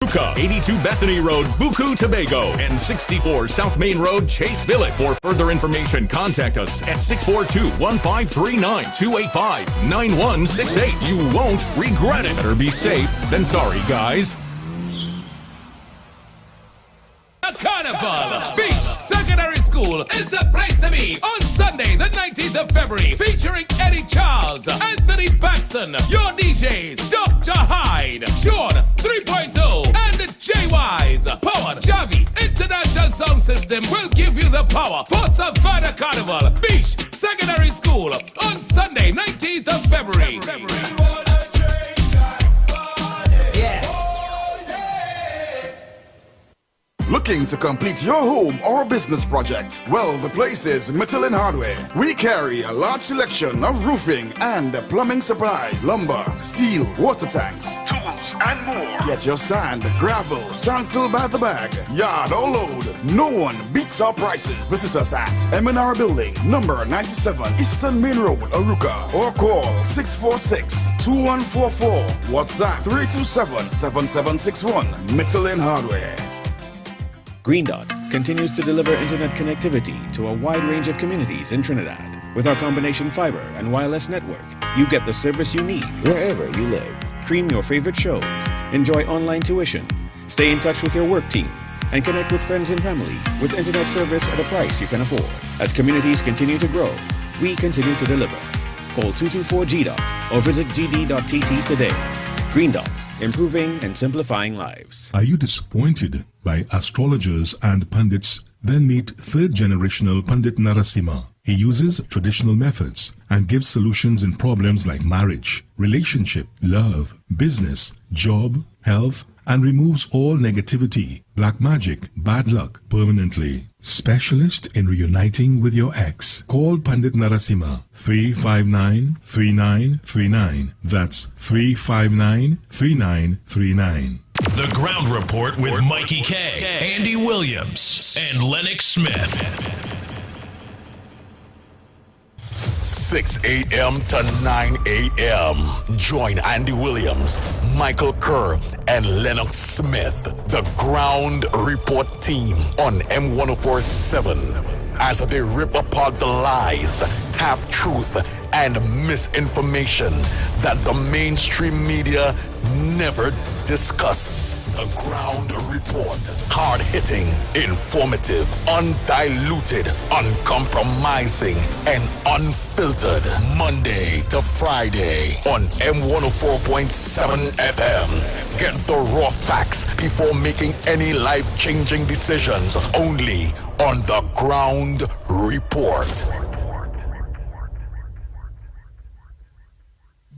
Aruca, 82 Bethany Road, Buku, Tobago, and 64 South Main Road, Chase Village. For further information, contact us at 642-1539-285-9168. You won't regret it. Better be safe than sorry, guys. Carnival Beach Secondary School is the place to be on Sunday, the 19th of February, featuring Eddie Charles, Anthony Batson, your DJs, Dr. Hyde, Sean 3.0, and Jay Wise. Powered Javi International Sound System will give you the power for Savannah Carnival Beach Secondary School on Sunday, 19th of February. Looking to complete your home or business project? Well, the place is Michelin Hardware. We carry a large selection of roofing and plumbing supply, lumber, steel, water tanks, tools, and more. Get your sand, gravel, sand filled by the bag, yard or load. No one beats our prices. Visit us at M&R Building, number 97, Eastern Main Road, Aruca, or call 646-2144. WhatsApp 327-7761. Michelin Hardware. Green Dot continues to deliver internet connectivity to a wide range of communities in Trinidad. With our combination fiber and wireless network, you get the service you need wherever you live. Stream your favorite shows, enjoy online tuition, stay in touch with your work team, and connect with friends and family with internet service at a price you can afford. As communities continue to grow, we continue to deliver. Call 224-GDOT or visit gd.tt today. Green Dot, improving and simplifying lives. Are you disappointed by astrologers and pundits? Then meet third-generational Pandit Narasimha. He uses traditional methods and gives solutions in problems like marriage, relationship, love, business, job, health, and removes all negativity, black magic, bad luck permanently. Specialist in reuniting with your ex. Call Pandit Narasimha 359-3939. That's 359-3939. The Ground Report with Mikey K, Andy Williams, and Lennox Smith. 6 a.m. to 9 a.m. Join Andy Williams, Michael Kerr, and Lennox Smith, the Ground Report team on M1047 as they rip apart the lies, half-truth, and misinformation that the mainstream media never discuss. The Ground Report. Hard-hitting, informative, undiluted, uncompromising, and unfiltered. Monday to Friday on M104.7 FM. Get the raw facts before making any life-changing decisions. Only on The Ground Report.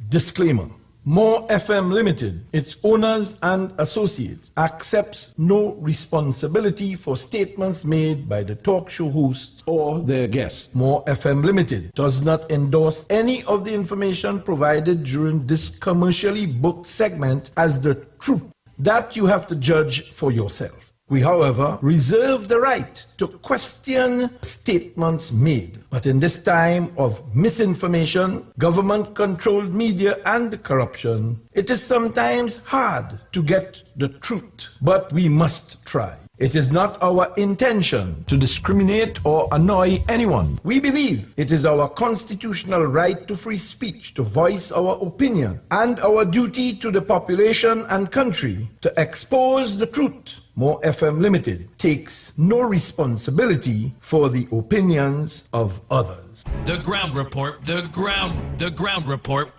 Disclaimer. More FM Limited, its owners and associates, accepts no responsibility for statements made by the talk show hosts or their guests. More FM Limited does not endorse any of the information provided during this commercially booked segment as the truth. That you have to judge for yourself. We, however, reserve the right to question statements made. But in this time of misinformation, government-controlled media, and corruption, it is sometimes hard to get the truth. But we must try. It is not our intention to discriminate or annoy anyone. We believe it is our constitutional right to free speech, to voice our opinion, and our duty to the population and country to expose the truth. More FM Limited takes no responsibility for the opinions of others. The Ground Report, the Ground Report.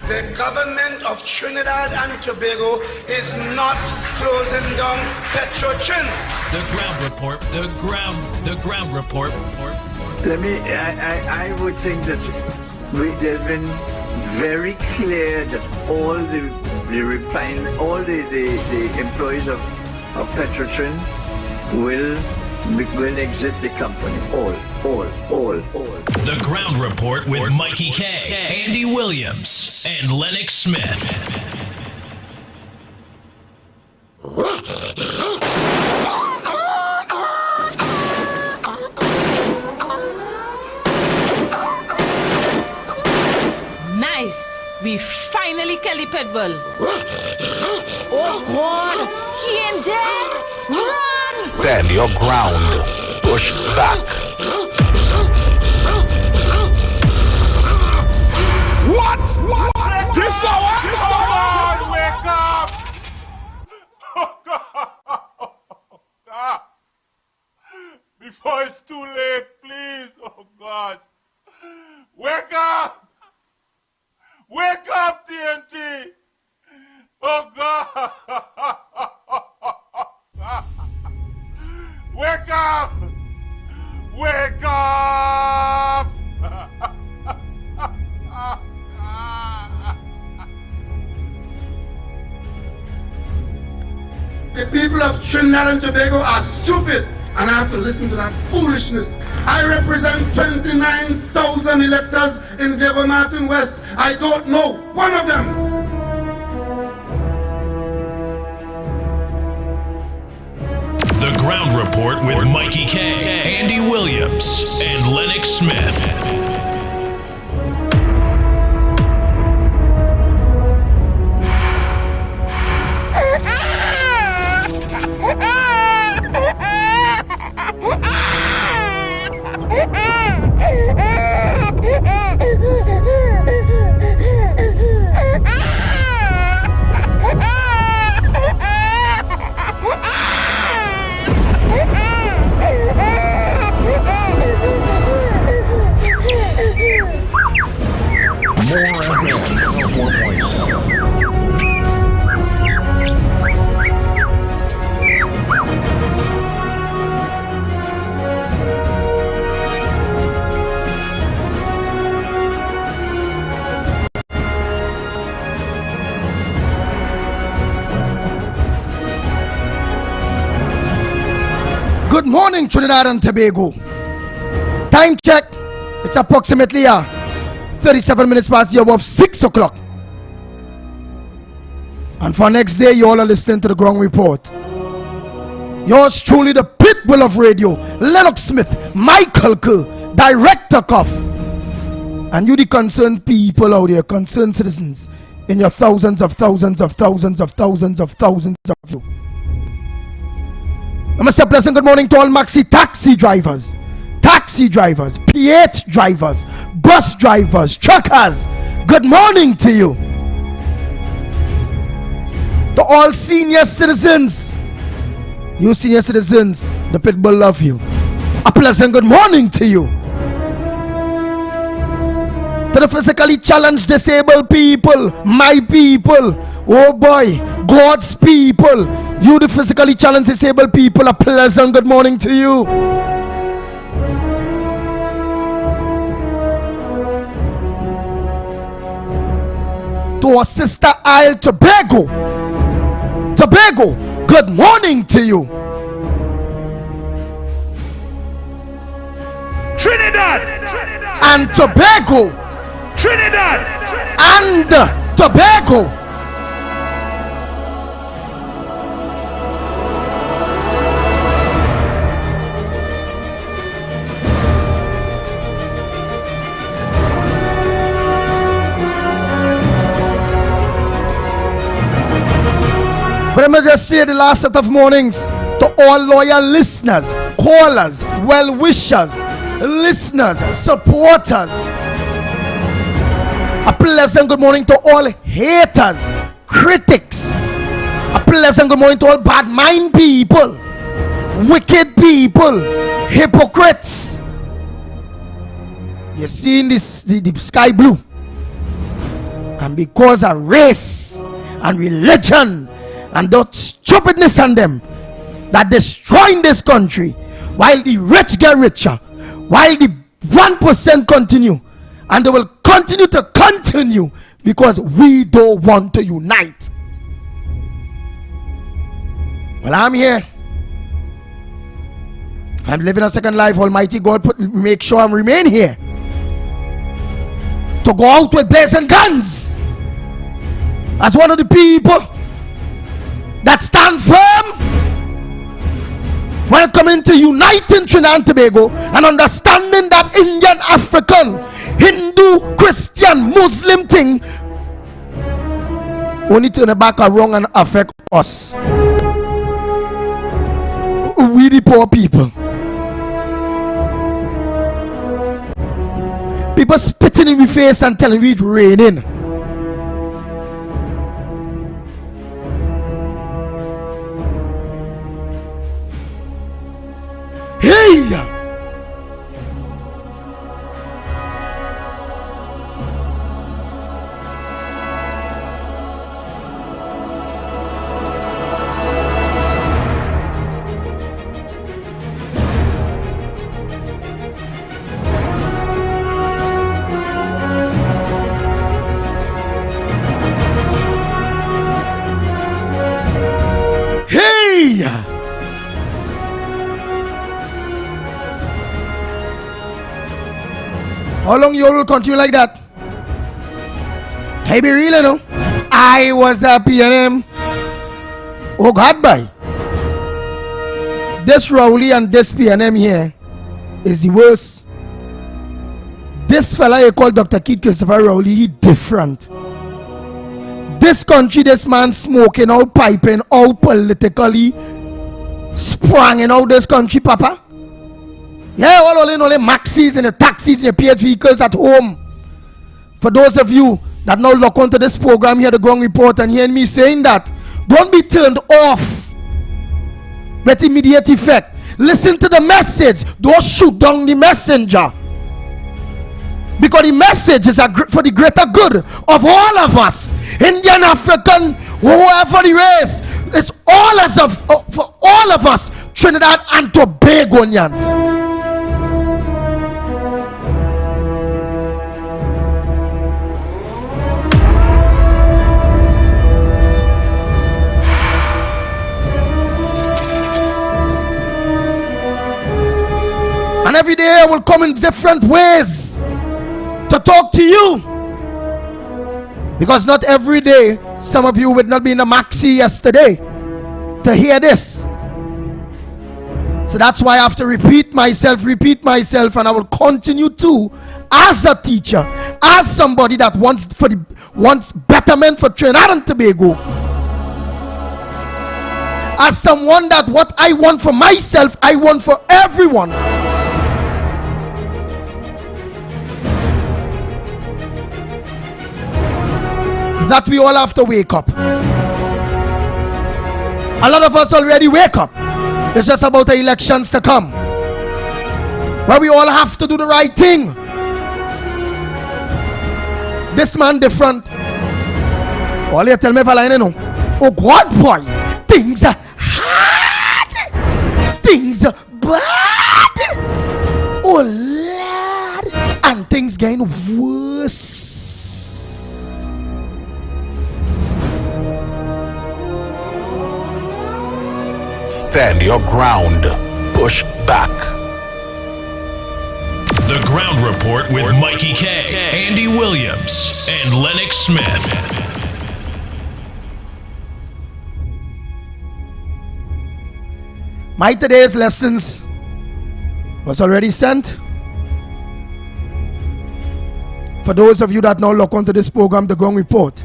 The government of Trinidad and Tobago is not closing down Petrotrin. The Ground Report, the Ground Report. I would think that they've been very clear that all the employees of Petrotrin will exit the company. All. The Ground Report with Mikey K, Andy Williams, and Lennox Smith. Nice! We finally kill the pitbull. Oh God! He Stand your ground. Push back. What? This hour? Come on, wake up! Oh God! God! Before it's too late, please. Oh God! Wake up! Wake up, TNT! Oh God! Wake up! Wake up! The people of Trinidad and Tobago are stupid, and I have to listen to that foolishness. I represent 29,000 electors in Devon Martin West. I don't know one of them. The Ground Report with Mikey K, Andy Williams, and Lennox Smith. Good morning, Trinidad and Tobago. Time check. It's approximately 37 minutes past the hour of 6 o'clock. And for next day, you all are listening to the Ground Report. Yours truly, the pitbull of radio, Lennox Smith, Michael Kerr, Director Cuff. And you the concerned people out there, concerned citizens, in your thousands of you. I must say a pleasant good morning to all maxi taxi drivers, PH drivers, bus drivers, truckers. Good morning to you. To all senior citizens, you senior citizens, the pitbull love you. A pleasant good morning to you. To the physically challenged disabled people, my people, oh boy, God's people, you the physically challenged disabled people, a pleasant good morning to you. To our sister Isle Tobago, good morning to you. Trinidad and Tobago, Trinidad and Tobago. But I'm going to just say the last set of mornings to all loyal listeners, callers, well-wishers, listeners, supporters. A pleasant good morning to all haters, critics. A pleasant good morning to all bad mind people, wicked people, hypocrites. You're seeing this, the sky blue. And because of race and religion and that stupidness on them that destroying this country, while the rich get richer, while the 1% continue, and they will continue to continue because we don't want to unite. Well, I'm here. I'm living a second life. Almighty God make sure I remain here to go out with blazing guns as one of the people that stand firm when it comes to uniting Trinidad and Tobago and understanding that Indian, African, Hindu, Christian, Muslim thing only turn it back around and affect us. We poor people. People spitting in my face and telling me it's raining. Hey! How long you will continue like that? I be real, you know. I was a PNM. Oh God, bye. This Rowley and this PNM here is the worst. This fella you call Dr. Keith Christopher Rowley, he different. This country, this man smoking out, piping out politically, spranging out this country, Papa. Yeah, all in all the maxis and the taxis and the PH vehicles at home. For those of you that now look onto this program here, the Ground Report, and hear me saying that, don't be turned off with immediate effect. Listen to the message. Don't shoot down the messenger. Because the message is for the greater good of all of us. Indian, African, whoever the race. It's all as of for all of us, Trinidad and Tobagonians. And every day I will come in different ways to talk to you. Because not every day, some of you would not be in the maxi yesterday to hear this. So that's why I have to repeat myself, and I will continue to, as a teacher, as somebody that wants betterment for Trinidad and Tobago. As someone that what I want for myself, I want for everyone. That we all have to wake up. A lot of us already wake up. It's just about the elections to come, where we all have to do the right thing. This man different. All you tell me, Valina, no. Oh God, boy, things are hard, things are bad. Oh lad, and things getting worse. Stand your ground. Push back. The Ground Report with Mikey K, Andy Williams, and Lennox Smith. My today's lessons was already sent. For those of you that now look onto this program, The Ground Report.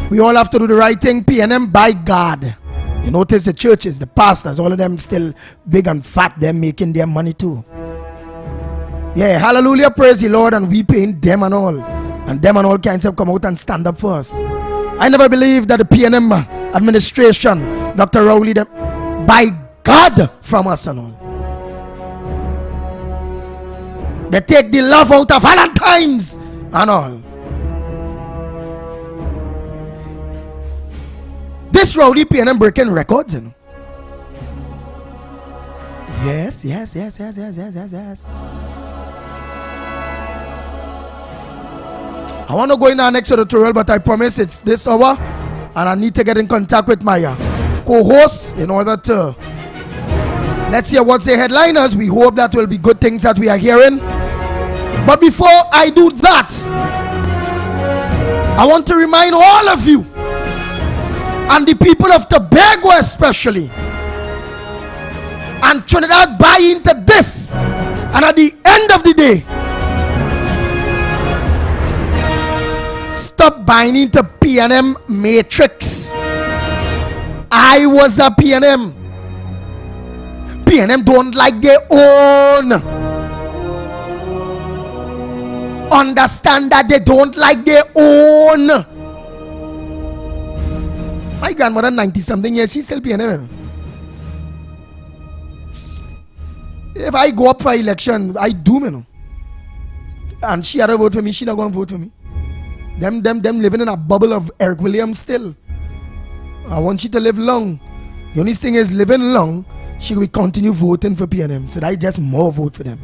We all have to do the right thing, PNM, by God. You notice the churches, the pastors, all of them still big and fat, they're making their money too. Yeah, hallelujah, praise the Lord, and we paying them and all. And them and all kinds of come out and stand up for us. I never believed that the PNM administration, Dr. Rowley, them, by God from us and all. They take the love out of Valentine's and all. This Rowley PNM breaking records, you know. Yes. I want to go in our next editorial, but I promise it's this hour, and I need to get in contact with my co-host in order to let's hear what's the headliners. We hope that will be good things that we are hearing. But before I do that, I want to remind all of you, and the people of Tobago especially, and Trinidad, buy into this. And at the end of the day, stop buying into PNM matrix. I was a PNM. PNM don't like their own. Understand that they don't like their own. My grandmother, 90-something years, she's still PNM. If I go up for election, I do, you know. And she had to vote for me, she not going to vote for me. Them living in a bubble of Eric Williams still. I want you to live long. The only thing is, living long, she will continue voting for PNM. So I just more vote for them.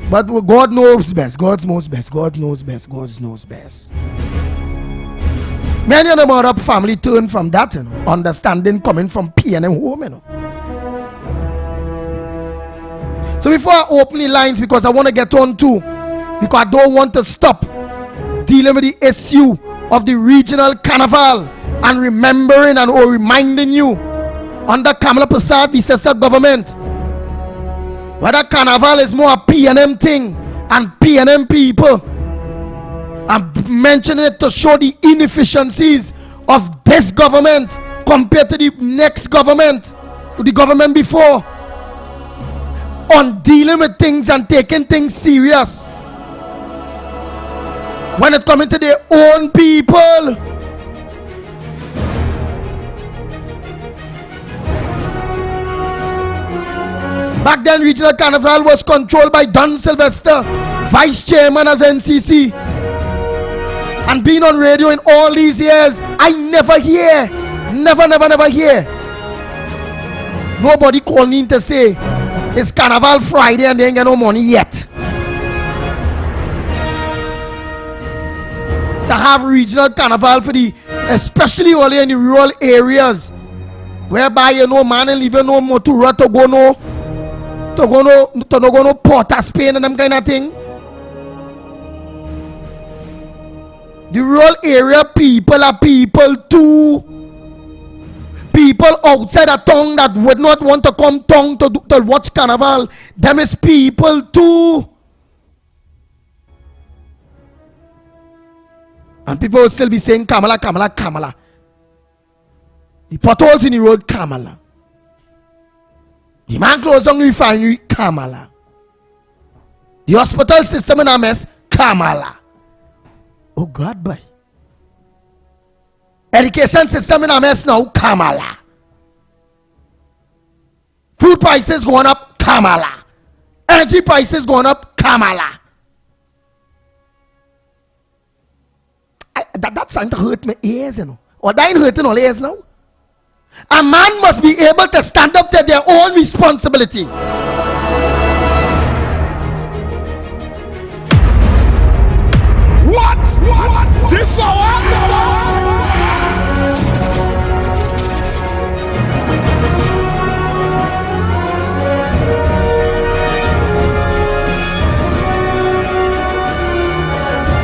But God knows best. God knows best. God knows best. God knows best. Many of them are up family turn from that, you know, understanding coming from PNM home, you know. So before I open the lines, because I want to get on too, because I don't want to stop dealing with the issue of the regional carnival and remembering and or reminding you under Kamala Prasad, the successor government, whether carnival is more a PNM thing and PNM people. I'm mentioning it to show the inefficiencies of this government compared to the next government, to the government before, on dealing with things and taking things serious when it comes to their own people. Back then, Regional Carnival was controlled by Don Sylvester, Vice Chairman of NCC. And being on radio in all these years, I never hear, never hear nobody call me to say it's Carnival Friday and they ain't get no money yet. To have regional carnival for the, especially only in the rural areas, whereby you know man and even no motora to go no Port of Spain and them kind of thing. The rural area people are people too. People outside a town that would not want to come town to watch carnival, them is people too. And people will still be saying Kamala, Kamala, Kamala. The potholes in the road, Kamala. The man closed down the refinery, Kamala. The hospital system in a mess, Kamala. Oh God, boy. Education system in a mess now, Kamala. Food prices going up, Kamala. Energy prices going up, Kamala. That's starting to hurt my ears, you know. Or that ain't hurting all ears now. A man must be able to stand up to their own responsibility. What? This hour?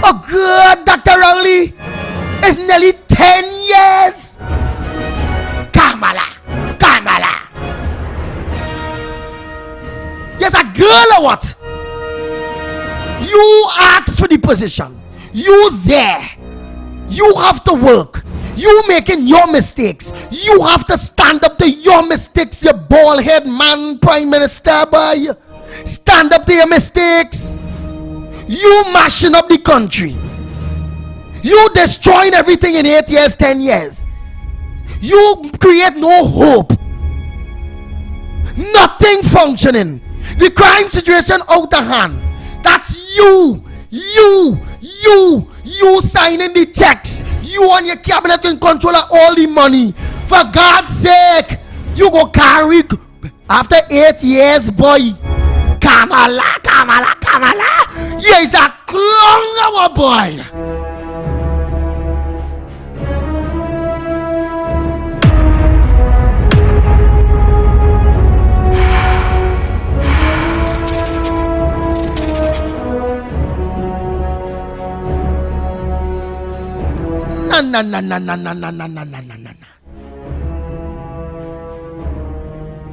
Oh good, Dr. Rowley. It's nearly 10 years. Kamala. Yes, a girl or what? You asked for the position. You there. You have to work. You making your mistakes. You have to stand up to your mistakes, you bald head man, Prime Minister boy. Stand up to your mistakes. You mashing up the country. You destroying everything in 8 years, 10 years. You create no hope. Nothing functioning. The crime situation out of hand. That's you signing the checks. You and your cabinet in control of all the money. For God's sake, you go carry after 8 years, boy. Kamala. He's a clone, our boy. Na.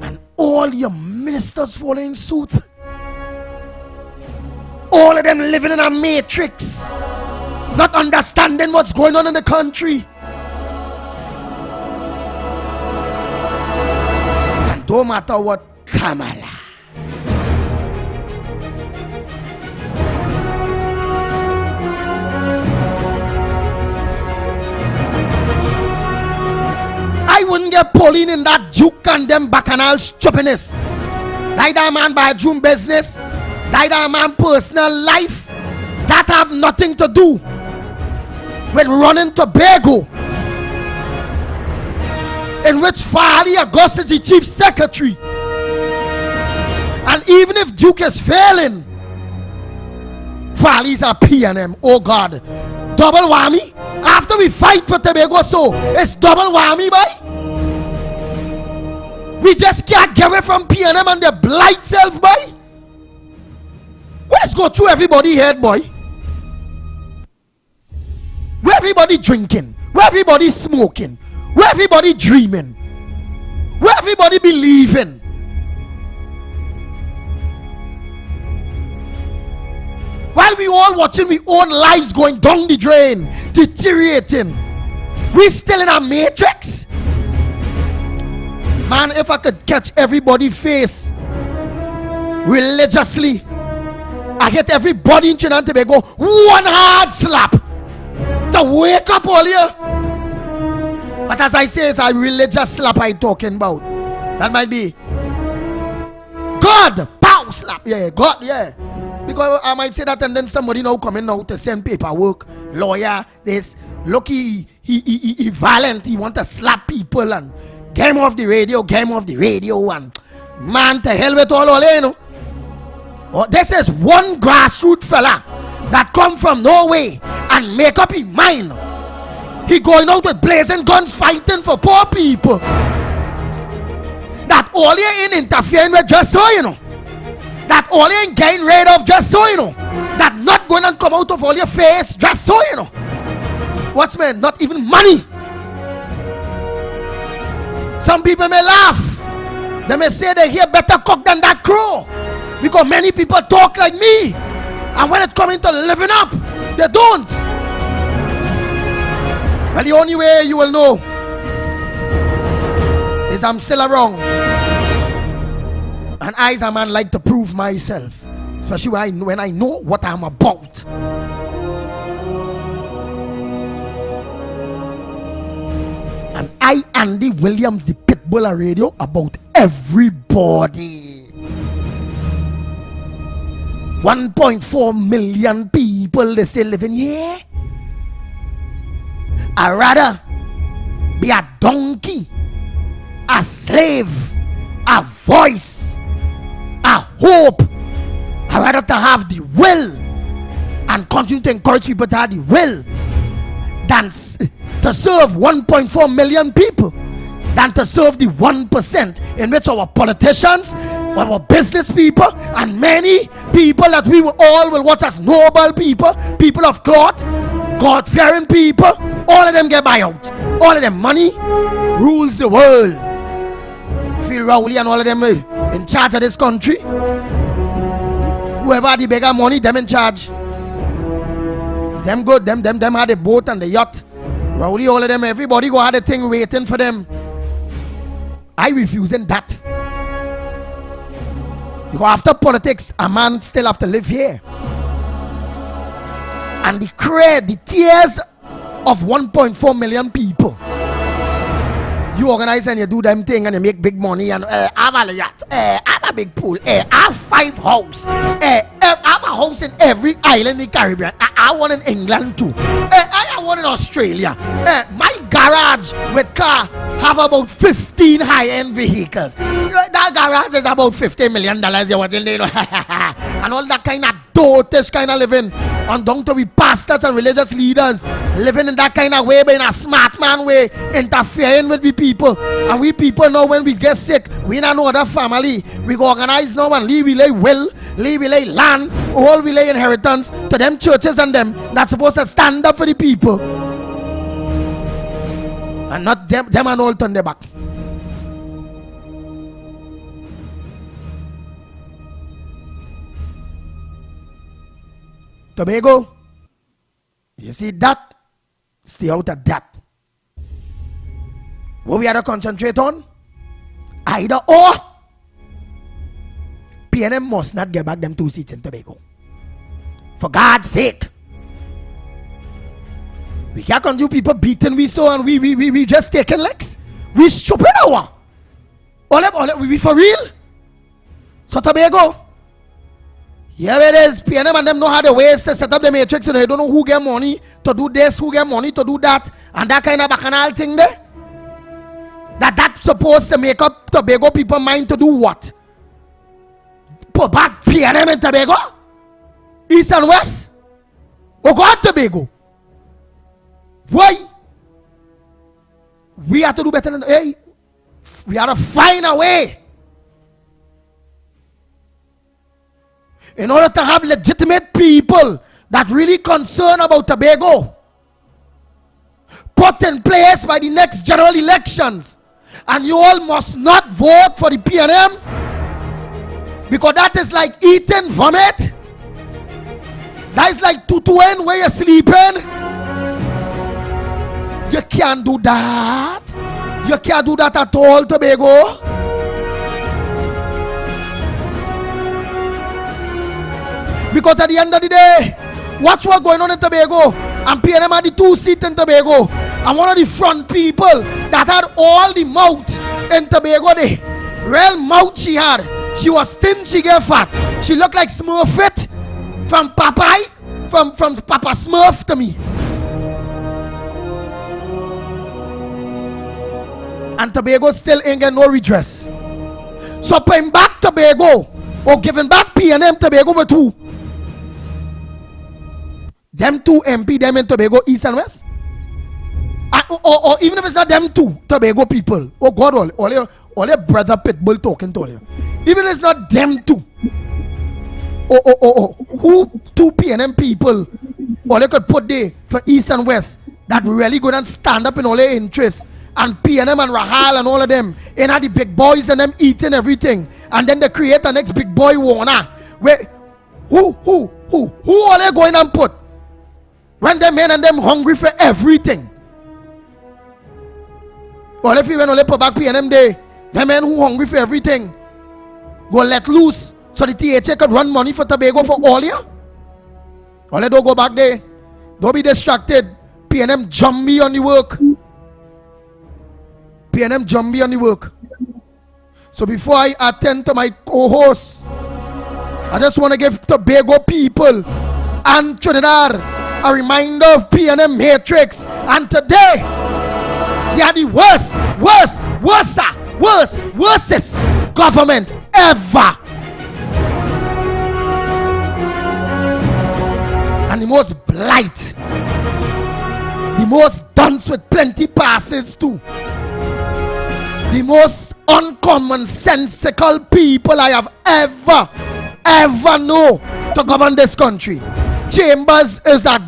And all your ministers following suit. All of them living in a matrix, not understanding what's going on in the country. Don't matter what, Kamala. I wouldn't get Pauline in that Duke and them bacchanal stupidness. Die that man by a June business. Die that man personal life. That have nothing to do with running Tobago, in which Fali August is the chief secretary. And even if Duke is failing, Fali's a P&M. Oh God, double whammy. After we fight for Tobago, so it's double whammy, boy. We just can't get away from P&M and their blight self, boy. Let's go through everybody head, boy. Where everybody drinking, where everybody smoking, where everybody dreaming, where everybody believing. While we all watching we own lives going down the drain, deteriorating, we still in a matrix. Man, if I could catch everybody's face religiously, I hit everybody in Trinidad and Tobago one hard slap to wake up all here. But as I say, it's a religious slap I'm talking about. That might be God, pow slap, yeah, God, yeah. Because I might say that and then somebody now coming out to send paperwork, lawyer, this, look, he violent, he want to slap people and get him off the radio, and man, to hell with all you know. Oh, this is one grassroots fella that come from Norway and make up his mind. He going out with blazing guns fighting for poor people. That all you ain't interfering with, just so you know. That all you ain't getting rid of, just so you know. That not going to come out of all your face, just so you know. What's man? Not even money. Some people may laugh. They may say they hear better cock than that crow. Because many people talk like me. And when it comes into living up, they don't. Well, the only way you will know is I'm still around. And I as a man like to prove myself. Especially when I know what I'm about. And I, Andy Williams, the Pitbull Radio, about everybody. 1.4 million people they say living here. I'd rather be a donkey, a slave, a voice, a hope. I'd rather to have the will and continue to encourage people to have the will than to serve 1.4 million people, than to serve the 1% in which our politicians, our business people, and many people that we all will watch as noble people, people of cloth, God-fearing people, all of them get buyout. All of them money rules the world. Phil Rowley and all of them in charge of this country. Whoever had the bigger money, them in charge. Them good, them had the boat and the yacht. Rowley, all of them, everybody go had a thing waiting for them. I refusing that. Because after politics, a man still have to live here. And the tears of 1.4 million people. You organize and you do them thing and you make big money and have a yacht, have a big pool, have 5 houses, have a house in every island in the Caribbean. I want in England too. I want in Australia. My garage with car have about 15 high-end vehicles. That garage is about $50 million. You want to know? And all that kind of dotish kind of living. And down to we pastors and religious leaders living in that kind of way, but in a smart man way, interfering with the people. And we people know when we get sick, we don't know other family. We go organize now and leave we lay will, leave we lay land, all we lay inheritance to them churches and them that's supposed to stand up for the people. And not them and all turn their back. Tobago, you see that? Stay out of that. What we have to concentrate on? Either or, PNM must not get back them 2 seats in Tobago. For God's sake. We can't continue people beating we so and we just taking legs. We stupid or what? We for real? So Tobago, here it is. PNM and them know how the ways to set up the matrix, and they don't know who get money to do this, who get money to do that, and that kind of bacchanal thing there. That's supposed to make up Tobago people mind to do what? Put back PNM in Tobago? East and West? Or go out Tobago? Why? We have to do better than, hey, we have to find a way. In order to have legitimate people that really concerned about Tobago put in place by the next general elections. And you all must not vote for the PNM, because that is like eating vomit. That is like tutuing where you're sleeping. You can't do that. You can't do that at all, Tobago. Because at the end of the day, what's going on in Tobago? And PNM had the 2 seats in Tobago. And one of the front people that had all the mouth in Tobago, the real mouth she had. She was thin, she get fat. She looked like Smurfette from Popeye, from Papa Smurf to me. And Tobago still ain't get no redress. So putting back Tobago or giving back PNM Tobago with who? Them 2 MP, them in Tobago, East and West? Or even if it's not them 2 Tobago people. Oh God, all your brother Pitbull talking to you. Even if it's not them 2. Who 2 PNM people all they could put there for East and West that really go and stand up in all their interests, and PNM and Rahal and all of them, and had the big boys and them eating everything, and then they create the next big boy Warner. Where who are they going and put when them men and them hungry for everything? Well, if you when only put back PNM day, them men who hungry for everything go let loose so the THA could run money for Tobago for all year. Well, they don't go back there. Don't be distracted. PNM jump me on the work. PNM jump me on the work. So before I attend to my co-host, I just want to give Tobago people and Trinidad a reminder of PNM matrix. And today, they are the worstest government ever. And the most blight. The most dunce with plenty passes too. The most uncommonsensical people I have ever known to govern this country. Chambers is a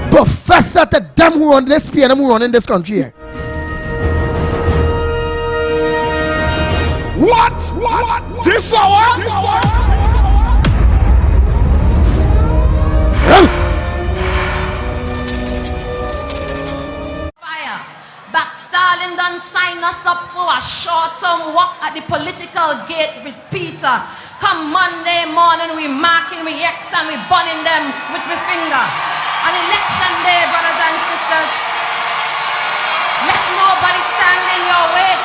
professor to them who run this PNM who run in this country here. What? This hour? Fire. Back Stalin done sign us up for a short-term walk at the political gate with Peter. Come Monday morning, we marking, we X and we burning them with my finger. On election day, brothers and sisters, let nobody stand in your way.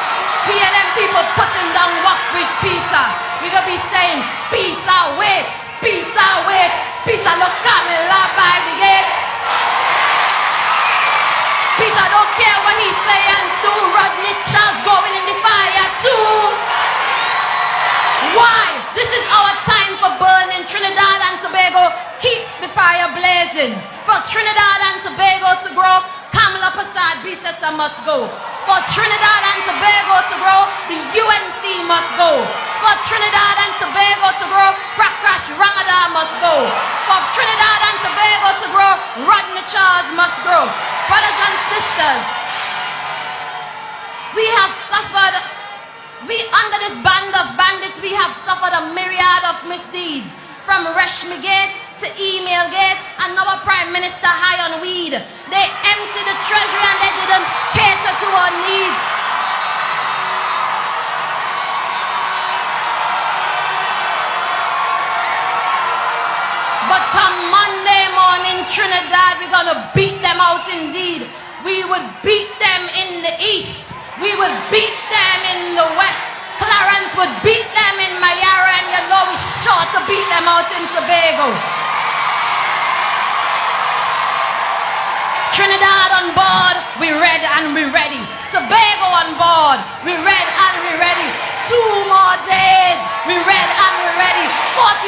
PNM people putting down walk with Peter. We gonna be saying, Peter, wait, Peter, wait, Peter, look at me, love by the gate. Peter don't care what he's saying to Rodney Charles going in the fire too. Why? This is our time for burning Trinidad and Tobago. Keep the fire blazing. For Trinidad and Tobago to grow, Kamala Prasad Bisesa must go. For Trinidad and Tobago to grow, the UNC must go. For Trinidad and Tobago to grow, Prakash Ramadan must go. For Trinidad and Tobago to grow, Rodney Charles must grow. Brothers and sisters, we have suffered, under this band of bandits, we have suffered a myriad of misdeeds. From Reshmi Gate to Email Gate, and now our Prime Minister high on weed. They emptied the treasury and they didn't cater to our needs. would beat them in the east. We would beat them in the west. Clarence would beat them in Mayara, and you know we're sure to beat them out in Tobago. Trinidad on board, we red and we ready. Tobago on board, we red and we ready. 2 more days, we red and we ready.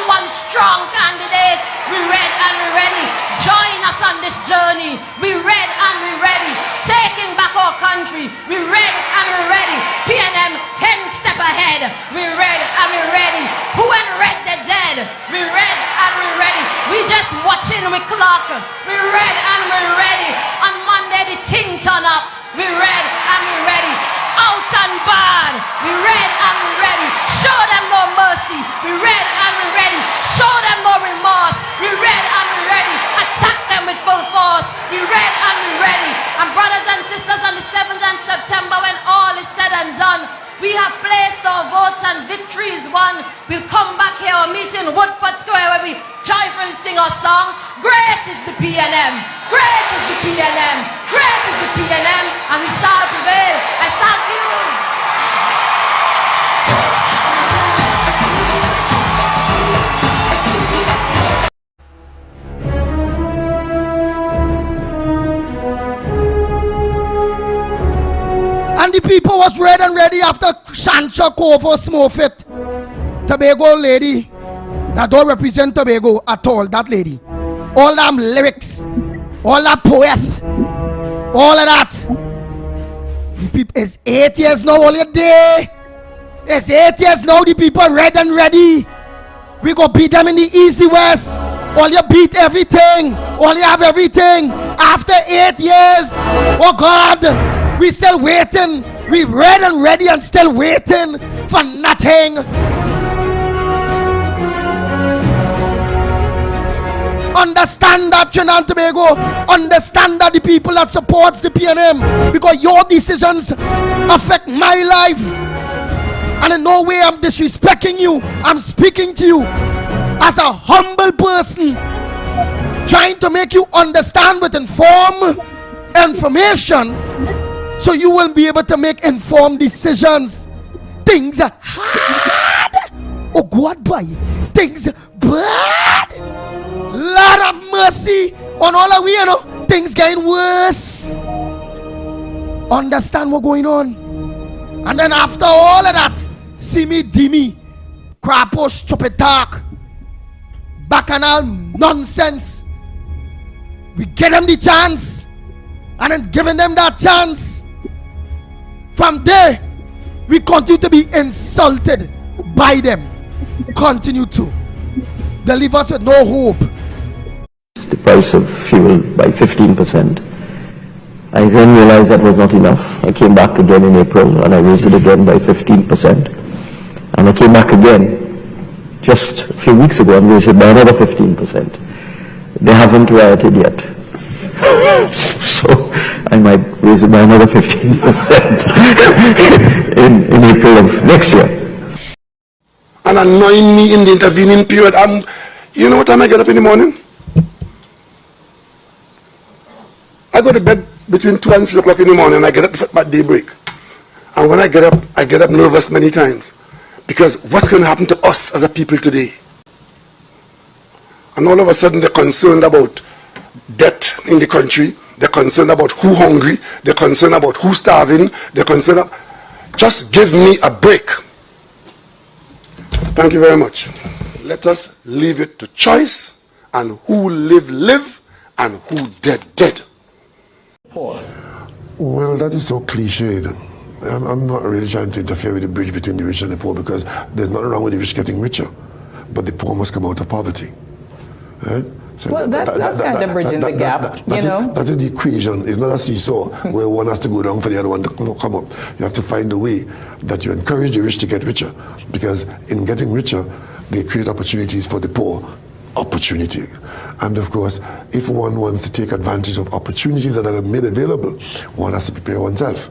41 strong candidates, we red and we ready. Join us on this journey, we red and we ready. Taking back our country, we red and we ready. PNM 10 step ahead, we red and we ready. Who ain't red, they're dead, we red and we ready. We just watching we clock, we red and we ready. On Monday the thing turn up, we red and we ready. Out and bad, we red and we ready. Show them no mercy, we red and we ready. Show them no remorse, we red and we ready. Attack them with full force, we red and we ready. And brothers and sisters, on the 7th of September, when all is said and done, we have placed our votes and victory is won. We'll come back here, we'll meet in Woodford Square where we joyfully sing our song. Great is the PNM, great is the PNM, great is the PNM, and we shall prevail. I thank you. And the people was red and ready after Shansha Kovo Smurfit. Tobago lady that don't represent Tobago at all, that lady. All them lyrics, all that poet, all of that. The people is 8 years now, all your day. It's 8 years now, the people red and ready. We go beat them in the east, the west. All you beat everything, all you have everything. After 8 years, oh God, we still waiting. We red and ready and still waiting for nothing. Understand that, Trinidad and Tobago. Understand that the people that supports the PNM, because your decisions affect my life. And in no way I'm disrespecting you. I'm speaking to you as a humble person, trying to make you understand with informed information, so you will be able to make informed decisions. Things are hard. Oh God, boy. Things bad. Lot of mercy on all of we, you know. Things getting worse. Understand what's going on. And then after all of that, see me, dimmy, crapo, stupid talk, bacchanal nonsense. We get them the chance, and then giving them that chance. From there, we continue to be insulted by them. Continue to. They leave us with no hope. The price of fuel by 15%. I then realized that was not enough. I came back again in April and I raised it again by 15%. And I came back again just a few weeks ago and raised it by another 15%. They haven't rioted yet. So I might raise it by another 15% in April of next year. And annoying me in the intervening period. You know what time I get up in the morning? I go to bed between 2 and 3 o'clock in the morning. I get up at daybreak. And when I get up nervous many times. Because what's going to happen to us as a people today? And all of a sudden they're concerned about debt in the country. They're concerned about who hungry. They're concerned about who's starving. They're concerned about... Just give me a break. Thank you very much. Let us leave it to choice, and who live, live, and who dead. Well, that is so cliched. I'm not really trying to interfere with the bridge between the rich and the poor, because there's nothing wrong with the rich getting richer, but the poor must come out of poverty. Right? So well, that's kind of bridging the gap, you know. That is the equation. It's not a seesaw where one has to go down for the other one to come up. You have to find a way that you encourage the rich to get richer, because in getting richer, they create opportunities for the poor. Opportunity. And of course, if one wants to take advantage of opportunities that are made available, one has to prepare oneself,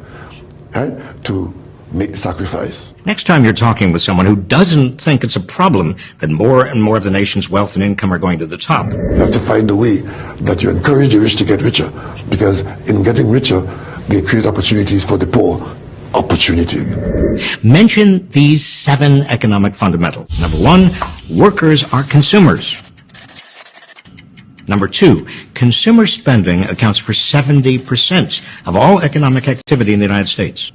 right, to make the sacrifice. Next time you're talking with someone who doesn't think it's a problem that more and more of the nation's wealth and income are going to the top. You have to find a way that you encourage the rich to get richer, because in getting richer, they create opportunities for the poor. Opportunity. Mention these 7 economic fundamentals. Number 1, workers are consumers. Number 2, consumer spending accounts for 70% of all economic activity in the United States.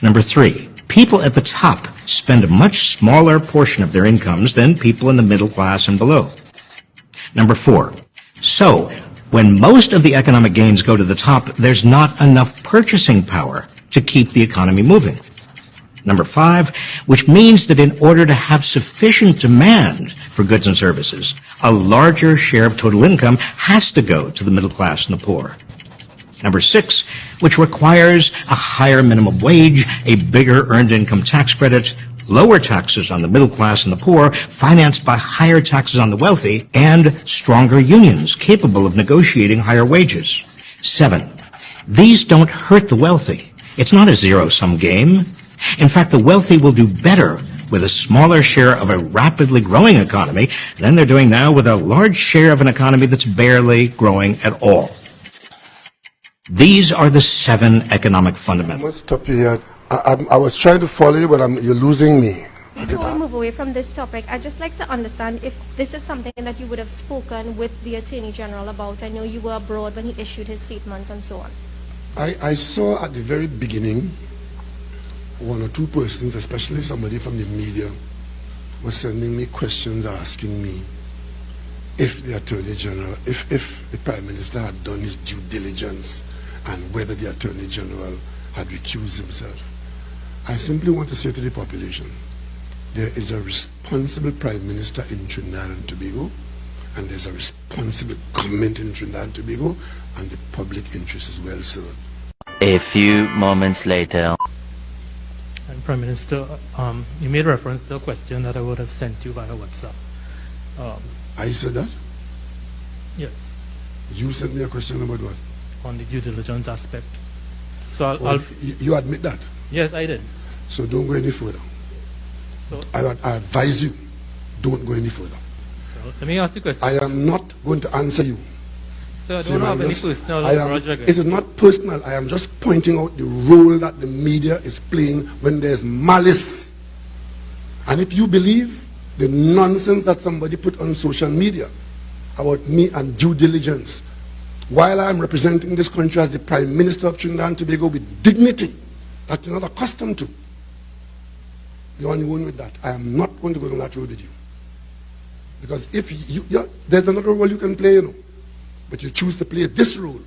Number 3, people at the top spend a much smaller portion of their incomes than people in the middle class and below. Number 4, so when most of the economic gains go to the top, there's not enough purchasing power to keep the economy moving. Number 5, which means that in order to have sufficient demand for goods and services, a larger share of total income has to go to the middle class and the poor. Number 6, which requires a higher minimum wage, a bigger earned income tax credit, lower taxes on the middle class and the poor, financed by higher taxes on the wealthy, and stronger unions capable of negotiating higher wages. 7, these don't hurt the wealthy. It's not a zero-sum game. In fact, the wealthy will do better with a smaller share of a rapidly growing economy than they're doing now with a large share of an economy that's barely growing at all. These are the 7 economic fundamentals. I must stop you here. I was trying to follow you, but you're losing me. Before we move away from this topic, I'd just like to understand if this is something that you would have spoken with the Attorney General about. I know you were abroad when he issued his statement and so on. I saw at the very beginning 1 or 2 persons, especially somebody from the media, was sending me questions asking me if the Attorney General, if the Prime Minister had done his due diligence and whether the Attorney General had recused himself. I simply want to say to the population, there is a responsible Prime Minister in Trinidad and Tobago, and there's a responsible government in Trinidad and Tobago, and the public interest is well served. A few moments later. And Prime Minister, you made reference to a question that I would have sent you via WhatsApp. I said that? Yes. You sent me a question about what? On the due diligence aspect. So you admit that? Yes, I did. So don't go any further. So I advise you, don't go any further. So let me ask you a question. I am not going to answer you. So I don't have any personal project. It is not personal. I am just pointing out the role that the media is playing when there's malice. And if you believe the nonsense that somebody put on social media about me and due diligence, while I'm representing this country as the Prime Minister of Trinidad and Tobago with dignity that you're not accustomed to, you're on your own with that. I am not going to go down that road with you. Because if there's another role you can play, you know, but you choose to play this role,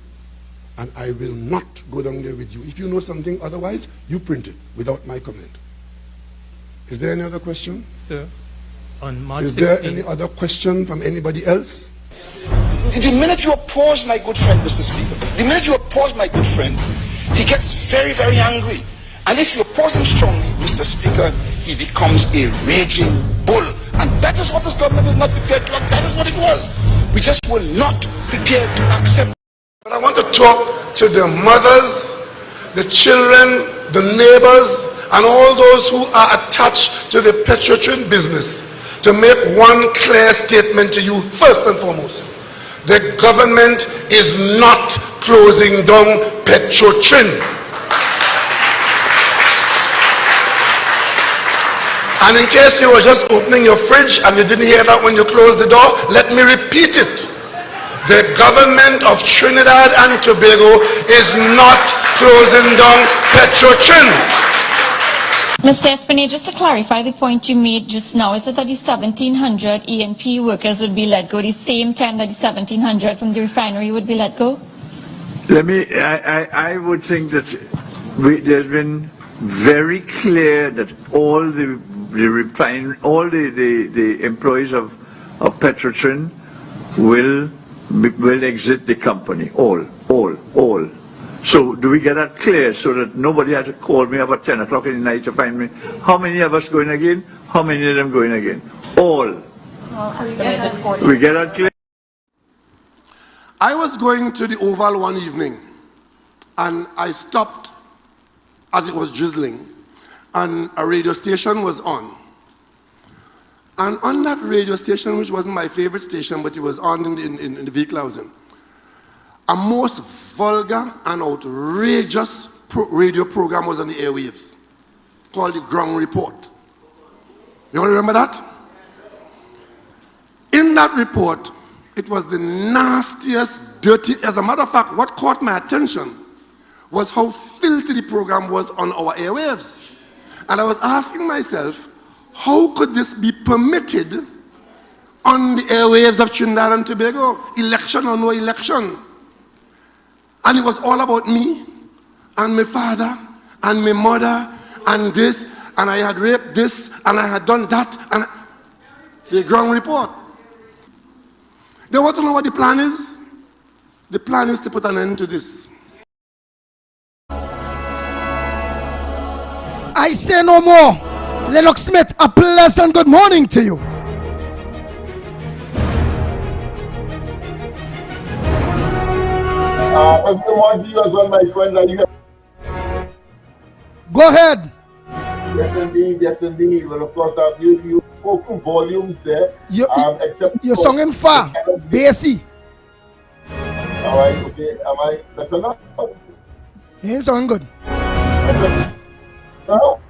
and I will not go down there with you. If you know something otherwise, you print it without my comment. Is there any other question? Sir, on March 16th. Is there any other question from anybody else? The minute you oppose my good friend, Mr. Speaker, the minute you oppose my good friend, he gets very, very angry. And if you oppose him strongly, Mr. Speaker, he becomes a raging bull. And that is what this government is not prepared to accept. That is what it was. We just were not prepared to accept. But I want to talk to the mothers, the children, the neighbors, and all those who are attached to the Petrotrin business to make one clear statement to you first and foremost. The government is not closing down Petrotrin. And in case you were just opening your fridge and you didn't hear that when you closed the door, let me repeat it. The government of Trinidad and Tobago is not closing down Petrotrin. Mr. Espinay, just to clarify the point you made just now, is it that the 1,700 E&P workers would be let go the same time that the 1,700 from the refinery would be let go? I would think that there's been very clear that all the employees of Petrotrin will exit the company, all. So do we get that clear so that nobody has to call me about 10 o'clock in the night to find me? How many of us going again? How many of them going again? All. We get that clear? I was going to the Oval one evening and I stopped as it was drizzling and a radio station was on. And on that radio station, which wasn't my favorite station, but it was on in the vehicle I was in, a most vulgar and outrageous radio program was on the airwaves called the Ground Report. You all remember that? In that report, it was the nastiest, dirty. As a matter of fact, what caught my attention was how filthy the program was on our airwaves. And I was asking myself, how could this be permitted on the airwaves of Trinidad and Tobago, election or no election? And it was all about me and my father and my mother and this, and I had raped this and I had done that, and the Ground Report. They want to know what the plan is? The plan is to put an end to this. I say no more. Lennox Smith, a pleasant good morning to you. Good morning to you as well, my friend. Go ahead. Yes, indeed. Yes, indeed. Well, of course, you spoke to volumes there. You're singing far, bassy. All right, okay. Am I better now? You ain't sounding good. No.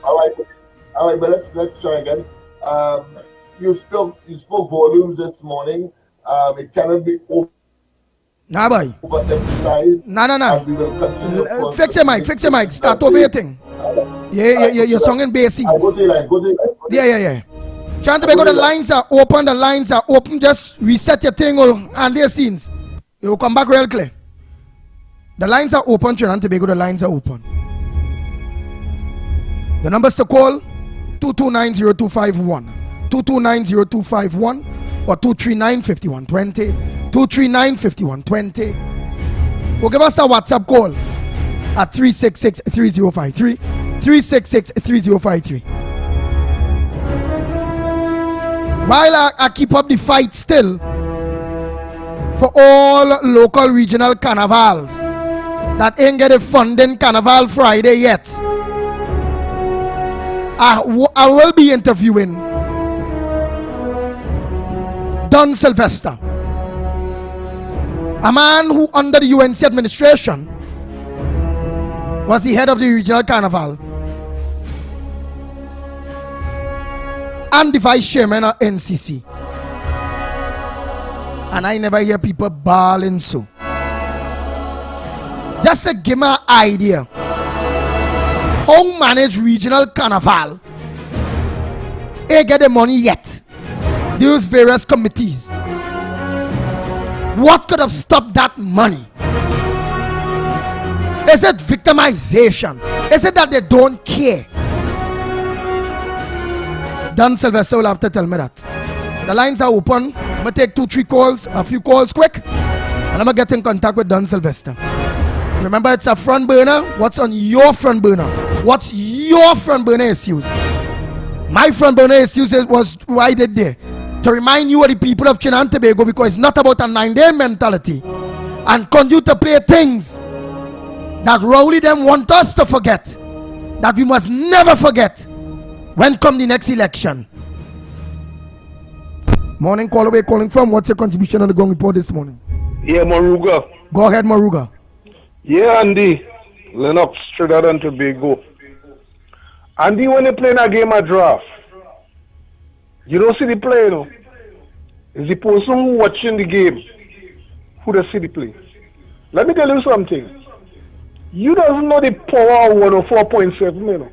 All right, but let's try again. You spoke volumes this morning. It cannot be Nah, boy. overemphasized. No. Fix your mic. Start over your thing. Yeah, you're singing bassy. Go to the line. Yeah. Trying to make the lines are open. Just reset your thing and their scenes. It will come back real clear. The lines are open, Trinidad and Tobago. The lines are open. The numbers to call 2290251, 2290251, or 2395120, 2395120. Or give us a WhatsApp call at 366-3053, 366-3053. While I keep up the fight still for all local regional carnivals that ain't get a funding Carnival Friday yet, I will be interviewing Don Sylvester, a man who under the UNC administration was the head of the regional carnival and the vice chairman of NCC. And I never hear people bawling so. Just to give me an idea how manage regional carnival, they get the money yet. Those various committees. What could have stopped that money? Is it victimization? Is it that they don't care? Don Sylvester will have to tell me that. The lines are open. I'm going to take 2-3 calls, a few calls quick, and I'm going to get in contact with Don Sylvester. Remember, it's a front burner. What's on your front burner? What's your front burner issues? My front burner issues was why I did there. To remind you of the people of Trinidad and Tobago, because it's not about a 9-day mentality and continue to play things that Rowley them want us to forget, that we must never forget when come the next election. Morning, call away, calling from. What's your contribution on the Ground Report this morning? Yeah, Maruga. Go ahead, Maruga. Yeah, Andy. Lennox, Trinidad and Tobago. Andy, when they playing a game of draft, you don't see the play, you know. It's the person who watching the game who does see the play. Let me tell you something. You don't know the power of 104.7, you know.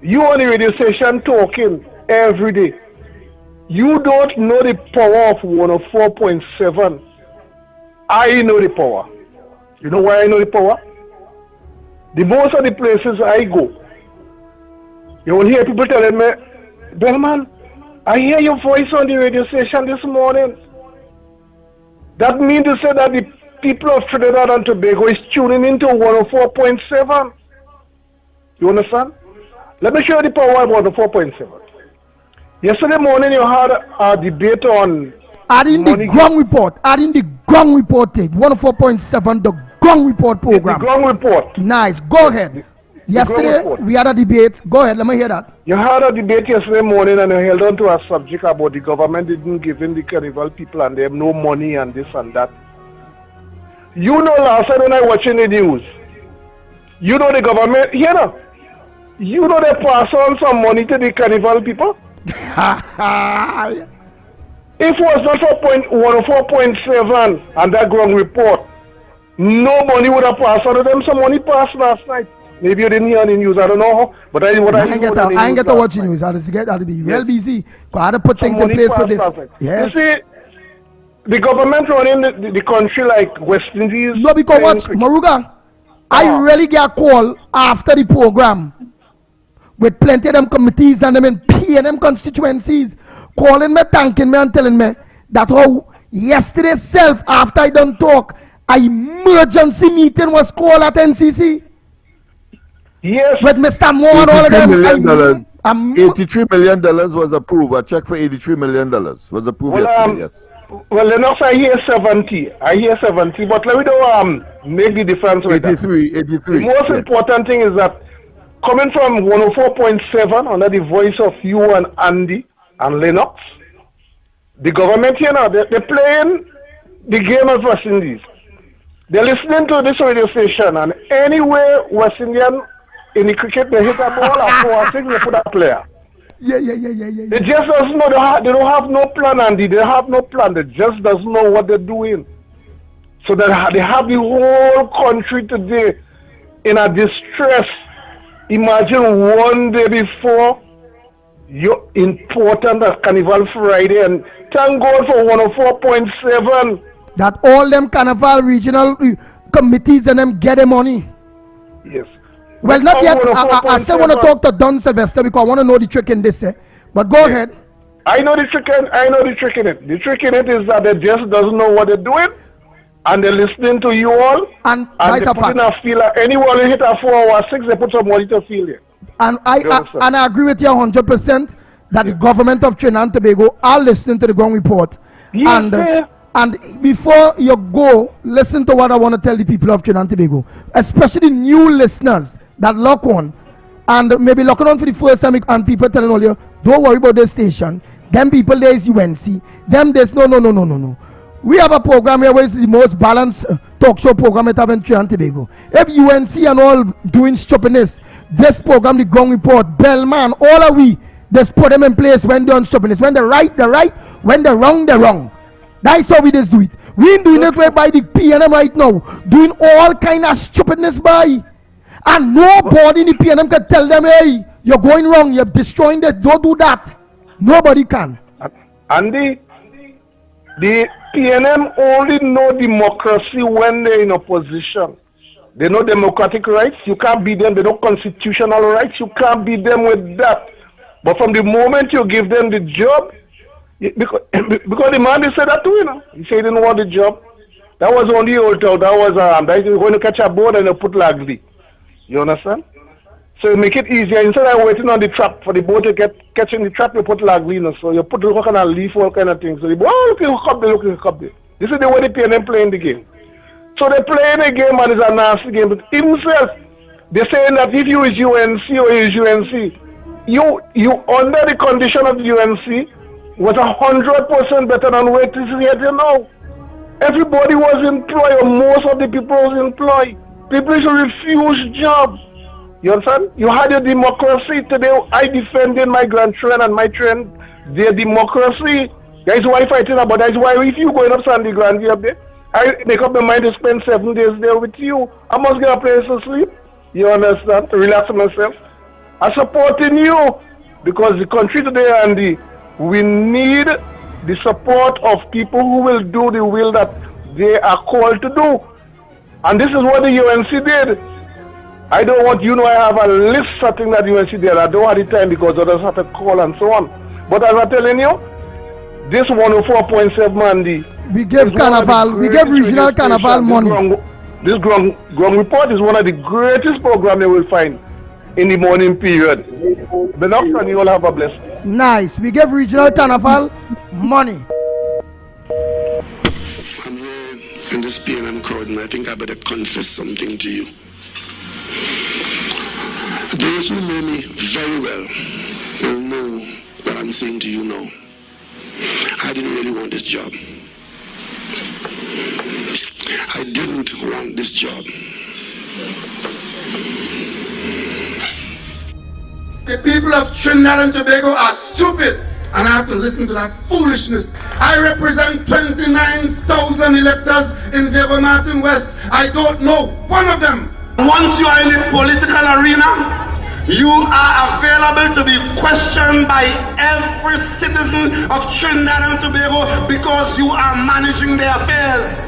You on the radio station talking every day. You don't know the power of 104.7. I know the power. You know why I know the power? The most of the places I go, you will hear people telling me, Bellman, I hear your voice on the radio station this morning. That means to say that the people of Trinidad and Tobago is tuning into 104.7. You understand? Let me show you the power of 104.7. Yesterday morning you had a debate on adding the Ground Report, take 104.7, the Ground Report program. The Ground Report. Nice, go ahead. Yesterday we had a debate. Go ahead, let me hear that. You had a debate yesterday morning and you held on to a subject about the government didn't give in the carnival people and they have no money and this and that. You know, last night when I watching the news, you know the government, you know they pass on some money to the carnival people. If it was not for 104.7 and that ground report, no money would have passed on to them. Some money passed last night. Maybe you didn't hear any news, I don't know. But I ain't get to watch the news. I had to be real busy. I had to put things in place for this. Yes. You see, the government running the country like West Indies. No, because watch, Maruga, I really get a call after the program with plenty of them committees and them in P&M constituencies calling me, thanking me and telling me that how yesterday self, after I done talk, an emergency meeting was called at NCC. Yes. With Mr. Moore and all of them. $83 million was approved. A check for $83 million was approved yesterday, yes. Well, Lennox, I hear 70. But let me know, make the difference with 83. The most important thing is that coming from 104.7 under the voice of you and Andy and Lennox, the government here now, they're playing the game of West Indies. They're listening to this radio station, and anywhere West Indian in the cricket, they hit a ball or 4 or 6, they put a player. Yeah. They just doesn't know. They don't have no plan, Andy. They have no plan. They just doesn't know what they're doing. So they have the whole country today in a distress. Imagine one day before you're important as Carnival Friday, and thank God for 104.7. That all them Carnival regional committees and them get the money. Yes. Well, not yet. I still want to talk to Don Sylvester because I want to know the trick in this. But go ahead. I know the trick in it. The trick in it is that they just doesn't know what they're doing, and they're listening to you all, and they put in a feeler. Anyone who hit a 4 or 6, they put some money to feel it. And I agree with you 100% that the government of Trinidad and Tobago are listening to the ground report. Yes, and before you go, listen to what I want to tell the people of Trinidad and Tobago, especially new listeners that lock on, and maybe locking on for the first time, and people telling all you, don't worry about this station. Them people there is UNC. Them there's no. We have a program here where it's the most balanced talk show program that have in Trinidad and Tobago. If UNC and all doing stupidness, this program, the ground report, Bellman, all of we, just put them in place when they're on stupidness. When they're right, they're right. When they're wrong. That's how we just do it. We ain't doing it by the PNM right now, doing all kind of stupidness by. And nobody in the PNM can tell them, hey, you're going wrong, you're destroying this, don't do that. Nobody can. And the PNM only know democracy when they're in opposition. They know democratic rights, you can't beat them. They know constitutional rights, you can't beat them with that. But from the moment you give them the job, because the man said that too, you know. He said he didn't want the job. That was on the old town. That was you're going to catch a boat and you put Lagly. You understand? So you make it easier. Instead of waiting on the trap for the boat to catching the trap, you put Lagly, you know. So you put all kind of leaf, all kind of things. So the boat, look up there. This is the way the PNM playing the game. So they're playing a game and it's a nasty game. But himself, they're saying that if you is UNC or you is UNC, you under the condition of UNC was 100% better than where it is here now. Everybody was employed, or most of the people was employed. People used to refuse jobs. You understand? You had your democracy. Today, I defended my grandchildren and my children, their democracy. That's why I'm fighting about. That's why if you going up Sandy Grande up there, I make up my mind to spend 7 days there with you. I must get a place to sleep. You understand? To relax myself. I'm supporting you because the country today, Andy, we need the support of people who will do the will that they are called to do. And this is what the UNC did. I don't want, I have a list of things that UNC did. I don't have the time because others have to call and so on. But as I'm telling you, this 104.7 Andy. We give Carnival, we give regional Carnival money. This ground report is one of the greatest programs you will find in the morning period. But now you all have a blessing. Nice. We give regional Carnival money. I'm here in this PNM crowd, and I think I better confess something to you. Those who know me very well will know what I'm saying to you now. I didn't really want this job. I didn't want this job. The people of Trinidad and Tobago are stupid, and I have to listen to that foolishness. I represent 29,000 electors in Devon Martin West. I don't know one of them. Once you are in the political arena, you are available to be questioned by every citizen of Trinidad and Tobago because you are managing their affairs.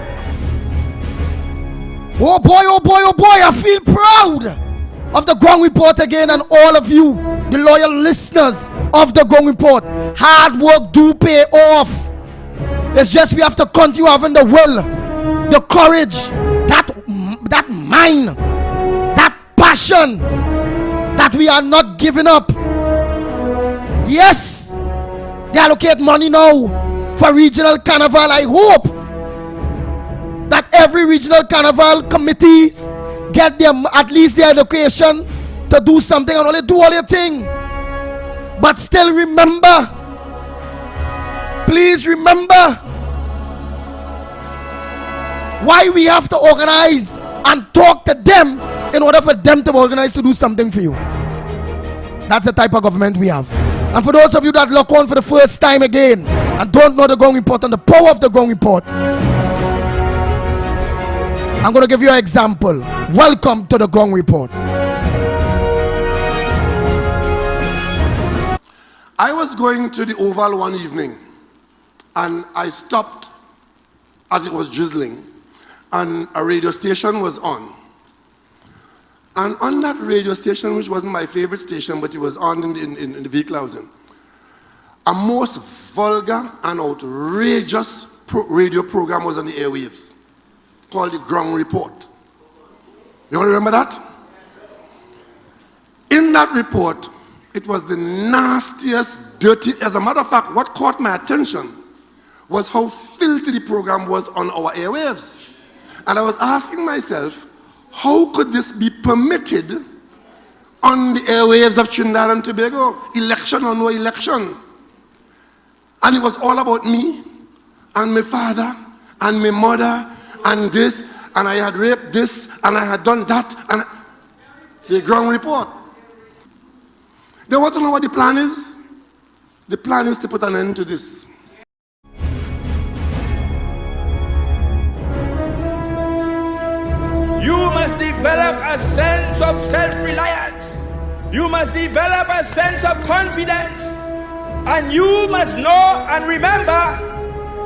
Oh boy, oh boy, oh boy, I feel proud of the Ground Report again, and all of you, the loyal listeners of the Ground Report. Hard work do pay off. It's just we have to continue having the will, the courage, that mind, that passion, that we are not giving up. Yes, they allocate money now for regional carnival. I hope that every regional carnival committees get them at least their allocation to do something, and only do all your thing. But still remember, please remember why we have to organize and talk to them in order for them to organize to do something for you. That's the type of government we have. And for those of you that look on for the first time again and don't know the Ground Report and the power of the Ground Report, I'm going to give you an example. Welcome to the Ground Report. I was going to the Oval one evening, and I stopped as it was drizzling, and a radio station was on. And on that radio station, which wasn't my favorite station, but it was on in the vehicle I was in, a most vulgar and outrageous radio program was on the airwaves, called the Ground Report. You all remember that? In that report, it was the nastiest, dirty. As a matter of fact, what caught my attention was how filthy the program was on our airwaves. And I was asking myself, how could this be permitted on the airwaves of Trinidad and Tobago, election or no election? And it was all about me and my father and my mother and this, and I had raped this, and I had done that, and the Ground Report. They want to know what the plan is? The plan is to put an end to this. You must develop a sense of self-reliance. You must develop a sense of confidence. And you must know and remember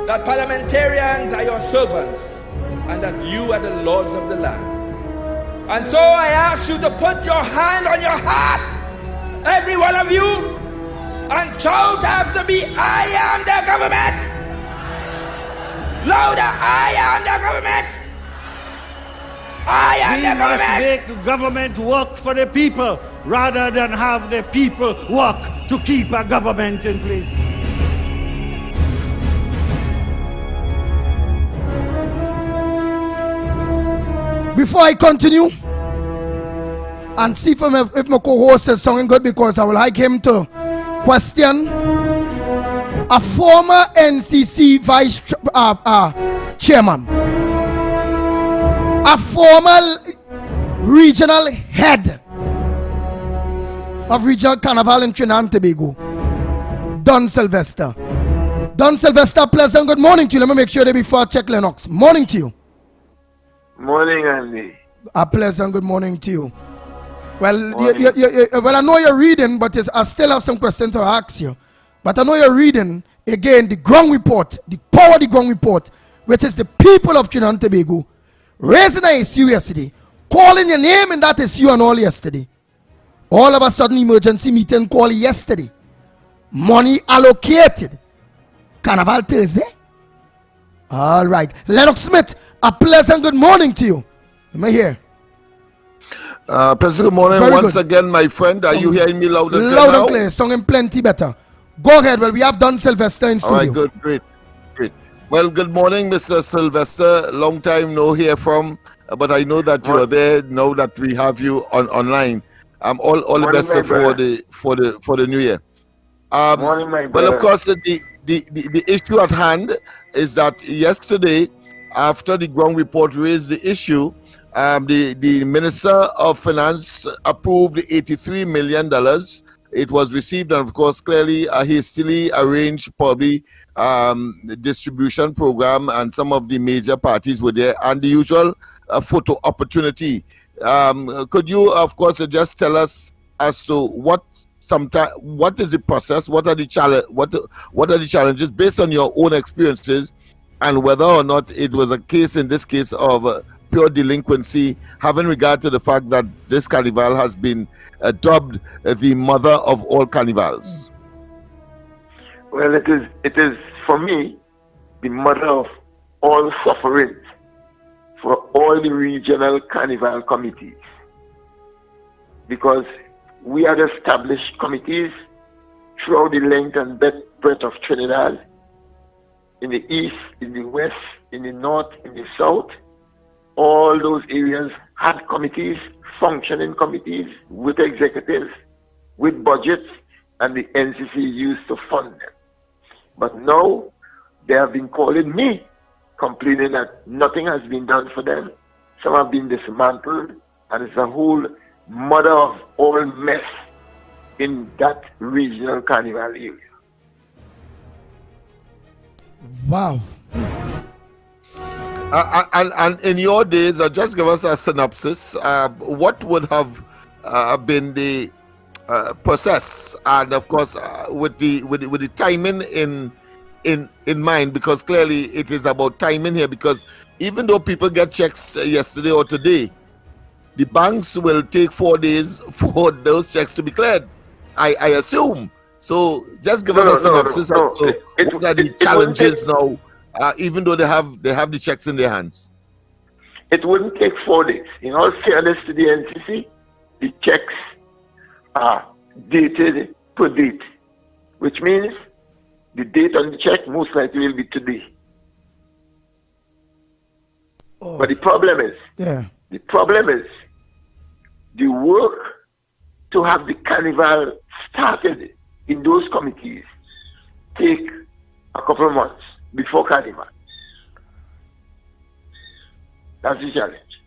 that parliamentarians are your servants, and that you are the lords of the land. And so I ask you to put your hand on your heart, every one of you, and shout after me, I am the government. Louder, I am the government. I am the government. We must make the government work for the people rather than have the people work to keep a government in place. Before I continue and see if my co-host is sounding good, because I would like him to question a former NCC vice chairman, a former regional head of regional carnival in Trinidad and Tobago, Don Sylvester. Don Sylvester, pleasant good morning to you. Let me make sure they before check Lennox. Morning to you. Morning, Andy. A pleasant good morning to you. Well, well, I know you're reading, but I still have some questions to ask you. But I know you're reading, again, the Ground Report, the power of the Ground Report, which is the people of Trinidad and Tobago, raising an issue yesterday, calling your name in that issue and all yesterday. All of a sudden, emergency meeting call yesterday. Money allocated. Carnival Thursday. All right. Lennox Smith, a pleasant good morning to you. Am I here? Pleasant good morning. Very once good. again, my friend. Are you hearing me loud and clear Loud now? and clear. Singing plenty better. Go ahead. Well, we have Don Sylvester in studio. All right, good, great. Well, good morning, Mr. Sylvester. Long time no hear from, but I know that you are there now that we have you online. All the best for the new year. Morning, my brother. Well, of course, the issue at hand is that yesterday after the ground report raised the issue, the Minister of Finance approved $83 million. It was received, and of course, clearly a hastily arranged probably distribution program, and some of the major parties were there, and the usual photo opportunity. Could you, of course, just tell us as to what is the process, what are the challenges based on your own experiences, and whether or not it was a case in this case of pure delinquency, having regard to the fact that this carnival has been dubbed the mother of all carnivals? Well, it is for me the mother of all sufferings for all the regional carnival committees, because we had established committees throughout the length and breadth of Trinidad, in the east, in the west, in the north, in the south. All those areas had committees, functioning committees, with executives, with budgets, and the NCC used to fund them. But now they have been calling me, complaining that nothing has been done for them. Some have been dismantled, and it's a whole mother of all mess in that regional carnival area. Wow. And in your days, just give us a synopsis. What would have been the process, and of course with the timing in mind, because clearly it is about timing here, because even though people get checks yesterday or today, the banks will take 4 days for those checks to be cleared, I assume. So just give us a synopsis as to what are the challenges now, even though they have the checks in their hands. It wouldn't take 4 days. In all fairness to the NCC, the checks are dated per date, which means the date on the check most likely will be today. Oh. But the problem is, the work to have the carnival started in those committees take a couple of months before carnival. That's the challenge.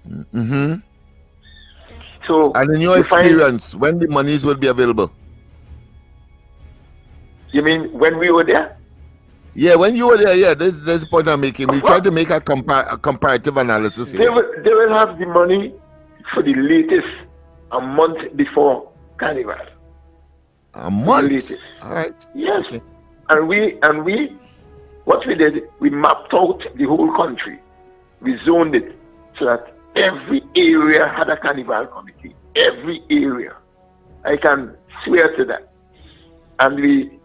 Mm-hmm. So, and in your experience, when the monies will be available? You mean when we were there? Yeah, when you were there, yeah, there's a point I'm making. We tried to make a comparative analysis here. They will have the money for the latest a month before carnival. A month? All right. Yes. Okay. And we, what we did, we mapped out the whole country. We zoned it so that every area had a carnival committee. Every area. I can swear to that. And we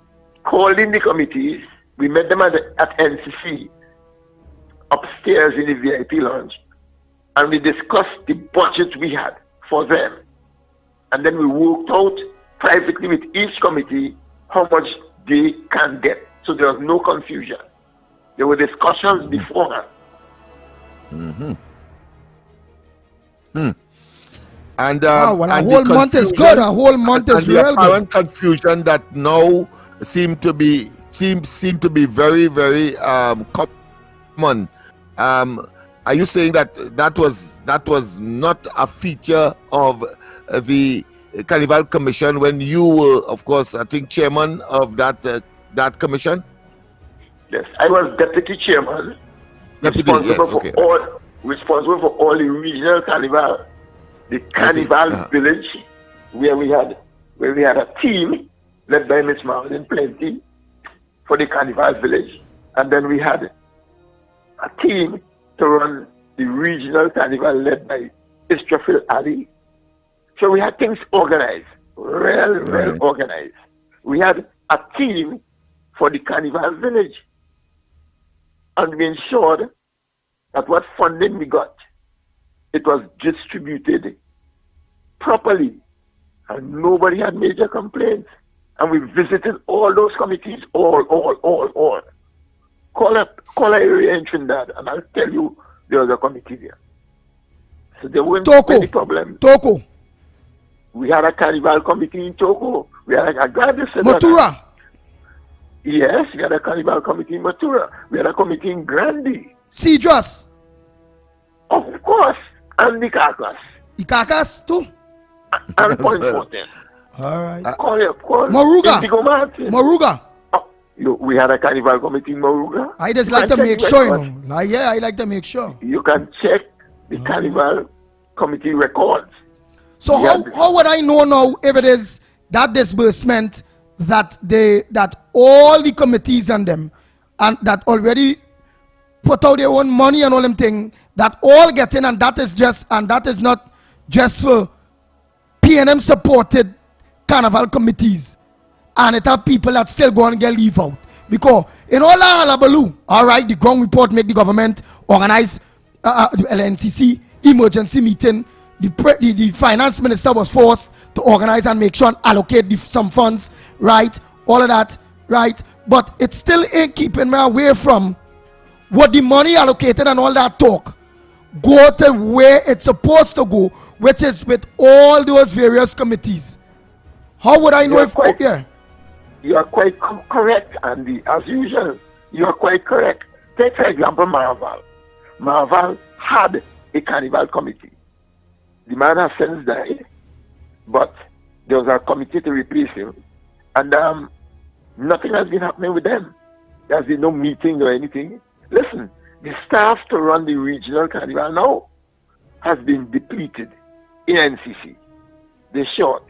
called in the committees. We met them at NCC, upstairs in the VIP lounge. And we discussed the budget we had for them. And then we worked out privately with each committee how much they can get. So there was no confusion. There were discussions beforehand. Mm-hmm. And a whole month is good. A whole month is real good. The apparent confusion that now seem to be very, very common. Are you saying that was not a feature of the Carnival Commission when you were, of course, I think chairman of that commission? Yes, I was deputy chairman, responsible for all the regional carnival, the carnival village, where we had a team led by Miss Marlene Plenty for the carnival village, and then we had a team to run the regional carnival led by Israfil Ali. So we had things organized, well organized. We had a team for the carnival village, and we ensured that what funding we got, it was distributed properly, and nobody had major complaints. And we visited all those committees, all. Call an area in Trinidad, and I'll tell you there was a committee there. So there weren't any problems. Toko. We had a carnival committee in Toko. We had a garden center. Matura. Yes, we had a carnival committee in Matura. We had a committee in Grandy. Cedros? Of course. And the Carcass. The Carcass too? And Point Fortin. All right. Moruga. Moruga. We had a carnival committee in Moruga. I just like to make sure, you know. I like to make sure. You can check the carnival committee records. So how would I know now if it is that disbursement that all the committees and them and that already put out their own money and all them thing that all get in, and that is not just for PNM supported carnival committees, and it have people that still go and get leave out, because in all that halabaloo, all right, the ground report make the government organize the LNCC emergency meeting. The finance minister was forced to organize and make sure and allocate some funds, right? All of that, right? But it still ain't keeping me away from what the money allocated and all that talk go to where it's supposed to go, which is with all those various committees. How would I know if You are quite correct, Andy. As usual, you are quite correct. Take, for example, Maraval. Maraval had a carnival committee. The man has since died, but there was a committee to replace him. And nothing has been happening with them. There's been no meeting or anything. Listen, the staff to run the regional carnival now has been depleted in NCC. They're short.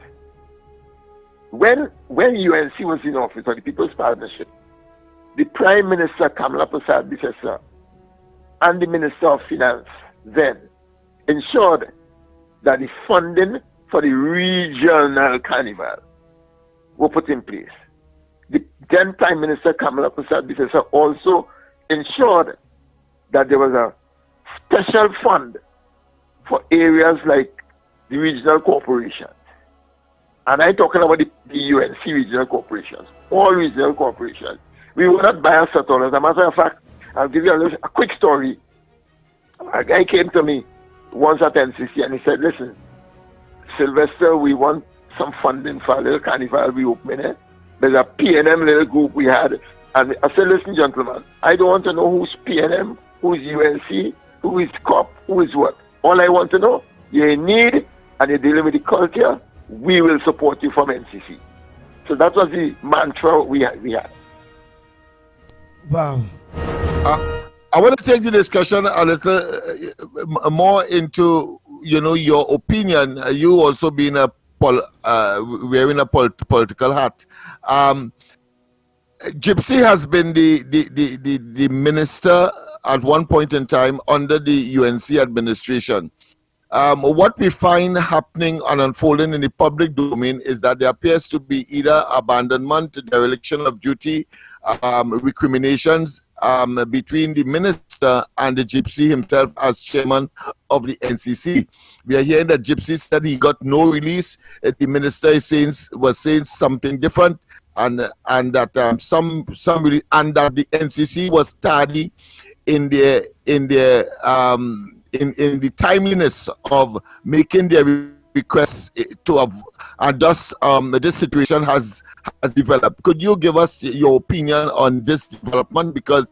When UNC was in office, or the People's Partnership, the Prime Minister Kamala Prasad Bisesa and the Minister of Finance then ensured that the funding for the regional carnival were put in place. The then Prime Minister Kamala Prasad Bisesa also ensured that there was a special fund for areas like the regional corporations. And I'm talking about the UNC regional corporations, all regional corporations. We were not biased at all. As a matter of fact, I'll give you a quick story. A guy came to me once at NCC and he said, listen, Sylvester, we want some funding for a little carnival we opening it. There's a PNM little group we had. And I said, listen, gentlemen, I don't want to know who's PNM, who's UNC, who is COP, who is what. All I want to know, you're in need and you're dealing with the culture, we will support you from NCC. So that was the mantra we had. Wow. I want to take the discussion a little more into, your opinion. You also being wearing a political hat. Gypsy has been the minister at one point in time under the UNC administration. What we find happening and unfolding in the public domain is that there appears to be either abandonment, dereliction of duty, recriminations between the minister and the Gypsy himself as chairman of the NCC. We are hearing that Gypsy said he got no release. The minister was saying something different, and that that the NCC was tardy in the timeliness of making their requests to have, and thus this situation has developed. Could you give us your opinion on this development? Because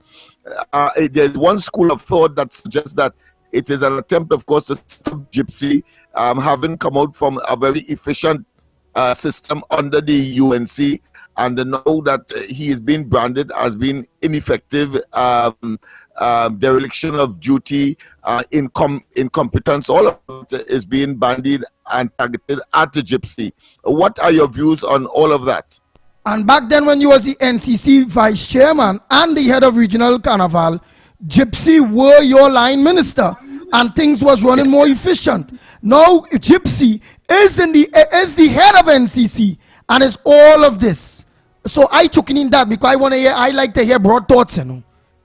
there's one school of thought that suggests that it is an attempt, of course, to stop Gypsy having come out from a very efficient system under the UNC, and know that he is being branded as being ineffective, dereliction of duty, incompetence. All of it is being bandied and targeted at the Gypsy. What are your views on all of that? And back then, when you was the NCC vice chairman and the head of regional carnival, Gypsy were your line minister, and things was running more efficient. Now Gypsy is the head of NCC, and it's all of this. So I took in that because I like to hear broad thoughts,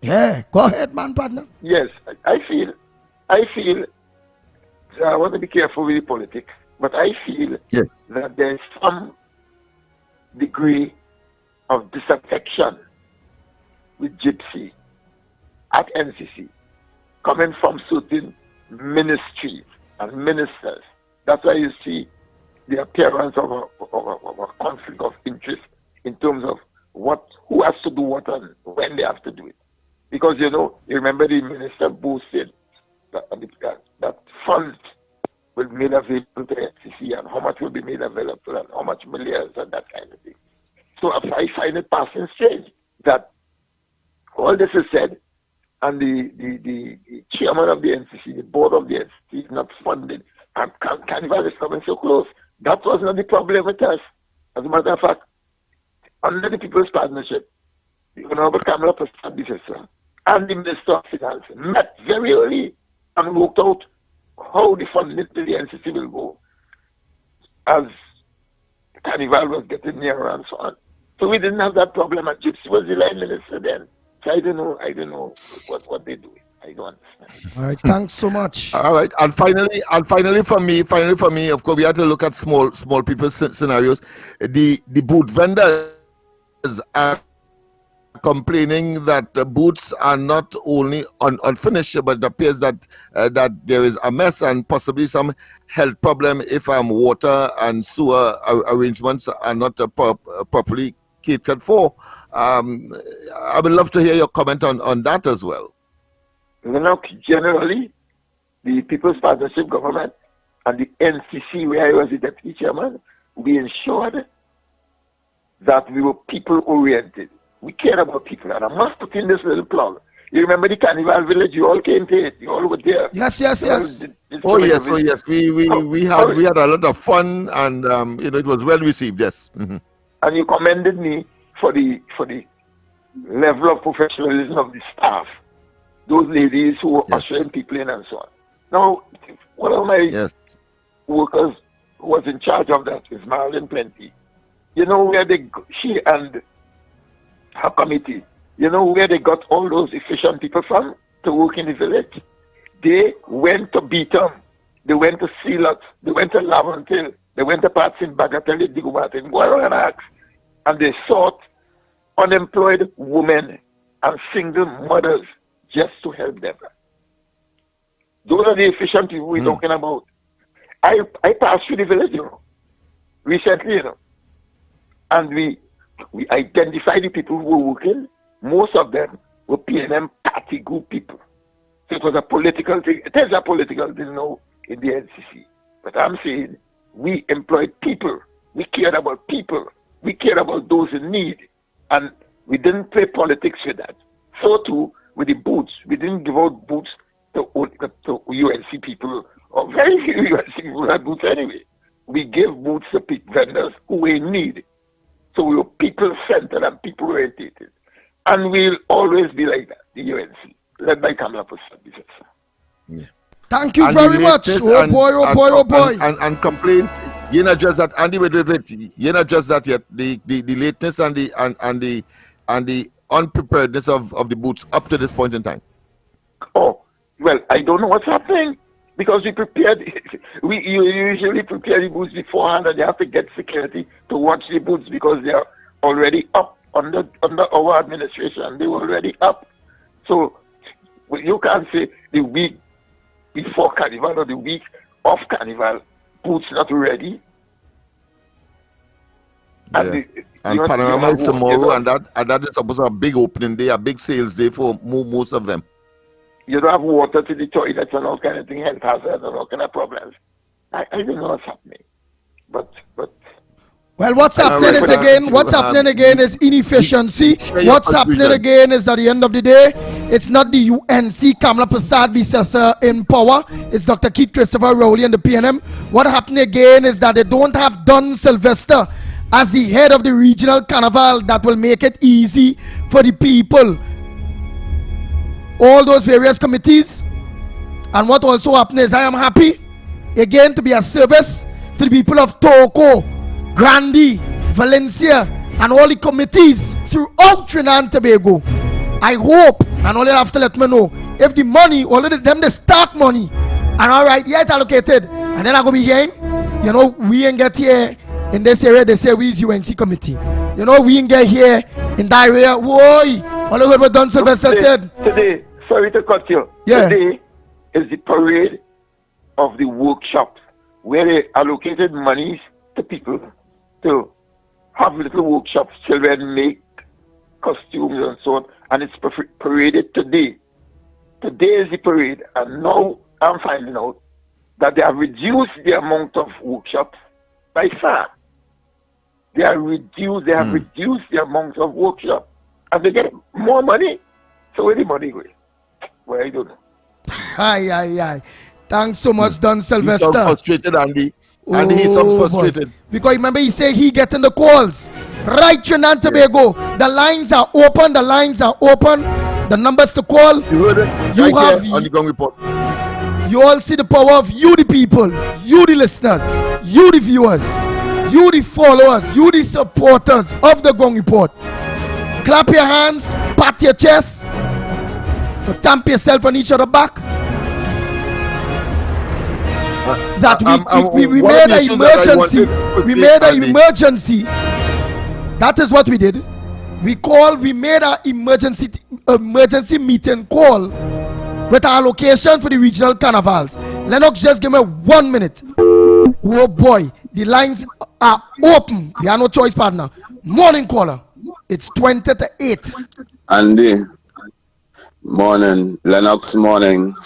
Yeah, go ahead, man, partner. Yes, I feel I want to be careful with the politics, but I feel that there's some degree of disaffection with Gypsy at NCC coming from certain ministries and ministers. That's why you see the appearance of a conflict of interest in terms of who has to do what and when they have to do it. Because, you remember the Minister Booth said that funds will be made available to NCC and how much will be made available and how much millions and that kind of thing. So I find it passing strange that all this is said and the chairman of the NCC, the board of the NCC is not funded and Carnival is coming so close. That was not the problem with us. As a matter of fact, under the People's Partnership, the Honorable Kamala Prasad and the Minister of Finance met very early and worked out how the funding to the NCC will go as Carnival was getting nearer and so on. So we didn't have that problem, and Gypsy was the line minister then. So I don't know what they do. I don't understand. All right, thanks so much. All right, and finally for me, of course, we have to look at small people's scenarios. The boot vendors are complaining that the boots are not only unfinished, but it appears that there is a mess and possibly some health problem if water and sewer arrangements are not properly catered for. I would love to hear your comment on that as well. Generally, the People's Partnership government and the NCC, where I was the deputy chairman, we ensured that we were people-oriented. We cared about people, and I must put in this little plug. You remember the Carnival Village? You all came to it. You all were there. Yes. Yes. We had a lot of fun, and it was well received. Yes. Mm-hmm. And you commended me for the level of professionalism of the staff. Those ladies who were ushering people in and so on. Now, one of my workers who was in charge of that is Marilyn Plenty. Where she and her committee, where they got all those efficient people from to work in the village? They went to Beetham, they went to Sealot, they went to Laventille, they went to parts in Bagatelle, Digumatin, Guaranax, and they sought unemployed women and single mothers just to help them. Those are the efficient people we're talking about. I passed through the village, recently, and we identified the people who were working. Most of them were PNM party group people. So it was a political thing. It is a political thing now in the NCC. But I'm saying we employed people. We cared about people. We cared about those in need. And we didn't play politics with that. So too with the boots. We didn't give out boots to UNC people, or very few UNC people had boots anyway. We gave boots to vendors who were in need. So we were people-centered and people-oriented. And we'll always be like that, the UNC, led by Kamala Prasad. Yeah. Thank you very much. Oh boy. And complaints. You're not just that, Andy. Wait. You're not just that yet. The lateness and the unpreparedness of the boots up to this point in time. Oh, well, I don't know what's happening because we prepared. You usually prepare the boots beforehand, and you have to get security to watch the boots because they are already up under our administration. They were already up. So you can't say the week before Carnival or the week of Carnival, boots not ready. Yeah. And Panorama is tomorrow, and that is supposed to be a big opening day, a big sales day for most of them. You don't have water to the toilets and all kind of thing, health hazards and all kind of problems. I don't know what's happening, but. Well, what's happening is inefficiency. What's happening again is at the end of the day, it's not the UNC Kamala Prasad Visasa in power. It's Dr. Keith Christopher Rowley and the PNM. What happened again is that they don't have Don Sylvester as the head of the regional carnival that will make it easy for the people. All those various committees. And what also happened is I am happy again to be a service to the people of Toco, Grandi, Valencia, and all the committees throughout Trinidad and Tobago. I hope, and all you have to let me know, if the money, all of them, the stock money, and all right, yet allocated, and then I'm going to be hearing, we ain't get here in this area, they say we is UNC committee. We ain't get here in that area, whoa, all of what Don Sylvester said. Today, sorry to cut you. Yeah. Today is the parade of the workshops where they allocated monies to people to have little workshops, children make costumes and so on, and it's paraded today. Today is the parade, and now I'm finding out that they have reduced the amount of workshops by far. They have reduced the amount of workshops, and they get more money. So where the money going? Well, I don't know. Aye. Thanks so much, Don Sylvester. He sounds frustrated, Andy. Andy, he sounds frustrated. Because remember, he said he getting the calls. Right, Trinidad and Tobago. The lines are open. The numbers to call. You heard it You have on the Gong Report. You all see the power of you, the people, you, the listeners, you, the viewers, you, the followers, you, the supporters of the Gong Report. Clap your hands, pat your chest, stamp yourself on each other back. That we made an emergency. We made an emergency. That is what we did. We made an emergency meeting call with our location for the regional carnivals. Lennox, just give me 1 minute. Oh boy, the lines are open. We have no choice, partner. Morning caller. It's 20 to 8. Andy, morning. Lennox, morning.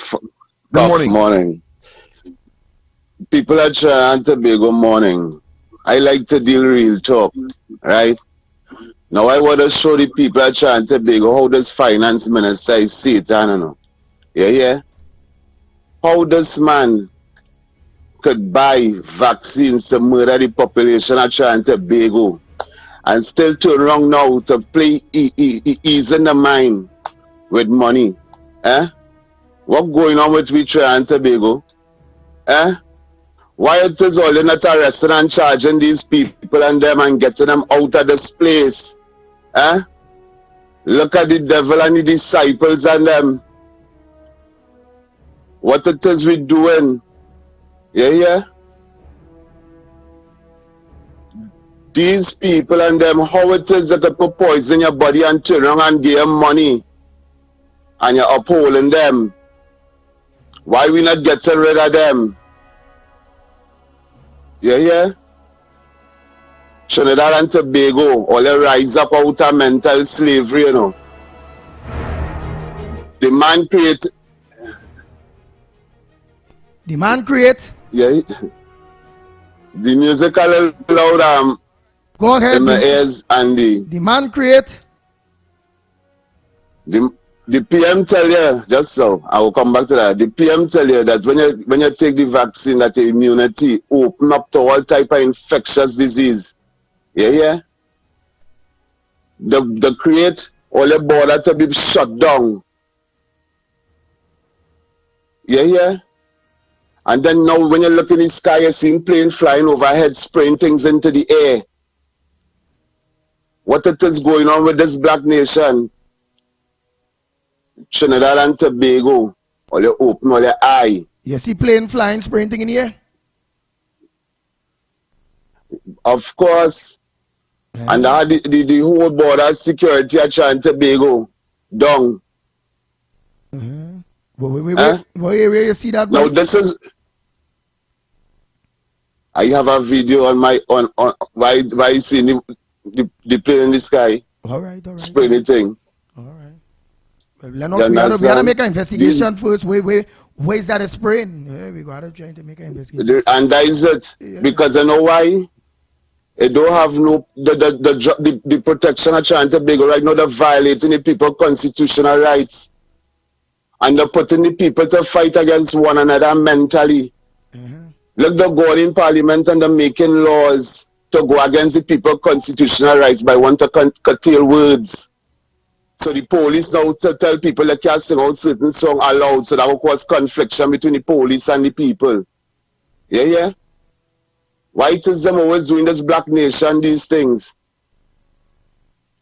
Good morning. People at Trinidad and Tobago, morning. I like to deal real talk, right? Now I want to show the people at Trinidad and Tobago how this finance minister is Satan. Yeah. How this man could buy vaccines to murder the population at Trinidad and Tobago and still turn around now to play ease in the mind with money. What going on with Trinidad and Tobago? Why it is all not arresting and charging these people and them and getting them out of this place? Look at the devil and the disciples and them. What it is we doing? Yeah. These people and them, how it is that they put poison in your body and turn around and give them money and you're upholding them. Why we not getting rid of them? Yeah. Trinidad and Tobago, all they rise up out of mental slavery, The man create. Yeah. The music a little loud, Go ahead. In my ears, Andy. The man create. The PM tell you, just so, I will come back to that. The PM tell you that when you take the vaccine, that the immunity open up to all type of infectious disease. Yeah. The create all the border to be shut down. Yeah. And then now when you look in the sky, you see plane flying overhead, spraying things into the air. What it is going on with this black nation? Trinidad and Tobago, all you open all your eye. You see plane flying, spraying thing in the air? Of course. Yeah. And the whole border security at Trinidad and Tobago down. Where you see that? Now this is. I have a video on my on why you see the plane in the sky. All right. Spraying the thing. All right. Well, we gotta make an investigation first. Where is that a spraying? Yeah, we gotta try to make an investigation. And that is it. Yeah. Because you know why? It don't have no the protection of Trinidad and Tobago right now. They're violating the people's constitutional rights, and they're putting the people to fight against one another mentally. Look, they're going in Parliament and they're making laws to go against the people's constitutional rights by wanting to curtail words. So the police now to tell people they can't sing out certain song aloud, so that will cause confliction between the police and the people. Yeah. Why it is them always doing this black nation, these things?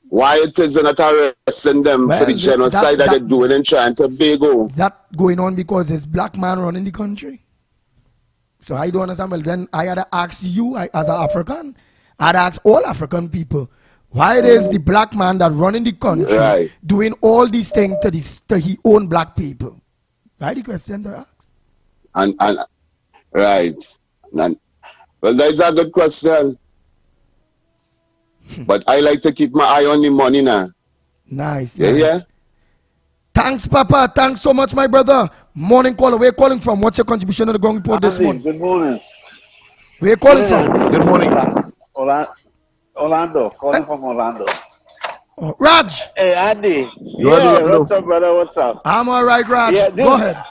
Why it is they're not arresting them for the genocide that they're doing in Trinidad and Tobago? That going on because there's black man running the country. So I don't understand. Well, then I had to ask you as an African, I had to ask all African people, why it is the black man that running the country doing all these things to his own black people? Right, the question to ask. And right. Well, that's a good question. But I like to keep my eye on the money now. Nice. Yeah, nice. yeah. Thanks, Papa. Thanks so much, my brother. Morning caller. Where you calling from? What's your contribution to the Gong Report this morning? Good morning. Where you calling from? Good morning. Orlando. Calling from Orlando. Oh, Raj. Hey, Andy. What's up, brother? What's up? I'm all right, Raj. Yeah, Go ahead.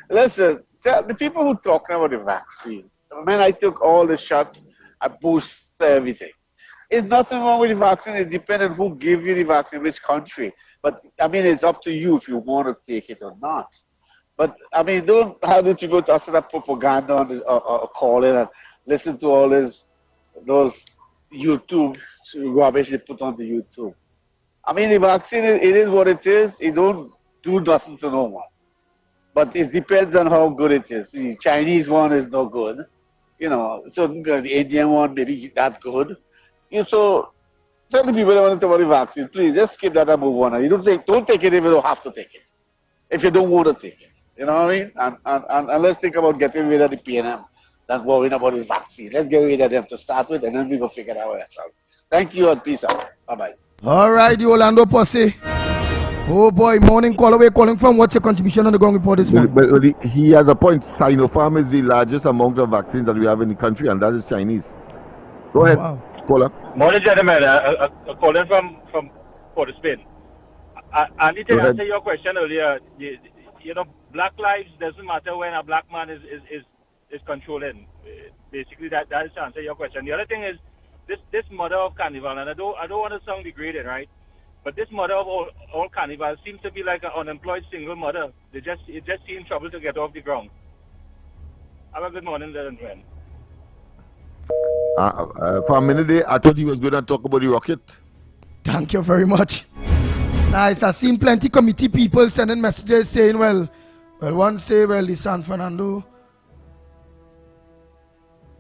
Listen, the people who talking about the vaccine, when I took all the shots, I boosted everything. There's nothing wrong with the vaccine. It depends on who give you the vaccine, which country. But, I mean, it's up to you if you want to take it or not. But, I mean, don't have the people to set up propaganda on this, or call in and listen to all those YouTube rubbish they put on the YouTube. I mean, the vaccine, it is what it is. It don't do nothing to no one. But it depends on how good it is. The Chinese one is no good. You know, so the Indian one maybe that good. So tell the people that want to talk about the vaccine, please just skip that and move on. You don't take it if you don't have to take it. If you don't want to take it. You know what I mean? And let's think about getting rid of the PNM than worrying about the vaccine. Let's get rid of them to start with, and then we go figure it out ourselves. Thank you and peace out. Bye-bye. All right, the Orlando posse. Oh boy, morning caller. Where you calling from? What's your contribution on the Gong Report this morning? But he has a point. Sinopharm is the largest amount of vaccines that we have in the country, and that is Chinese. Go ahead, caller. Morning, gentlemen. Calling from Port of Spain. I need to answer your question earlier. You know, black lives doesn't matter when a black man is controlling. Basically, that is to answer your question. The other thing is this mother of carnival, and I don't want to sound degrading, right? But this mother of all carnival seems to be like an unemployed single mother. It just seems trouble to get off the ground. Have a good morning, gentlemen. For a minute there, I thought he was going to talk about the rocket. Thank you very much. Nice. I've seen plenty committee people sending messages saying, well, one say, well, the San Fernando,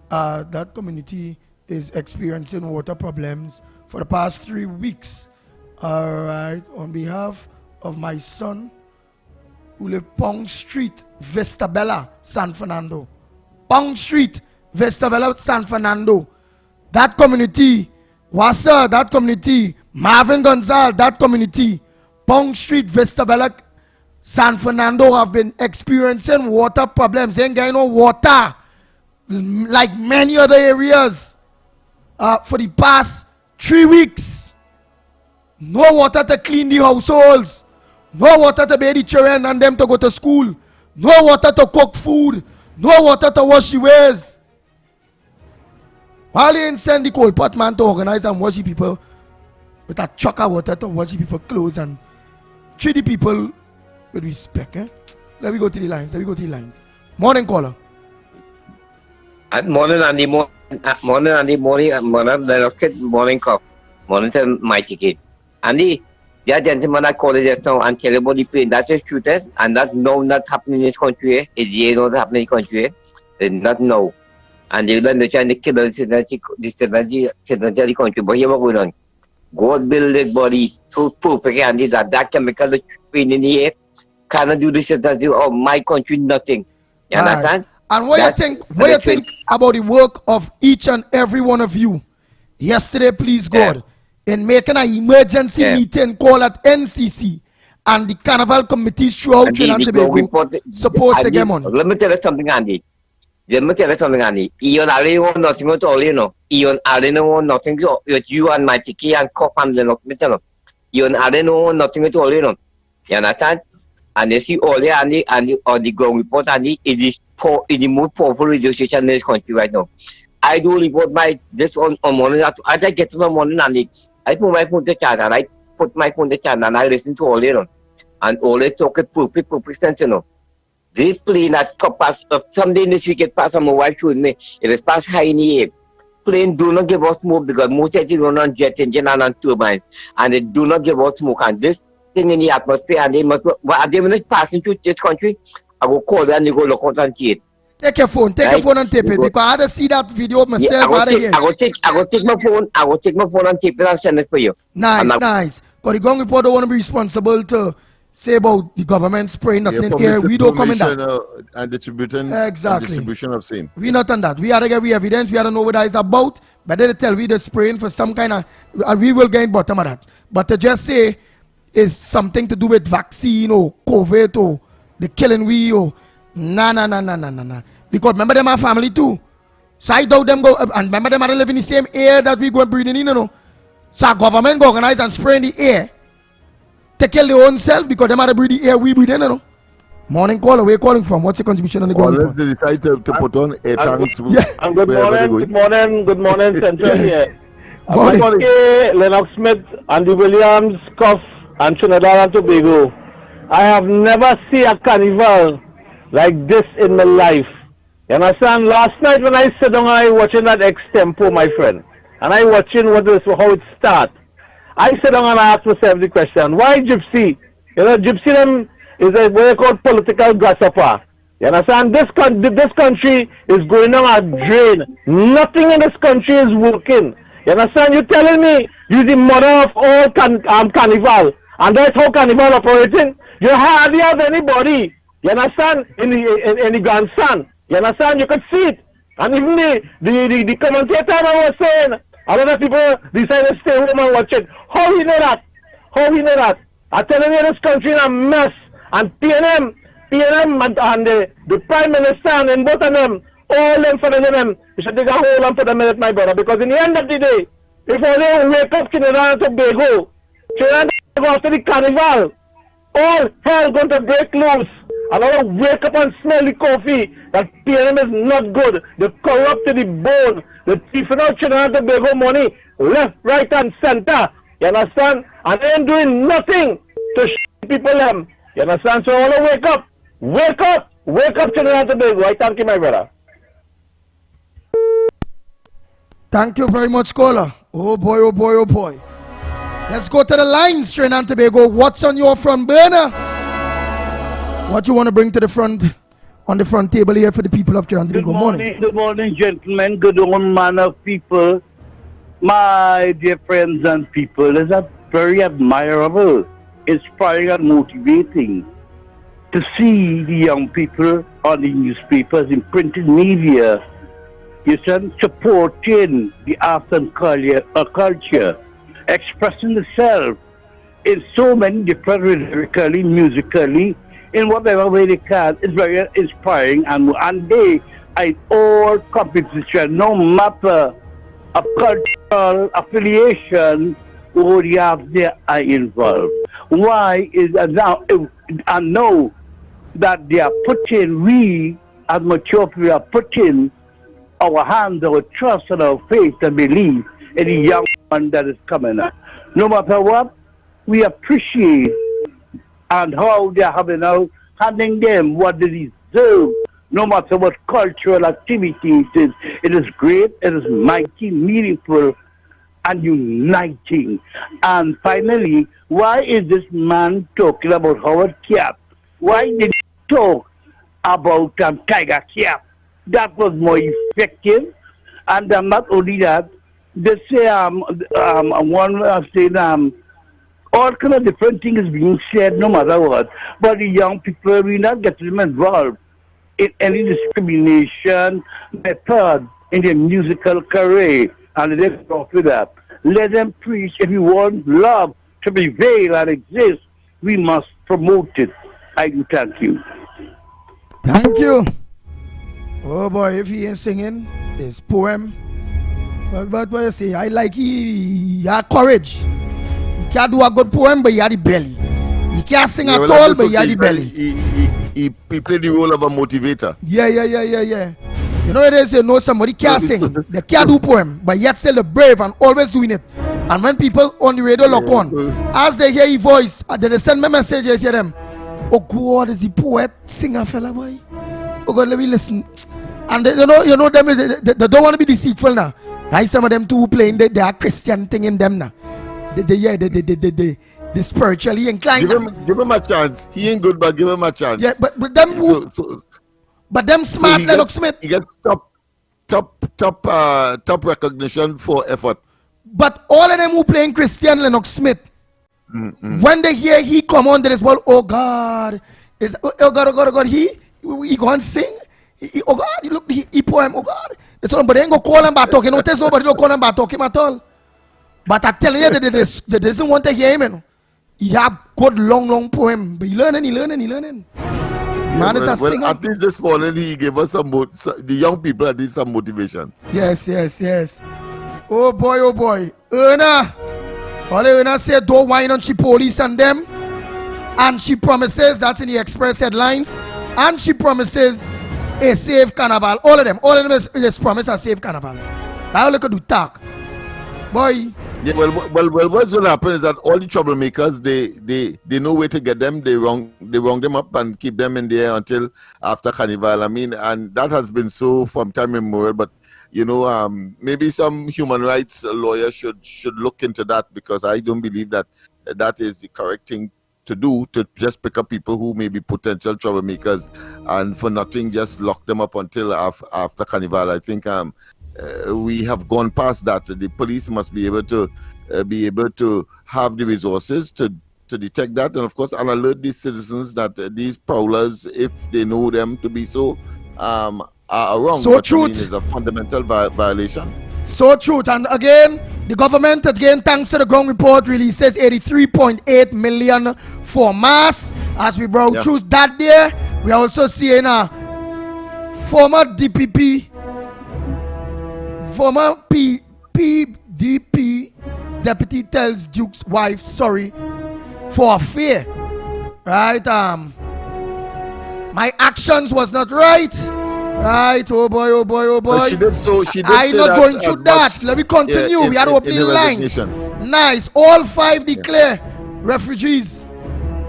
that community is experiencing water problems for the past 3 weeks. All right. On behalf of my son, who live Pong Street, Vista Bella, San Fernando. Pong Street, Vista Bella, San Fernando. That community, Wassa, that community, Marvin Gonzalez, that community, Pong Street, Vista Bella, San Fernando have been experiencing water problems. Ain't getting no water like many other areas for the past 3 weeks. No water to clean the households. No water to bathe the children and them to go to school. No water to cook food. No water to wash the wares. While they send the coal pot man to organize and wash the people with a truck of water to wash the people clothes and treat the people with respect. Let me go to the lines. Morning caller. Morning Andy. Morning cop. Morning to my ticket. Andy, the gentleman that called it just now and tell about the plane that is shooted and that no not happening in this country. It's not happening in this country. It's not no. And they don't try to kill the country. But here what going on? God build this body so perfect, Andy, that chemical plane in the air cannot do this as you or my country nothing. You understand? And what you think about the work of each and every one of you yesterday, please God, in making an emergency meeting call at NCC and the carnival committees throughout Trinidad and Tobago supposed to get money. Let me tell you something, Andy. Ian Arena nothing at all, you know. Ian Arena nothing with you and my tiki and cop and the hospital. Ian Arena nothing at all, you know. You understand? And they see all the and the Gong Report and it is the most powerful radio station in this country right now. I do report my this on morning as I get to my morning and I put my phone to charge and I put my phone to charge and I listen to all, you know. And all they talk at perfect sense, you know. This plane that pass someday this week it pass on my wife showed me. It is past high in the air. Plane do not give us smoke because most of it run on jet engine and on turbines. And they do not give us smoke. And this thing in the atmosphere and they must when it's passing through this country, I will call them and they go look out and see it. Take your phone and tape it because I had to see that video myself. I will take my phone and tape it and send it for you. Nice. Because the Gong Report don't want to be responsible to say about the government spraying nothing in air. We don't come in that. And distribution of same. We not on that. We had to get evidence. We had to know what that is about. But they tell we the spraying for some kind of, and we will get in bottom of that. But to just say it's something to do with vaccine or COVID or the killing we or nah. Because remember them are family too. So I doubt them go, and remember them are living in the same air that we go breathing in, you know. So our government go organize and spray in the air to kill their own self because them are breathe the air we breathe in, you know. Morning caller, where you calling from? What's your contribution on the ground? Unless they decide to put on air tanks. And good morning, Central here. Morning. Lennox Smith, Andy Williams, Cuff, and Trinidad and Tobago. I have never seen a carnival like this in my life. You understand? Last night when I sit down, I watching that extempo, my friend, and I watching how it start. I sit down and I ask myself the question: why gypsy? You know, gypsy them is a what they call political grasshopper. You understand? This country is going down a drain. Nothing in this country is working. You understand? You're telling me you're the mother of all carnival, and that's how carnival operating. You hardly have anybody. You understand? In the grandstand. You understand? You could see it. And even the commentator was saying, a lot of people decided to stay home and watch it. How we know that? I'm telling you, this country is a mess. And PNM and the Prime Minister and both of them, all them for them, you should take a hold on for the minute, my brother. Because in the end of the day, if only wake up Trinidad and Tobago, after the carnival, all hell going to break loose. And I will wake up and smell the coffee. That PNM is not good. They corrupt to the bone. They're thieving out Trinidad and Tobago money, left, right, and center. You understand? And they ain't doing nothing to people them. You understand? So I want to wake up. Wake up, Trinidad and Tobago. I thank you, my brother. Thank you very much, caller. Oh boy. Let's go to the lines, Trinidad and Tobago. What's on your front burner? What you want to bring to the front, on the front table here for the people of Trinidad and Tobago? Good morning, gentlemen. Good old man of people. My dear friends and people, is that very admirable, inspiring and motivating to see the young people on the newspapers, in printed media, you said, supporting the arts and culture, expressing themselves in so many different lyrically, musically, in whatever way they can. It's very inspiring, and they in all competition, no matter a cultural affiliation, or the arts they are involved. Why is now? I know that they are putting, we as mature people are putting our hands, our trust, and our faith and belief in the young one that is coming up. No matter what, we appreciate and how they are having out, handing them what they deserve. No matter what cultural activity it is great, it is mighty, meaningful, and uniting. And finally, why is this man talking about Howard Cap? Why did he talk about Tiger Cap? That was more effective. And not only that, they say one said all kind of different things being said, no matter what. But the young people, we not getting them involved in any discrimination method in their musical career, and they go with that. Let them preach. If you want love to prevail and exist, we must promote it. I do thank you. Thank you. Oh boy, if he ain't singing his poem, but what you say? I like he had courage. He can't do a good poem, but he had the belly. He can't sing at all, but he had the belly. He played the role of a motivator. Yeah. You know, they say, no, somebody can't sing. They can't do poem, but yet still the brave and always doing it. And when people on the radio lock on, as they hear his voice, then they send me messages, say them, oh God, is the poet, singer fella boy. Oh God, let me listen. And they, you know them, they don't want to be deceitful now. I some of them too playing they are Christian thing in them now. They spiritually inclined. Give him a chance. He ain't good, but give him a chance. Yeah, but them but them smart Lennox Smith. He gets top recognition for effort. But all of them who playing Christian Lennox Smith, when they hear he come on there as well, oh God, oh God, he go and sing. Oh God, look, he poem, oh God. It's all, but they ain't go call him back talking. Notice nobody don't call him back talking at all. But I tell you that they doesn't want to hear him. You know. He have good long poem, but he learning. Man is a singer. At least this morning he gave us the young people at least some motivation. Yes. Oh boy. Erna. All Erna said don't whine on she police and them. And she promises, that's in the Express headlines. And she promises a safe carnival. All of them is promise a safe carnival. I look at the talk. Boy. Yeah, well, what's going to happen is that all the troublemakers, they know where to get them. They wrong them up and keep them in there until after Carnival. I mean, and that has been so from time immemorial. But you know, maybe some human rights lawyer should look into that, because I don't believe that is the correct thing to do, to just pick up people who may be potential troublemakers and for nothing just lock them up until after Carnival. I think we have gone past that. The police must be able to have the resources to detect that, and of course, and alert these citizens that these prowlers, if they know them to be so, are wrong. So truth. I mean, is a fundamental violation. So truth. And again, the government, thanks to the ground report, releases 83.8 million for mass. As we brought through that there, we are also seeing a former DPP, former PDP deputy tells Duke's wife sorry for affair. Right? My actions was not right. Right, oh boy. But she did I'm not going through that. Let me continue. We are opening lines. Nice. All 5 declare refugees.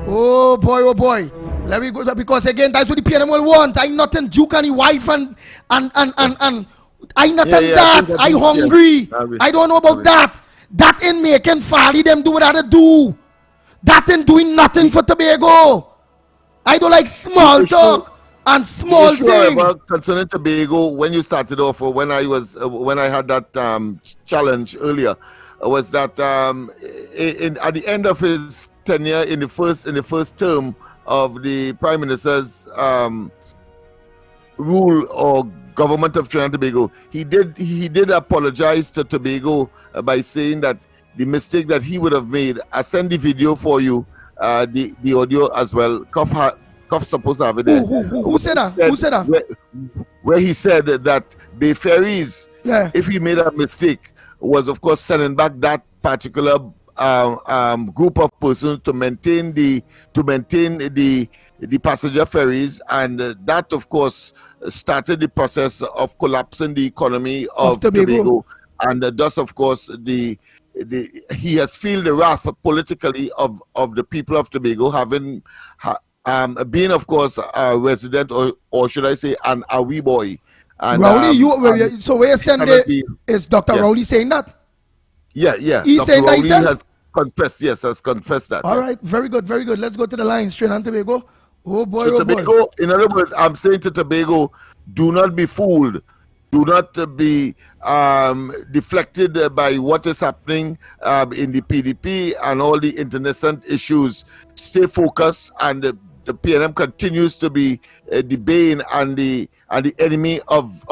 Oh boy. Let me go, because again, that's what the PNM will want. I nothing Duke and his wife and I nothing that. I hungry. I don't know about that. That ain't making Fali them do what I do. That ain't doing nothing for Tobago. I don't like small talk. And small thing. Concerning Tobago, when you started off, or when I had that challenge earlier, was that at the end of his tenure in the first term of the Prime Minister's rule or government of Trinidad and Tobago, he did apologize to Tobago by saying that the mistake that he would have made. I send the video for you, the audio as well. Cuff supposed to have it there. Who said that? Where he said that the ferries, if he made a mistake, was of course sending back that particular group of persons to maintain the passenger ferries, and that of course started the process of collapsing the economy of Tobago. And thus of course he has felt the wrath politically of the people of Tobago, having being of course a resident, or should I say an Awi boy. And Rowley, so where is Dr. Rowley saying that? Yeah. He's Dr. saying Rowley that has confessed that. All right, very good. Let's go to the line. Trinidad and Tobago. Oh boy, Tobago, in other words, I'm saying to Tobago, do not be fooled. Do not be deflected by what is happening in the PDP and all the internecine issues. Stay focused, and the PNM continues to be the bane and the enemy of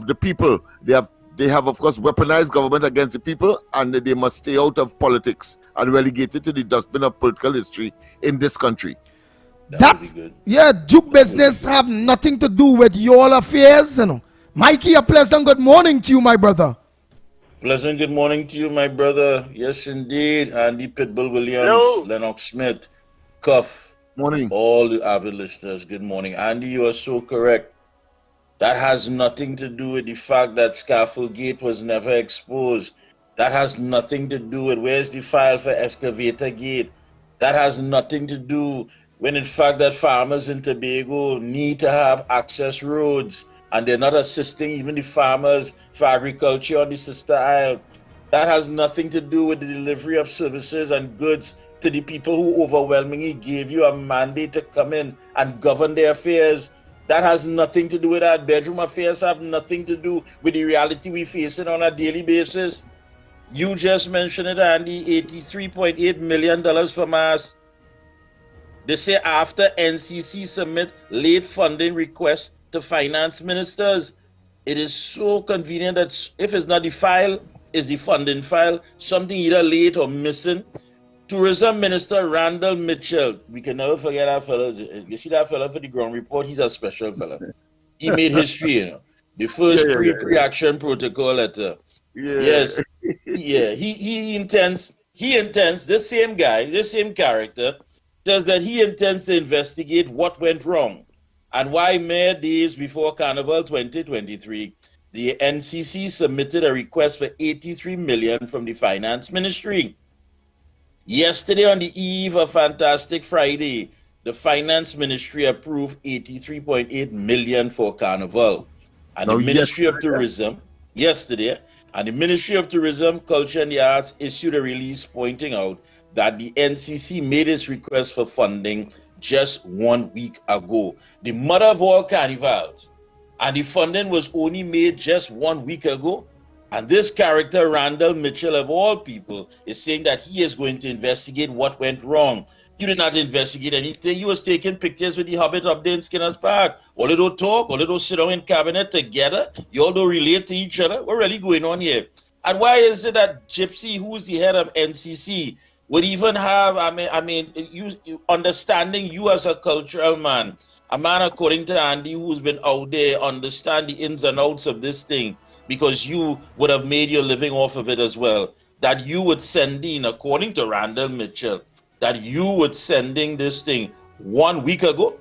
the people. They have of course weaponized government against the people, and they must stay out of politics and relegated to the dustbin of political history in this country. Duke business have nothing to do with your affairs, you know. Mikey, a pleasant good morning to you, my brother. Pleasant good morning to you, my brother. Yes, indeed. Andy Pitbull Williams, Hello. Lennox Smith, Cuff. Morning. All the avid listeners, good morning. Andy, you are so correct. That has nothing to do with the fact that Scaffold Gate was never exposed. That has nothing to do with where's the file for Excavator Gate. That has nothing to do when in fact that farmers in Tobago need to have access roads, and they're not assisting even the farmers for agriculture on the sister isle. That has nothing to do with the delivery of services and goods to the people who overwhelmingly gave you a mandate to come in and govern their affairs. That has nothing to do with that. Bedroom affairs have nothing to do with the reality we facing on a daily basis. You just mentioned it, Andy, $83.8 million for mass. They say after NCC submit late funding requests to finance ministers, it is so convenient that if it's not the file, is the funding file something either late or missing? Tourism Minister Randall Mitchell, we can never forget that fella. You see that fella for the ground report? He's a special fella. He made history, you know. The first pre-action protocol letter. Yes. He intends, this same guy, this same character, says that he intends to investigate what went wrong and why mere days before Carnival 2023, the NCC submitted a request for 83 million from the Finance Ministry. Yesterday, on the eve of Fantastic Friday, the Finance Ministry approved 83.8 million for Carnival. And the Ministry of Tourism, yesterday, and the Ministry of Tourism, Culture and the Arts issued a release pointing out that the NCC made its request for funding just 1 week ago. The mother of all carnivals. And the funding was only made just 1 week ago. And this character, Randall Mitchell, of all people, is saying that he is going to investigate what went wrong. You did not investigate anything. You was taking pictures with the Hobbit up there in Skinner's Park. All they don't talk, all they don't sit down in cabinet together. You all don't relate to each other. What's really going on here? And why is it that Gypsy, who's the head of NCC, would even have, you understanding you as a cultural man, a man according to Andy who's been out there, understand the ins and outs of this thing, because you would have made your living off of it as well, that you would send in, according to Randall Mitchell, that you would sending this thing 1 week ago?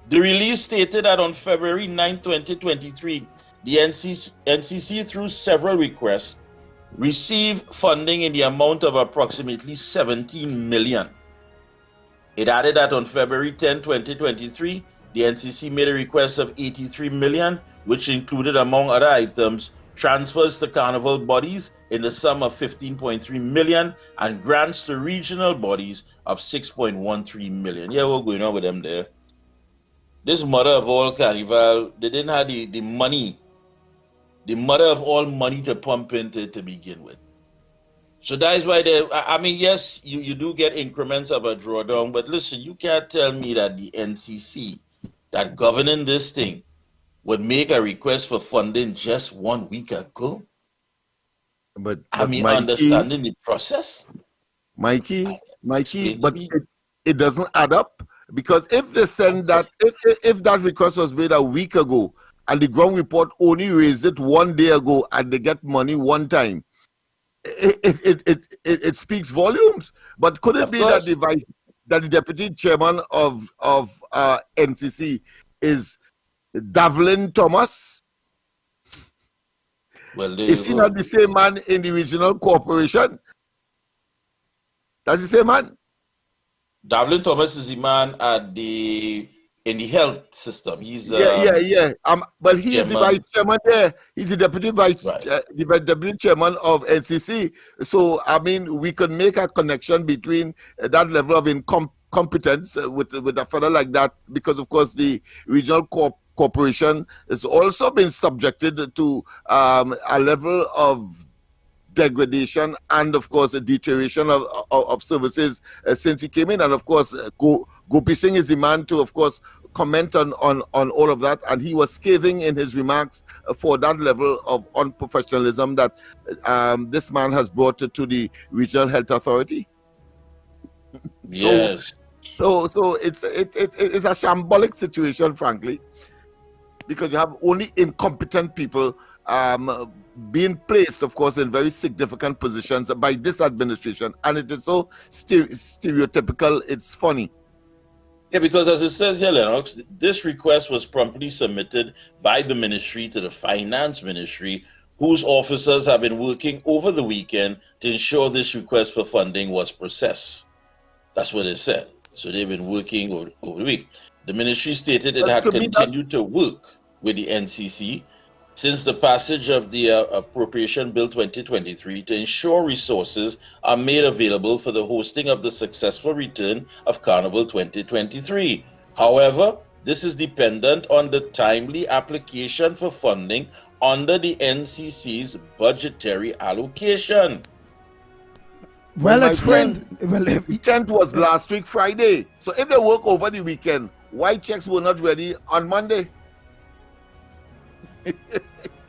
The release stated that on February 9, 2023, the NCC, through several requests, received funding in the amount of approximately 17 million. It added that on February 10, 2023, the NCC made a request of 83 million, which included, among other items, transfers to carnival bodies in the sum of 15.3 million and grants to regional bodies of 6.13 million. Yeah, what's going on with them there? This mother of all carnival, they didn't have the money, the mother of all money to pump into to begin with. So that is why yes, you do get increments of a drawdown, but listen, you can't tell me that the NCC, that governing this thing, would make a request for funding just 1 week ago. But Mikey, understanding the process. Mikey, but it doesn't add up, because if they send that, if that request was made a week ago and the ground report only raised it 1 day ago and they get money one time, it speaks volumes. But could it be that the deputy chairman of NCC is Davlin Thomas? Well, is he not the same man in the regional corporation? That's the same man. Davlin Thomas is the man in the health system. He's but he is the vice chairman there. He's the deputy deputy chairman of NCC. So we can make a connection between that level of incompetence with a fellow like that, because of course the regional corporation has also been subjected to a level of degradation and of course a deterioration of services since he came in. And of course Gopi Singh is the man to of course comment on all of that, and he was scathing in his remarks for that level of unprofessionalism that this man has brought to the regional health authority. Yes. So it's a shambolic situation, frankly, because you have only incompetent people being placed, of course, in very significant positions by this administration, and it is so stereotypical, it's funny. Yeah, because as it says here, Lennox, this request was promptly submitted by the ministry to the Finance Ministry, whose officers have been working over the weekend to ensure this request for funding was processed. That's what it said. So they've been working over the week. The ministry stated it had continued to work with the NCC since the passage of the Appropriation Bill 2023 to ensure resources are made available for the hosting of the successful return of Carnival 2023. However, this is dependent on the timely application for funding under the NCC's budgetary allocation. Well explained. The 10th was last week, Friday. So if they work over the weekend, why checks were not ready on Monday?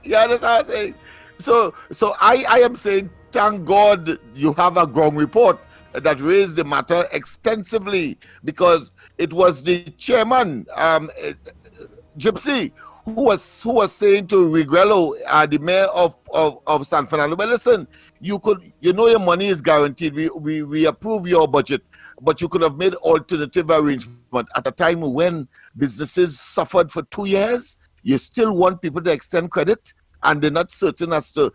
You understand what I'm saying? So I am saying, thank God you have a ground report that raised the matter extensively, because it was the chairman, Gypsy, who was saying to Regrello, the mayor of San Fernando, but listen, you know your money is guaranteed. We approve your budget, but you could have made alternative arrangement at a time when businesses suffered for 2 years. You still want people to extend credit, and they're not certain as to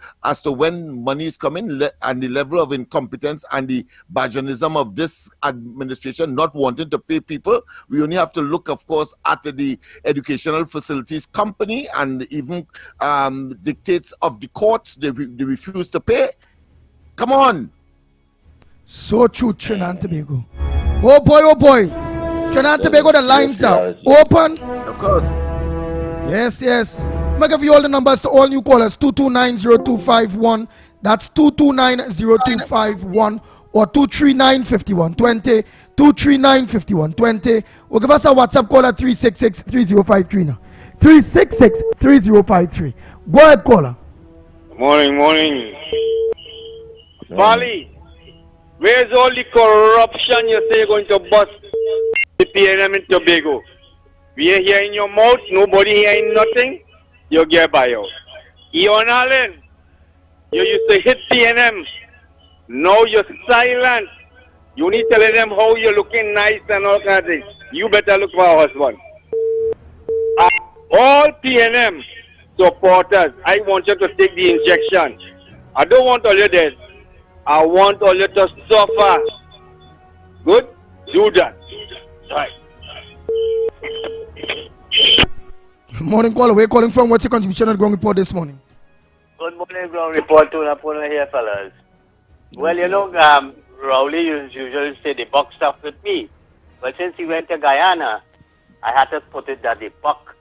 when money is coming, and the level of incompetence and the badgerism of this administration not wanting to pay people. We only have to look, of course, at the educational facilities company, and even dictates of the courts. They refuse to pay. Come on. So true, Trinidad and Tobago. Oh boy. Trinidad and Tobago, the lines are open. Of course. Yes. I'm going to give you all the numbers to all new callers. 229-0251. That's 229-0251 or 239-5120. 239-5120. We'll give us a WhatsApp call at 366-3053 now. 366-3053. Go ahead, caller. Morning. Bali, where's all the corruption you say you're going to bust the PNM in Tobago? We are hearing your mouth, nobody hearing nothing, you get by out. Eon Allen, you used to hit PNM, now you're silent. You need to tell them how you're looking nice and all kind of things. You better look for a husband. All PNM supporters, I want you to take the injection. I don't want all you dead. I want all you to suffer. Good? Do that. Right. Morning, caller. Where are you calling from? What's your contribution on the ground report this morning? Good morning, ground report to Napuna here, fellas. Well, you know, Rowley usually say the buck stuck with me. But since he went to Guyana, I had to put it that the buck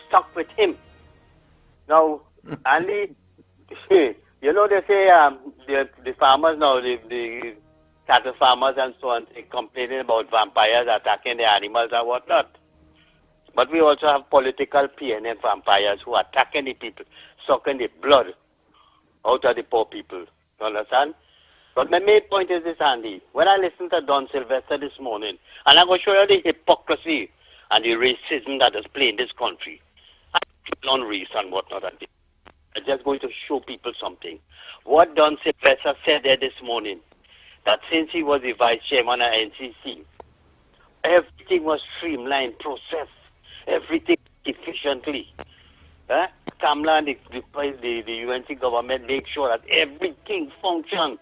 stuck with him. Now, Andy, you know, they say the farmers now, the cattle farmers and so on, they complaining about vampires attacking the animals and whatnot. But we also have political PNM vampires who are attacking the people, sucking the blood out of the poor people. You understand? But my main point is this, Andy. When I listened to Don Sylvester this morning, and I'm going to show you the hypocrisy and the racism that is playing in this country, on race and whatnot, I'm just going to show people something. What Don Sylvester said there this morning, that since he was the vice chairman of NCC, everything was streamlined, processed, everything efficiently. Kamla and the UNC government make sure that everything functions.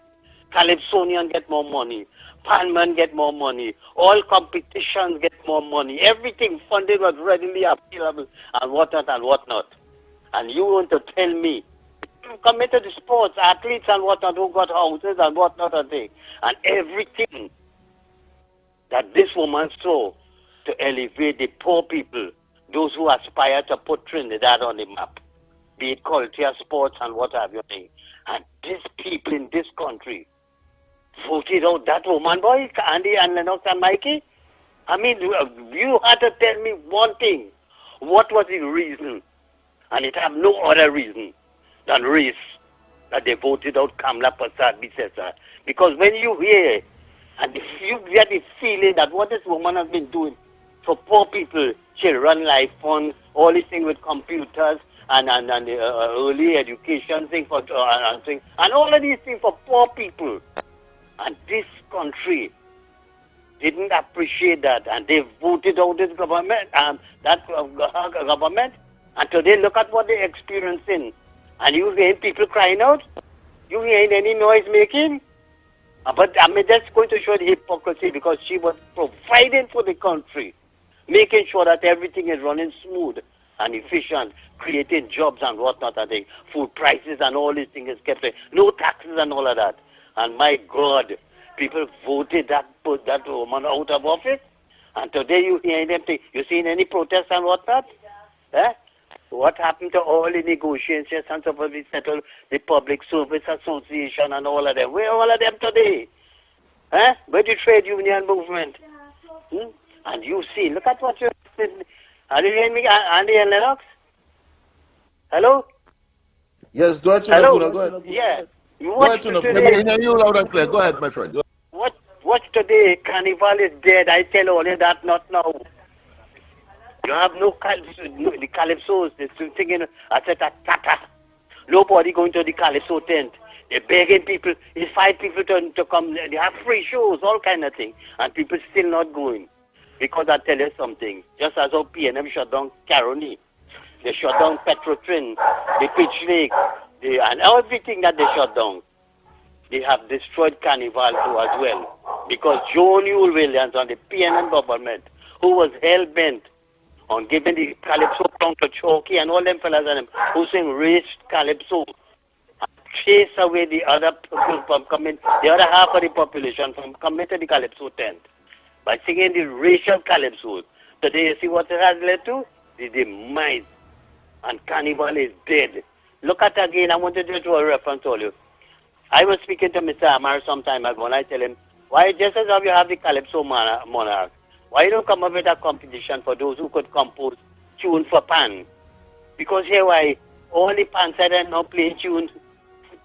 Calypsonian get more money. Panman get more money. All competitions get more money. Everything funding was readily available and whatnot. And you want to tell me, committed to sports, athletes and whatnot, who got houses and whatnot and thing. And everything that this woman saw to elevate the poor people, those who aspire to put Trinidad on the map, be it quality of sports and what have you. And these people in this country voted out that woman, boy, Andy and Lennox and Mikey. I mean, you had to tell me one thing. What was the reason? And it have no other reason than race that they voted out Kamla Prasad Bisesa. Because when you hear and if you get the feeling that what this woman has been doing for poor people, she run life funds, all these things with computers and the early education thing for and all of these things for poor people. And this country didn't appreciate that, and they voted out this government, government. And today, look at what they're experiencing. And you hear people crying out? You hear any noise making? But I mean, that's going to show the hypocrisy, because she was providing for the country, making sure that everything is running smooth and efficient, creating jobs and whatnot, and the food prices and all these things is kept, no taxes and all of that. And my God, people voted that woman out of office. And today you hear them think, you seen any protests and whatnot? What happened to all the negotiations and supposed to settle the Public Service Association and all of them? Where are all of them today? Where the trade union movement? And you see, look at what you're saying. Are you hearing me, Andy and Lennox? Hello? Yes, go ahead, Hello. Tunapuna, go ahead. Yeah. Go ahead, Tunapuna. You loud and clear. Go ahead, my friend. Watch today. Carnival is dead. I tell all of that not now. You have no the calypsos. They're singing tata. Nobody going to the calypso tent. They're begging people. It's 5 people to come. They have free shows, all kind of things, and people still not going because I tell you something. Just as how PNM shut down Caroni, they shut down Petrotrin, the Pitch Lake, and everything that they shut down. They have destroyed Carnival too as well because John Newell Williams and the PNM government, who was hell-bent on giving the Calypso crown to Choki and all them fellas and them who sing race Calypso, chase away the other people from coming, the other half of the population from coming to the Calypso tent by singing the racial Calypso. Today you see what it has led to? The demise. And Carnival is dead. Look at again, I wanted to do a reference to all you. I was speaking to Mr. Amar some time ago and I tell him, why just as how you have the Calypso monarch, why you don't come up with a competition for those who could compose tune for pan? Because here why all the pan side are now playing tunes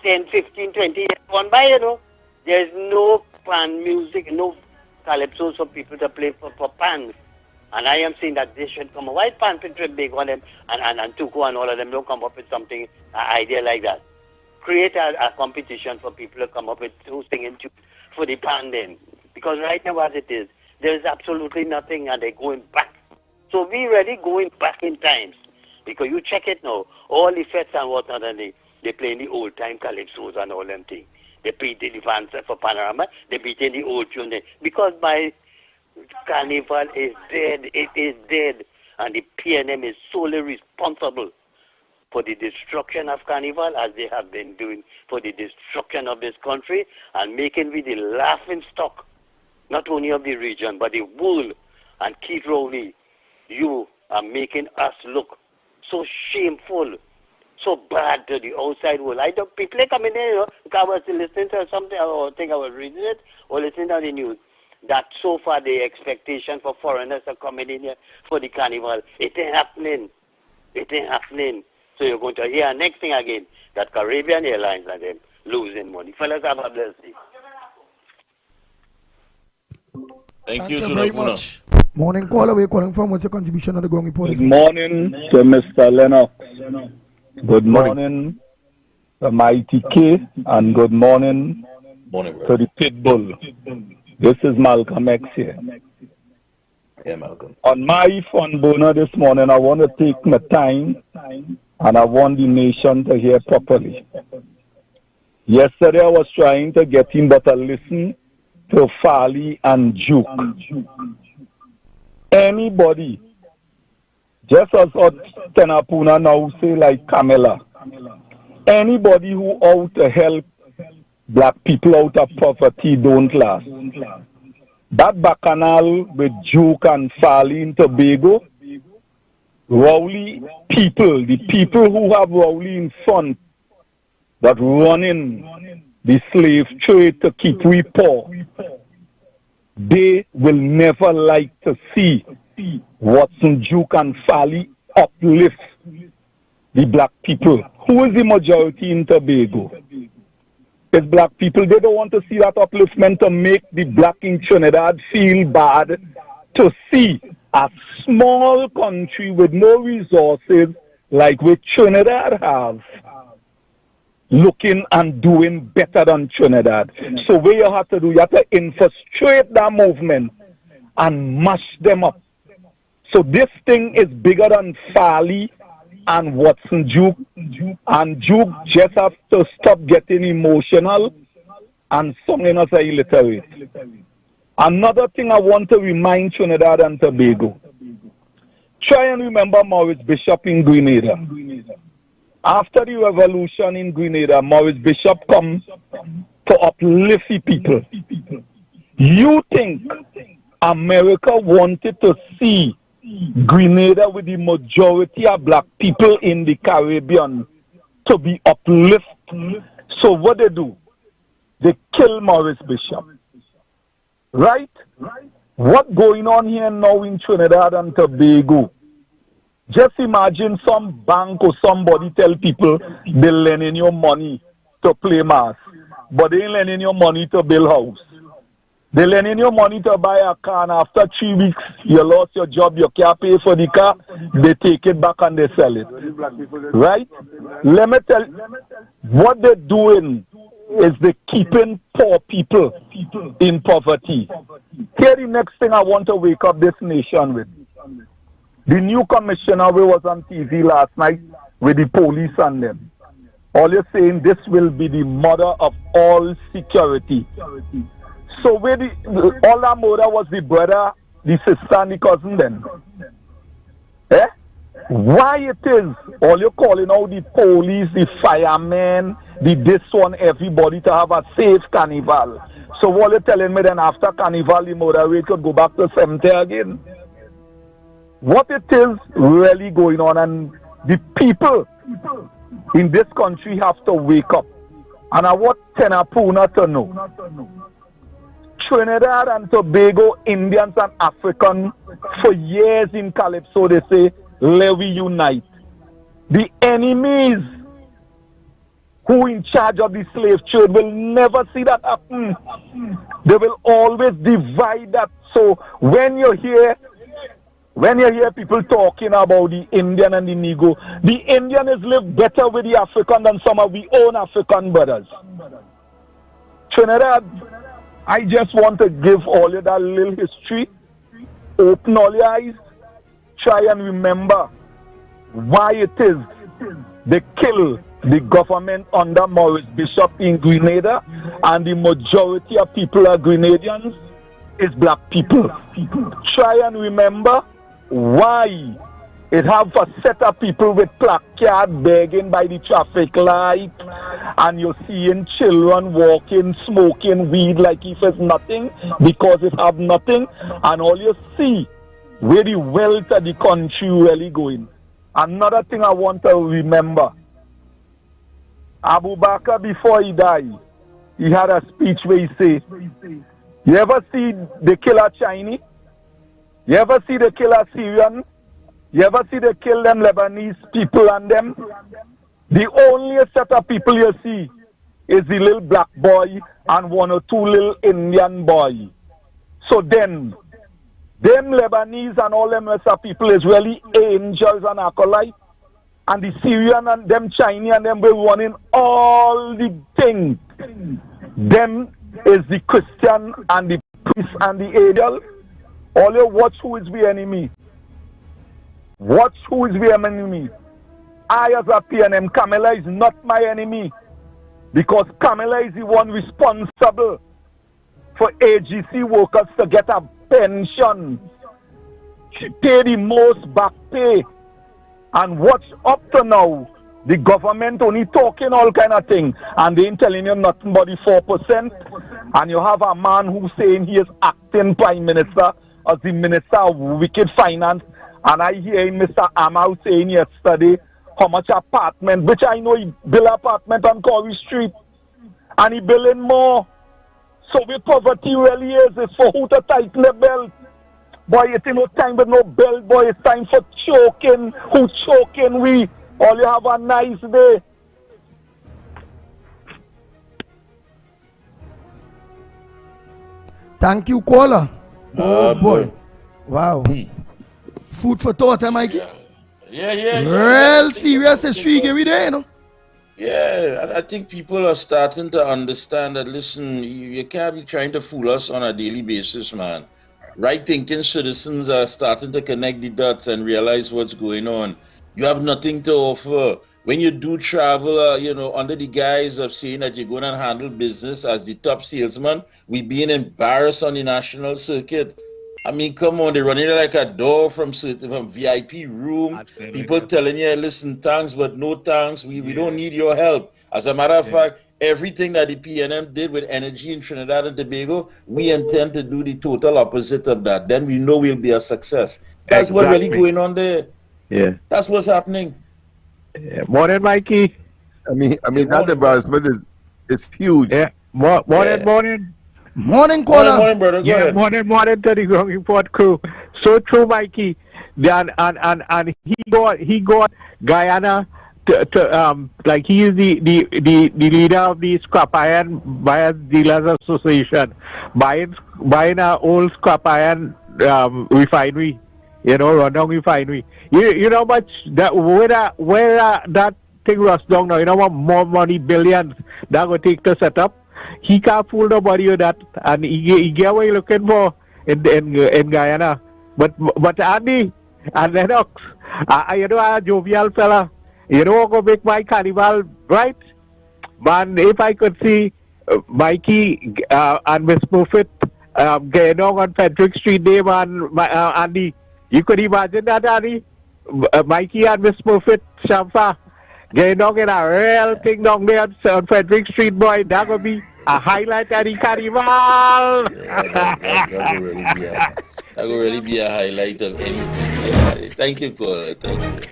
10, 15, 20 years gone by, you know. There's no pan music, no Calypsos for people to play for pan. And I am saying that they should come up. Why pan Pinterest big on them and Tuku and all of them don't come up with something, an idea like that? Create a competition for people to come up with two singing tunes for the pan then. Because right now as it is, there is absolutely nothing and they're going back. So we really going back in times. Because you check it now, all the fets and whatnot, and they play in the old time calypsos and all them things. They beat the advance for Panorama, they beat in the old tune. Because my Carnival is dead, it is dead. And the PNM is solely responsible for the destruction of Carnival as they have been doing for the destruction of this country and making we the laughing stock, not only of the region, but the world. And Keith Rowley, you are making us look so shameful, so bad to the outside world. I don't, people coming in, you know, because I was listening to something, or I think I was reading it, or listening to the news, that so far the expectation for foreigners are coming in here for the Carnival, it ain't happening. It ain't happening. So you're going to hear next thing again, that Caribbean Airlines and them losing money. Fellas, have a blessed day. Thank you very much. Morning caller, we're calling from. What's your contribution on the Going Report? Good morning to Mr. Lennox. Good morning to Mighty K, and good morning to the Pitbull. This is Malcolm X here. Yeah, Malcolm. On my phone burner this morning, I want to take my time and I want the nation to hear properly. Yesterday I was trying to get him, but I listened to Farley and Duke. Anybody, just as Tenapuna now say like Camilla, anybody who out to help black people out of poverty don't last. That bacchanal with Duke and Farley in Tobago, Rowley people, the people who have Rowley in front, that running the slave trade to keep we poor, they will never like to see Watson, Duke and Farley uplift the black people. Who is the majority in Tobago? It's black people. They don't want to see that upliftment to make the black in Trinidad feel bad to see a small country with no resources like which Trinidad has looking and doing better than Trinidad. So what you have to do, you have to infiltrate that movement and mash them up. So this thing is bigger than Farley and Watson Duke. And Duke just have to stop getting emotional and singing us illiterate. Another thing I want to remind Trinidad and Tobago. Try and remember Maurice Bishop in Grenada. After the revolution in Grenada, Maurice Bishop comes to uplift the people. You think America wanted to see Grenada with the majority of black people in the Caribbean to be uplifted? So what they do? They kill Maurice Bishop. Right? What going on here now in Trinidad and Tobago? Just imagine some bank or somebody tell people they're lending you money to play mass, but they ain't lending you money to build house. They're lending you money to buy a car, and after 3 weeks, you lost your job, you can't pay for the car, they take it back and they sell it. Right? Let me tell you, what they're doing is they're keeping poor people in poverty. Here the next thing I want to wake up this nation with. The new commissioner who was on TV last night with the police and them. All you're saying, this will be the mother of all security. So where all that mother was the brother, the sister, and the cousin then? Eh? Why it is all you're calling out the police, the firemen, the this one, everybody to have a safe carnival. So what you're telling me then after carnival, the mother rate could go back to 70 again? What it is really going on, and the people in this country have to wake up. And I want Tenapuna to know. Trinidad and Tobago, Indians and Africans, for years in Calypso, they say, let we unite. The enemies who in charge of the slave trade will never see that happen. They will always divide that. So when you hear people talking about the Indian and the Negro, the Indian has lived better with the African than some of we own African brothers. Trinidad, I just want to give all you that little history. Open all your eyes. Try and remember why it is they kill the government under Maurice Bishop in Grenada, and the majority of people are Grenadians is black people. Try and remember why it have a set of people with placard begging by the traffic light, and you're seeing children walking, smoking weed like if it's nothing, because it have nothing, and all you see where the wealth of the country really going. Another thing I want to remember, Abu Bakr, before he died, he had a speech where he say, you ever see the killer Chinese? You ever see the killer Syrian? You ever see they kill them Lebanese people and them? The only set of people you see is the little black boy and one or two little Indian boy. So then, them Lebanese and all them rest of people is really angels and acolytes. And the Syrian and them Chinese and them will running all the things. Them is the Christian and the priest and the angel. All you watch who is the enemy. Watch who is the enemy. I as a PNM, Camilla is not my enemy. Because Camilla is the one responsible for AGC workers to get a pension. She pay the most back pay. And watch up to now, the government only talking all kind of thing, and they ain't telling you nothing but the 4%. And you have a man who's saying he is acting prime minister as the minister of wicked finance. And I hear Mr. Amau saying yesterday how much apartment, which I know he built apartment on Corey Street, and he building more. So the poverty really is for who to tighten the belt. Boy, it ain't no time with no belt, boy. It's time for choking. Who choking we? All you have a nice day. Thank you, caller. Oh, boy. Wow. Food for thought, Mikey? Yeah. Real serious history every day, you know? Yeah, I think people are starting to understand that, listen, you can't be trying to fool us on a daily basis, man. Right-thinking citizens are starting to connect the dots and realize what's going on. You have nothing to offer. When you do travel, under the guise of saying that you're going to handle business as the top salesman, we're being embarrassed on the national circuit. I mean, come on, they're running like a door from VIP room. People telling you, listen, thanks, but no thanks. We don't need your help. As a matter of fact, everything that the PNM did with energy in Trinidad and Tobago, we intend to do the total opposite of that. Then we know we'll be a success. That's what's really going on there. Yeah. That's what's happening. Yeah. Morning, Mikey. I mean that embarrassment is huge. Yeah. Morning. Morning, caller. Morning, brother. Go ahead. Morning to the Ground Report crew. So true, Mikey. And he got Guyana to like he is the leader of the Scrap Iron Buyers Dealers Association, buying an old scrap iron refinery, rundown refinery. You know much that where that thing runs down now. You know what more money, billions that will take to set up. He can't fool nobody with that, and he get what he's looking for in Guyana. But Andy and Lennox, a jovial fella. Go make my carnival right, man. If I could see Mikey and Miss Buffett getting on Frederick Street, day, man, Andy, you could imagine that, Andy. Mikey and Miss Buffett, Shamfa, getting on in a real thing down there on Frederick Street, boy. That would be a highlight of the carnival. That will really be a highlight of anything. Thank you, Cole. Thank you.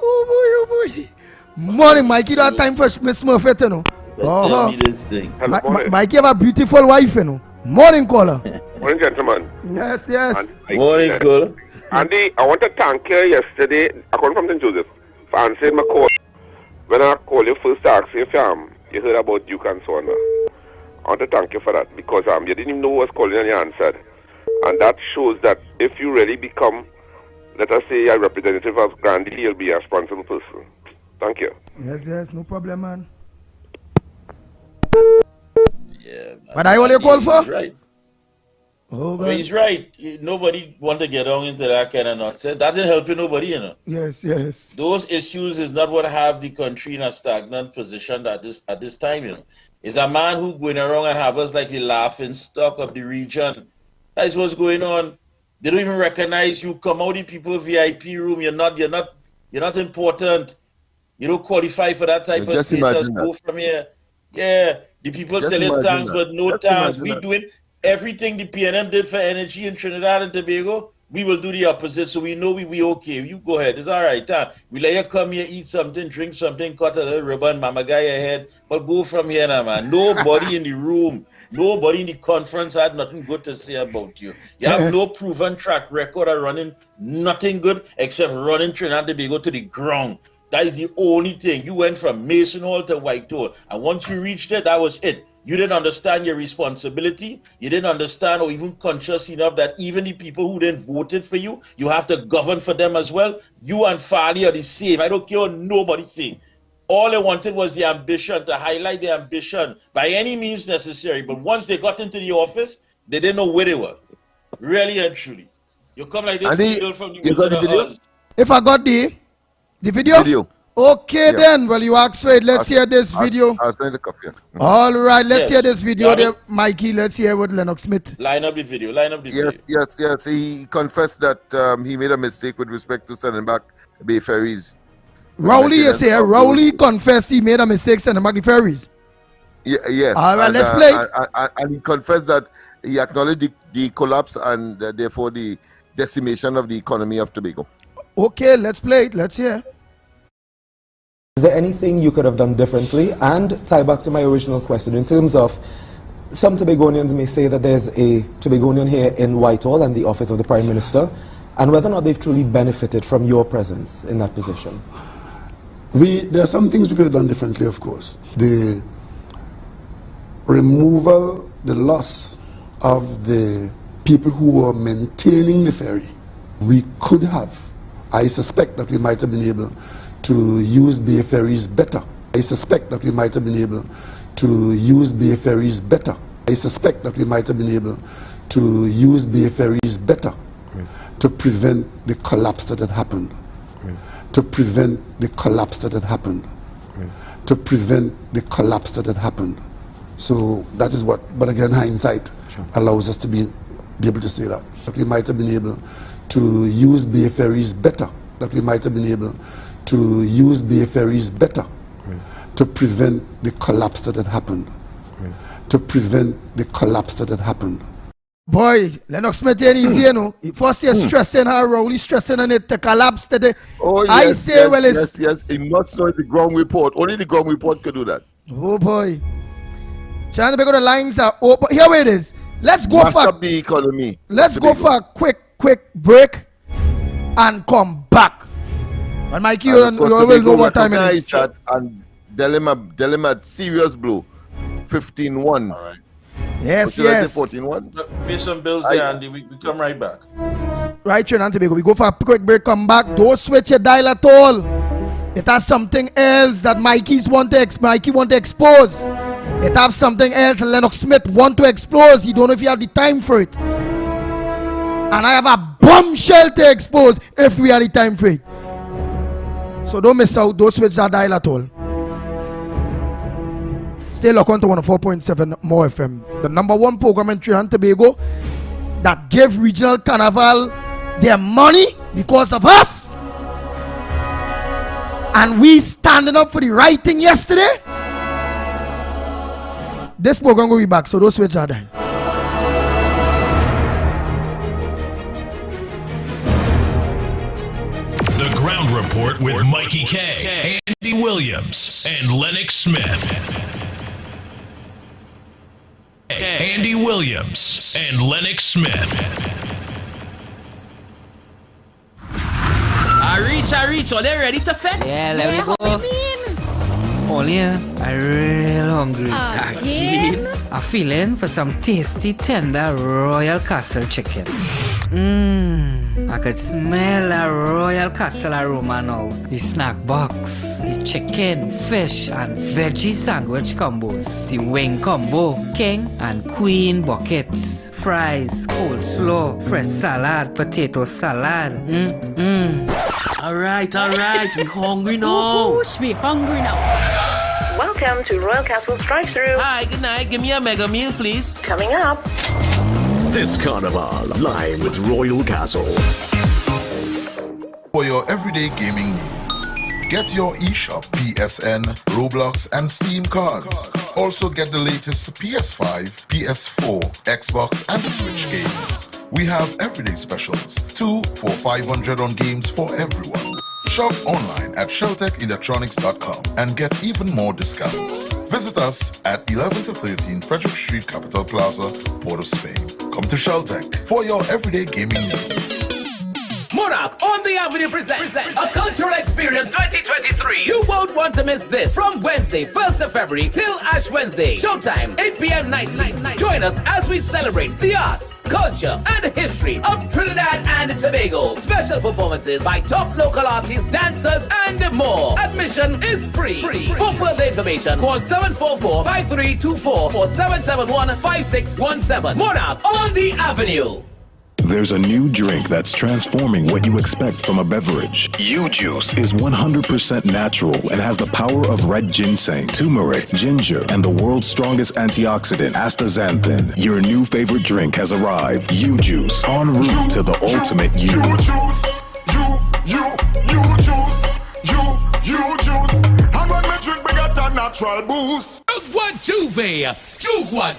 Oh boy. Morning, Mikey. That time for Miss Murphy, you know. Tell me this thing. Mikey have a beautiful wife, you know. Morning, caller. Morning, gentlemen. Yes. Morning, caller. Andy, I want to thank you yesterday. I called from St. Joseph for answering my call. When I called you first to ask you if you heard about Duke and so on. I want to thank you for that because you didn't even know who was calling and you answered. And that shows that if you really become, let us say, a representative of Grandy, you'll be a responsible person. Thank you. Yes, no problem, man. Yeah, man. What I only call for? He's right. Oh, God. He's right. Nobody want to get on into that kind of nonsense. That didn't help nobody, Yes. Those issues is not what have the country in a stagnant position at this time, It's a man who going around and have us like the laughing stock of the region. That's what's going on. They don't even recognize you. Come out in people VIP room. You're not important. You don't qualify for that type of status. Go from here. Yeah. The people selling thanks but no thanks. We doing everything the PNM did for energy in Trinidad and Tobago. We will do the opposite, so we know we okay. You go ahead. It's all right. We let you come here, eat something, drink something, cut a little ribbon, mama guy ahead. But go from here now, man. Nobody in the room, nobody in the conference had nothing good to say about you. You have no proven track record of running nothing good except running Trinidad and Tobago to the ground. That is the only thing. You went from Mason Hall to Whitehall, and once you reached it, that was it. You didn't understand your responsibility. You didn't understand or even conscious enough that even the people who didn't voted for you, you have to govern for them as well. You and Farley are the same. I don't care what nobody's saying. All they wanted was the ambition, to highlight the ambition by any means necessary. But once they got into the office, they didn't know where they were. Really and truly. You come like this girl from the Wizard of Oz. If I got the video? Okay, then. Well, you asked for it. Let's hear this video. I'll send a copy. All right, let's hear this video there, Mikey. Let's hear what Lennox Smith. Line up the video. Yes. He confessed that he made a mistake with respect to sending back Bay Ferries. Rowley, you say, Rowley confessed he made a mistake sending back the ferries. Yeah. All right, let's play. And he confessed that he acknowledged the collapse and therefore the decimation of the economy of Tobago. Okay, let's play it. Let's hear. Is there anything you could have done differently? And tie back to my original question in terms of some Tobagonians may say that there's a Tobagonian here in Whitehall and the office of the Prime Minister, and whether or not they've truly benefited from your presence in that position. There are some things we could have done differently, of course. The removal, the loss of the people who were maintaining the ferry, we could have. I suspect that we might have been able to use Bay Ferries better. I suspect that we might have been able to use Bay Ferries better. I suspect that we might have been able to use Bay Ferries better to prevent the collapse that had happened. To prevent the collapse that had happened. To prevent the collapse that had happened. So that is what, but again, hindsight allows us to be able to say that. That we might have been able to use Bay Ferries better. That we might have been able to use Bay Ferries better to prevent the collapse that had happened. To prevent the collapse that had happened. Boy, Lennox Smith ain't easy, you know. First you're stressing her, Rowley stressing on it, the collapse today. Oh, yes, I say, well, it's... Yes, he must know the ground report. Only the ground report can do that. Oh, boy. Trinidad and Tobago, the lines are open. Here it is. Let's go Mash for up the economy. let's go for a quick break and come back. And Mikey, you will know what time it is. That and Delim a serious blow. 15-1. All right. Yes, yes. 14-1. Pay some bills there, Andy. We come right back. Right, Trinidad and Tobago. We go for a quick break, come back. Don't switch your dial at all. It has something else that Mikey want to expose. It has something else Lennox Smith want to expose. He don't know if you have the time for it. And I have a bombshell to expose if we have the time for it. So don't miss out. Don't switch that dial at all. Stay locked on to 104.7 More FM. The #1 program in Trinidad and Tobago that gave regional carnival their money because of us. And we standing up for the right thing yesterday. This program will be back, so don't switch that dial. The Ground Report with Mikey K, Andy Williams, and Lennox Smith. Andy Williams and Lennox Smith. I reach. Are they ready to fit? Yeah, let me go. Only I'm real hungry. Again? I'm feeling for some tasty, tender Royal Castle chicken. I could smell a Royal Castle aroma now. The snack box, the chicken, fish, and veggie sandwich combos, the wing combo, king and queen buckets, fries, coleslaw, fresh salad, potato salad. All right. We hungry now. Push me hungry now. Welcome to Royal Castle's drive-thru. Hi, good night. Give me a mega meal, please. Coming up. This Carnival, live with Royal Castle. For your everyday gaming needs, get your eShop, PSN, Roblox, and Steam cards. Also get the latest PS5, PS4, Xbox, and Switch games. We have everyday specials, 2 for $500 on games for everyone. Shop online at sheltechelectronics.com and get even more discounts. Visit us at 11 to 13 Frederick Street, Capital Plaza, Port of Spain. Come to Sheltech for your everyday gaming needs. Monarch on the Avenue presents a cultural experience 2023. You won't want to miss this. From Wednesday, 1st of February till Ash Wednesday. Showtime, 8 p.m. night. Join us as we celebrate the arts, culture, and history of Trinidad and Tobago. Special performances by top local artists, dancers, and more. Admission is free. For further information, call 744-5324 or 771-5617. Monarch on the Avenue. There's a new drink that's transforming what you expect from a beverage. U-Juice is 100% natural and has the power of red ginseng, turmeric, ginger, and the world's strongest antioxidant, astaxanthin. Your new favorite drink has arrived. U-Juice, en route to the ultimate you. U-Juice. I'm on my drink, we got a natural boost. Jugwa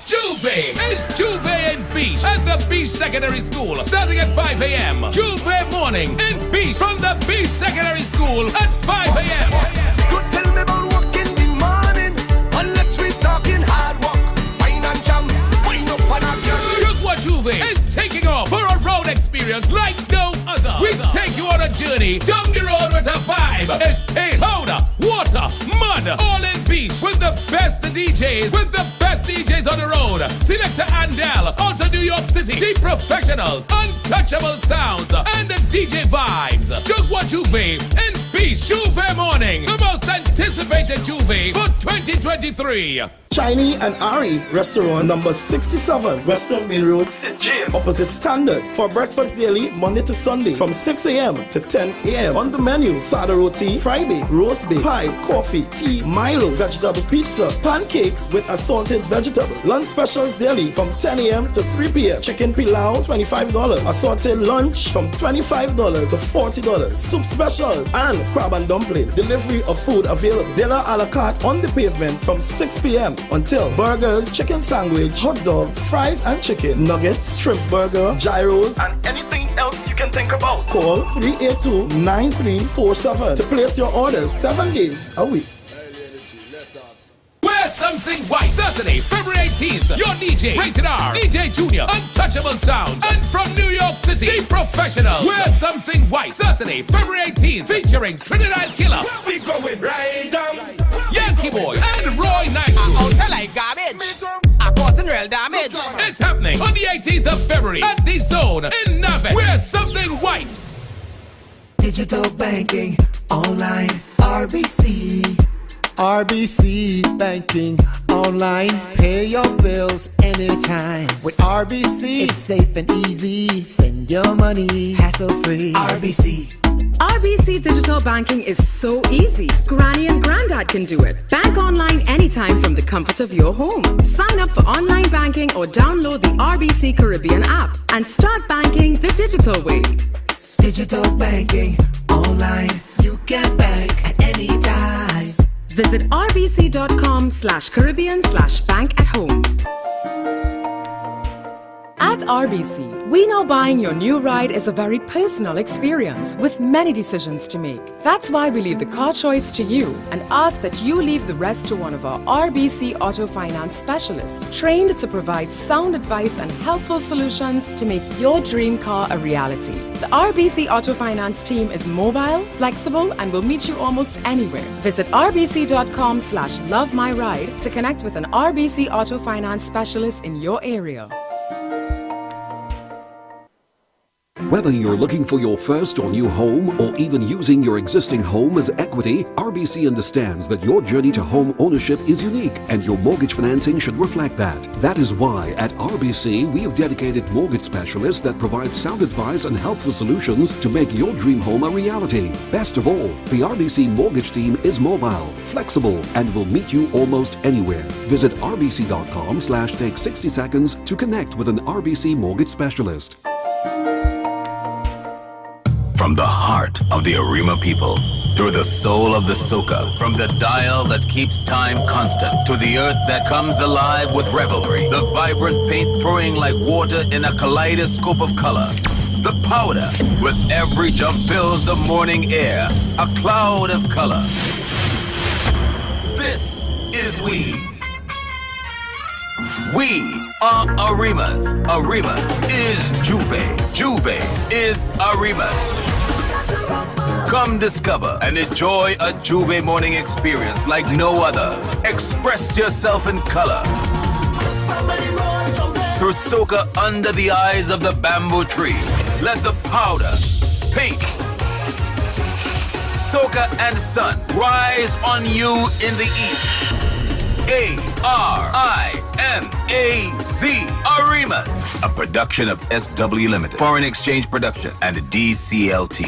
Juve is Juve and Beach at the Beach Secondary School, starting at 5 a.m. Juve morning in Beach from the Beach Secondary School at 5 a.m. Don't tell me about work in the morning, unless we talking hard work. Wine and jam, wine up and a girl. Jugwa Juve is taking off for a road experience like no other. We take you on a journey down the road with a vibe. It's a powder, water, mud, all in Beach with the best DJs, on the road. Selector Andel, out of New York City. The professionals, untouchable sounds, and the DJ vibes. Jugwa Juve in Beach Juve morning. The most anticipated Juve for 2023. Chinese and Ari restaurant number 67 Western Main Road, opposite Standard. For breakfast daily, Monday to Sunday from 6 a.m. to 10 a.m. On the menu, sada roti, fry bake, roast bake, pie, coffee, tea, Milo, vegetable pizza, pancakes with assorted vegetable. Lunch specials daily from 10 a.m. to 3 p.m. Chicken pilau, $25. Assorted lunch from $25 to $40. Soup specials and crab and dumpling. Delivery of food available. Dinner a la carte on the pavement from 6 p.m. until burgers, chicken sandwich, hot dogs, fries and chicken, nuggets, shrimp burger, gyros, and anything else you can think about. Call 382-9347 to place your orders 7 days a week. West Something White. Saturday, February 18th. Your DJ, Rated R, DJ Junior, Untouchable Sound, and from New York City, The Professionals. Wear Something White. Saturday, February 18th, featuring Trinidad Killer. We going right down. Yankee Boy and Roy Nitro. Out like garbage. Causing real damage. It's happening on the 18th of February at The Zone in Navet. Wear Something White. Digital banking, online, RBC. RBC banking, online, pay your bills anytime. With RBC, it's safe and easy. Send your money hassle-free. RBC. RBC Digital Banking is so easy. Granny and Granddad can do it. Bank online anytime from the comfort of your home. Sign up for online banking or download the RBC Caribbean app and start banking the digital way. Digital banking, online, you can bank at any time. Visit rbc.com/Caribbean/bank-at-home. At RBC, we know buying your new ride is a very personal experience with many decisions to make. That's why we leave the car choice to you and ask that you leave the rest to one of our RBC Auto Finance specialists, trained to provide sound advice and helpful solutions to make your dream car a reality. The RBC Auto Finance team is mobile, flexible, and will meet you almost anywhere. Visit rbc.com/lovemyride to connect with an RBC Auto Finance specialist in your area. Whether you're looking for your first or new home or even using your existing home as equity, RBC understands that your journey to home ownership is unique and your mortgage financing should reflect that. That is why at RBC we have dedicated mortgage specialists that provide sound advice and helpful solutions to make your dream home a reality. Best of all, the RBC mortgage team is mobile, flexible, and will meet you almost anywhere. Visit rbc.com/take 60 seconds to connect with an RBC mortgage specialist. From the heart of the Arima people, through the soul of the soca, from the dial that keeps time constant, to the earth that comes alive with revelry, the vibrant paint throwing like water in a kaleidoscope of color. The powder, with every jump fills the morning air, a cloud of color. This is we. We are Arimas. Arimas is Juve. Juve is Arimas. Come discover and enjoy a Juve morning experience like no other. Express yourself in color. Through soca under the eyes of the bamboo tree. Let the powder, paint, soca and sun rise on you in the east. ARIMAZ, Arimas, a production of SW Limited, Foreign Exchange Production, and the DCLT.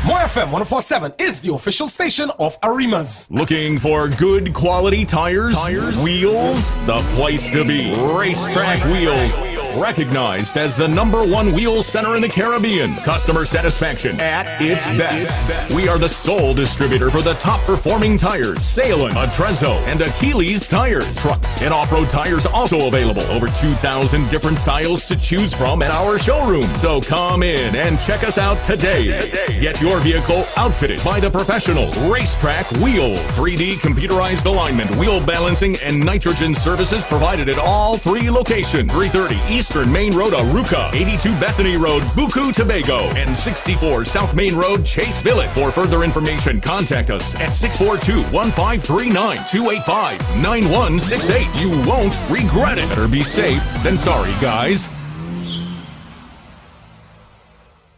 More FM 104.7 is the official station of Arimas. Looking for good quality tires, wheels? The place to be. Racetrack Wheels. Recognized as the #1 wheel center in the Caribbean. Customer satisfaction at its best. We are the sole distributor for the top performing tires. Salem, Atrezzo, and Achilles tires. Truck and off-road tires also available. Over 2,000 different styles to choose from at our showroom. So come in and check us out today. Get your vehicle outfitted by the professionals. Racetrack Wheels. 3D computerized alignment, wheel balancing, and nitrogen services provided at all 3 locations. 330 Eastern Main Road, Aruca, 82 Bethany Road, Buku, Tobago, and 64 South Main Road, Chase Village. For further information, contact us at 642-1539, 285-9168. You won't regret it. Better be safe than sorry, guys.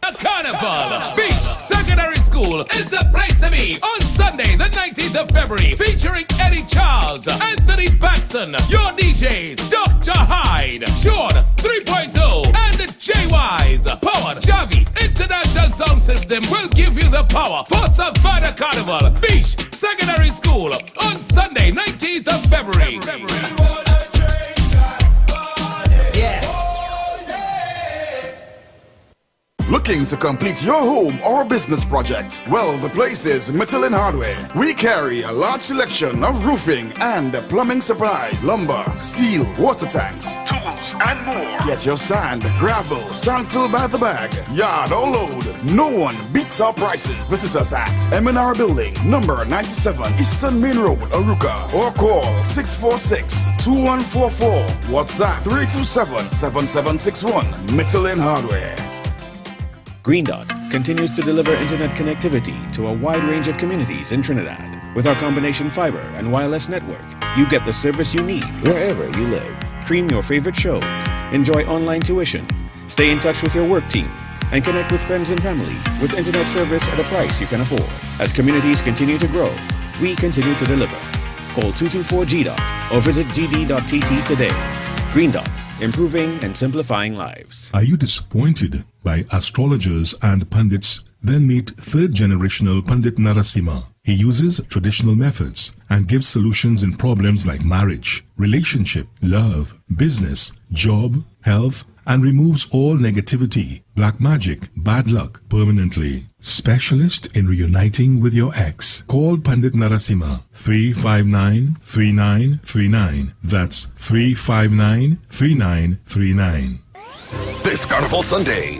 The Carnival Beach Secondary School is the place to be on Sunday, the 19th of February, featuring Eddie Charles, Anthony Batson, your DJs, Dr. Hyde, Sean 3.0, and J-Wise. Powered Javi International Sound System will give you the power for Savannah Carnival Beach Secondary School on Sunday, 19th of February. Looking to complete your home or business project? Well, the place is Michelin Hardware. We carry a large selection of roofing and plumbing supply, lumber, steel, water tanks, tools, wheels, and more. Get your sand, gravel, sand filled by the bag, yard or load. No one beats our prices. Visit us at M&R Building, number 97, Eastern Main Road, Aruka, or call 646-2144. WhatsApp 327-7761. Michelin Hardware. Green Dot continues to deliver internet connectivity to a wide range of communities in Trinidad. With our combination fiber and wireless network, you get the service you need wherever you live. Stream your favorite shows, enjoy online tuition, stay in touch with your work team, and connect with friends and family with internet service at a price you can afford. As communities continue to grow, we continue to deliver. Call 224-GDOT or visit gd.tt today. Green Dot, improving and simplifying lives. Are you disappointed by astrologers and pundits? Then meet third-generational Pandit Narasimha. He uses traditional methods and gives solutions in problems like marriage, relationship, love, business, job, health, and removes all negativity, black magic, bad luck permanently. Specialist in reuniting with your ex. Call Pandit Narasimha 359-3939. That's 359-3939. This Carnival Sunday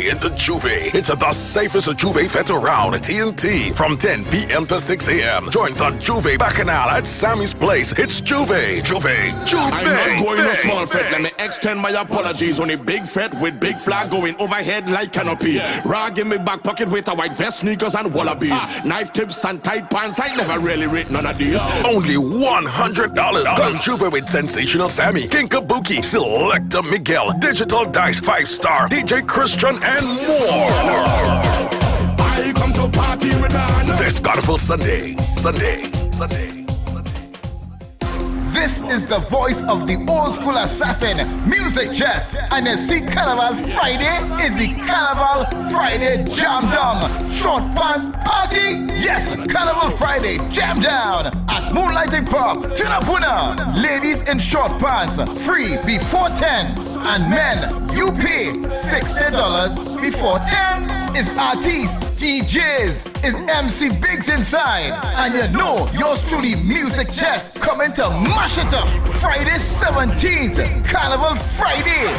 in the Juve. It's the safest Juve fete around TNT from 10 p.m. to 6 a.m. Join the Juve Bacchanal at Sammy's Place. It's Juve. I'm not going no small fete. Let me extend my apologies on a big fete with big flag going overhead like canopy. Rag in my back pocket with a white vest, sneakers and wallabies. Knife tips and tight pants. I never really rate none of these. Only $100. Come Juve with Sensational Sammy, King Kabuki, Selecta Miguel, Digital Dice, 5-Star, DJ Christian, and more. I come to party with this Carnival Sunday. This is the voice of the old school assassin, Music Chess, and the see Carnival Friday is the Carnival Friday Jam Down Short Pants Party. Yes, Carnival Friday Jam Down at Moonlighting Pub, Tunapuna. Ladies in short pants, free before 10, and men, you pay $60 before 10. Is artists, DJs, is MC Biggs inside, and you know yours truly, Music Chess, coming to mash it up. Friday 17th, Carnival Friday.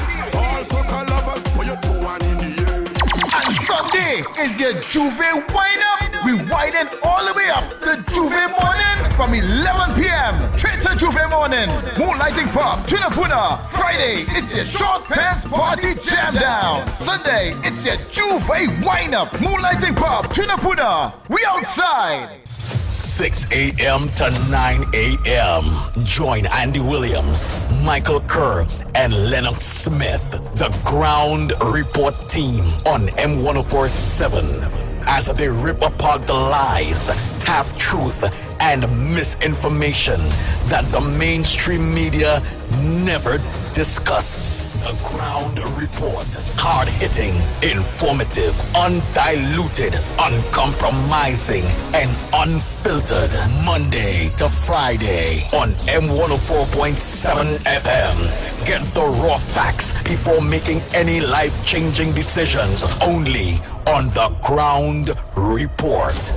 And Sunday is your Juve wind-up. We widen all the way up to Juve morning from 11 p.m. straight to Juve morning. Moonlighting Pub, Tunapuna. Friday, it's your short pants party jam down. Sunday, it's your Juve wind-up. Moonlighting Pub, Tunapuna. We outside. 6 a.m. to 9 a.m. Join Andy Williams, Michael Kerr, and Lennox Smith, the Ground Report team on M1047 as they rip apart the lies, half-truth, and misinformation that the mainstream media never discuss. The Ground Report. Hard-hitting, informative, undiluted, uncompromising, and unfiltered. Monday to Friday on M104.7 FM. Get the raw facts before making any life-changing decisions. Only on The Ground Report.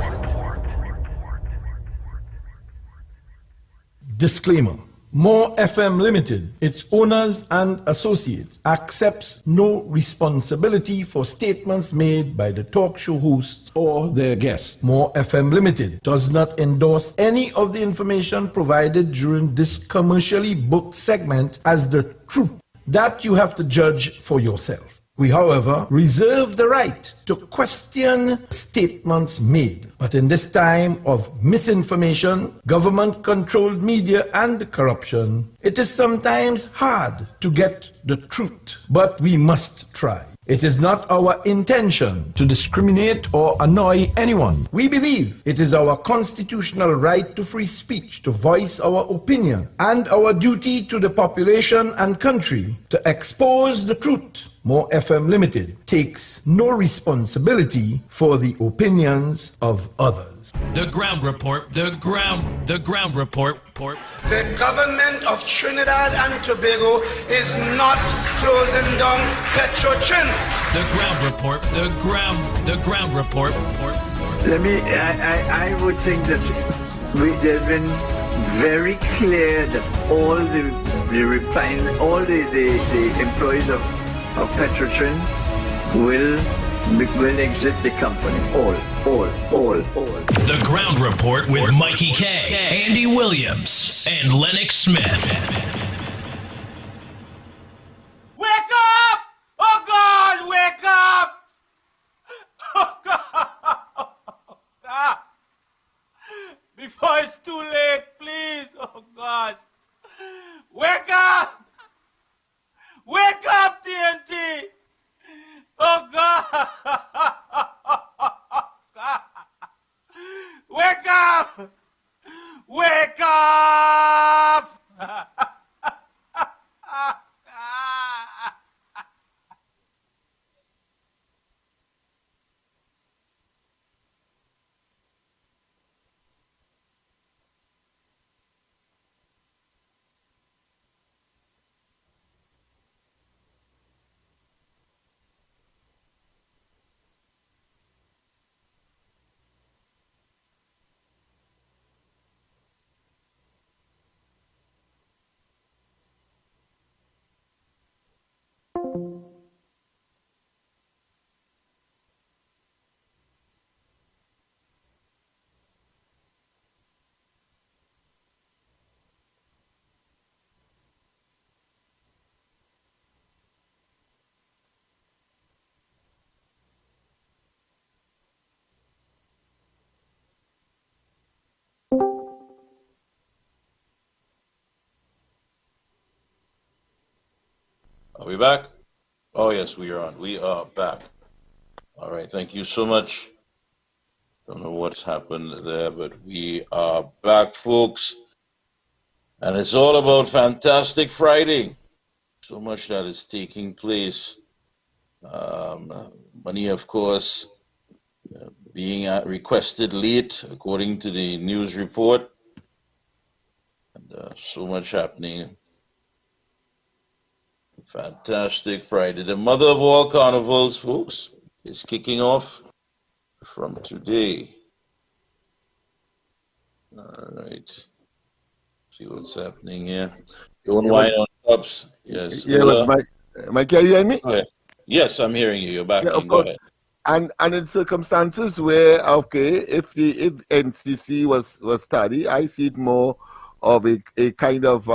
Disclaimer. More FM Limited, its owners and associates, accepts no responsibility for statements made by the talk show hosts or their guests. More FM Limited does not endorse any of the information provided during this commercially booked segment as the truth. That you have to judge for yourself. We, however, reserve the right to question statements made. But in this time of misinformation, government-controlled media, and corruption, it is sometimes hard to get the truth. But we must try. It is not our intention to discriminate or annoy anyone. We believe it is our constitutional right to free speech, to voice our opinion, and our duty to the population and country to expose the truth. More FM Limited takes no responsibility for the opinions of others. The Ground Report, the Ground Report. The government of Trinidad and Tobago is not closing down Petrochin. The Ground Report, the Ground Report. I would think that there's been very clear that all the employees of Petrotrin will exit the company. All. The Ground Report with Mikey K, Andy Williams, and Lennox Smith. Wake up! Oh God, wake up! Oh God! God. Before it's too late, please. Oh God. Wake up! Wake up, TNT! Oh God! Wake up! Wake up! Are we back? Oh, yes, we are on. We are back. All right, thank you so much. Don't know what's happened there, but we are back, folks. And it's all about Fantastic Friday. So much that is taking place. Money, of course, being requested late, according to the news report. And so much happening. Fantastic Friday. The mother of all carnivals, folks, is kicking off from today. All right. See what's happening here. Don't wine on tops. Yes. Yeah, look, Mike, are you hearing me? Go ahead. Yes, I'm hearing you. You're back. Yeah, Go ahead. And in circumstances where, okay, if NCC was tardy, I see it more of a kind of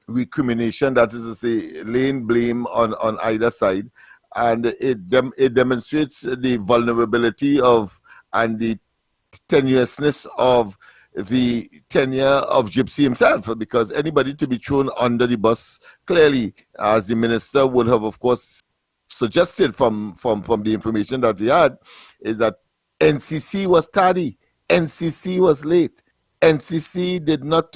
recrimination, that is to say, laying blame on either side, and it demonstrates the vulnerability of and the tenuousness of the tenure of Gypsy himself, because anybody to be thrown under the bus, clearly, as the minister would have, of course, suggested from the information that we had, is that NCC was tardy, NCC was late. NCC did not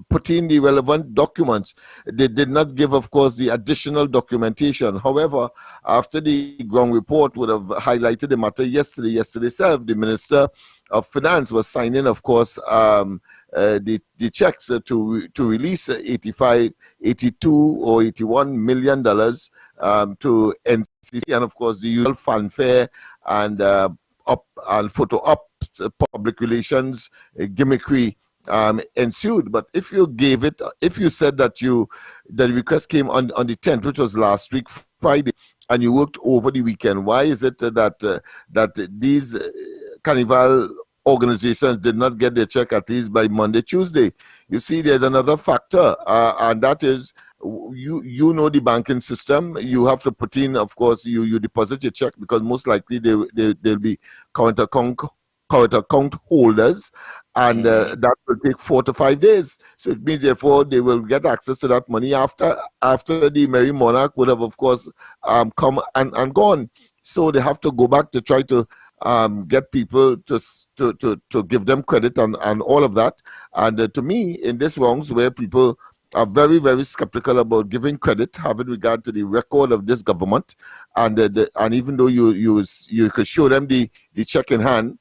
put in the relevant documents. They did not give, of course, the additional documentation. However, after the ground report would have highlighted the matter yesterday itself, the Minister of Finance was signing, of course, the checks to release 85, 82 or 81 million dollars to NCC, and of course the usual fanfare and photo op, public relations gimmickry ensued. But if you said that the request came on the 10th, which was last week Friday, and you worked over the weekend, why is it that these carnival organizations did not get their check at least by Monday, Tuesday? You see, there's another factor, and that is, you know the banking system. You have to put in, of course, you deposit your check, because most likely they'll be current account holders, and that will take 4 to 5 days. So it means, therefore, they will get access to that money after the Merry Monarch would have, of course, come and gone. So they have to go back to try to get people to give them credit and all of that. And to me, in this wrongs where people are very, very skeptical about giving credit, having regard to the record of this government, and even though you could show them the check in hand,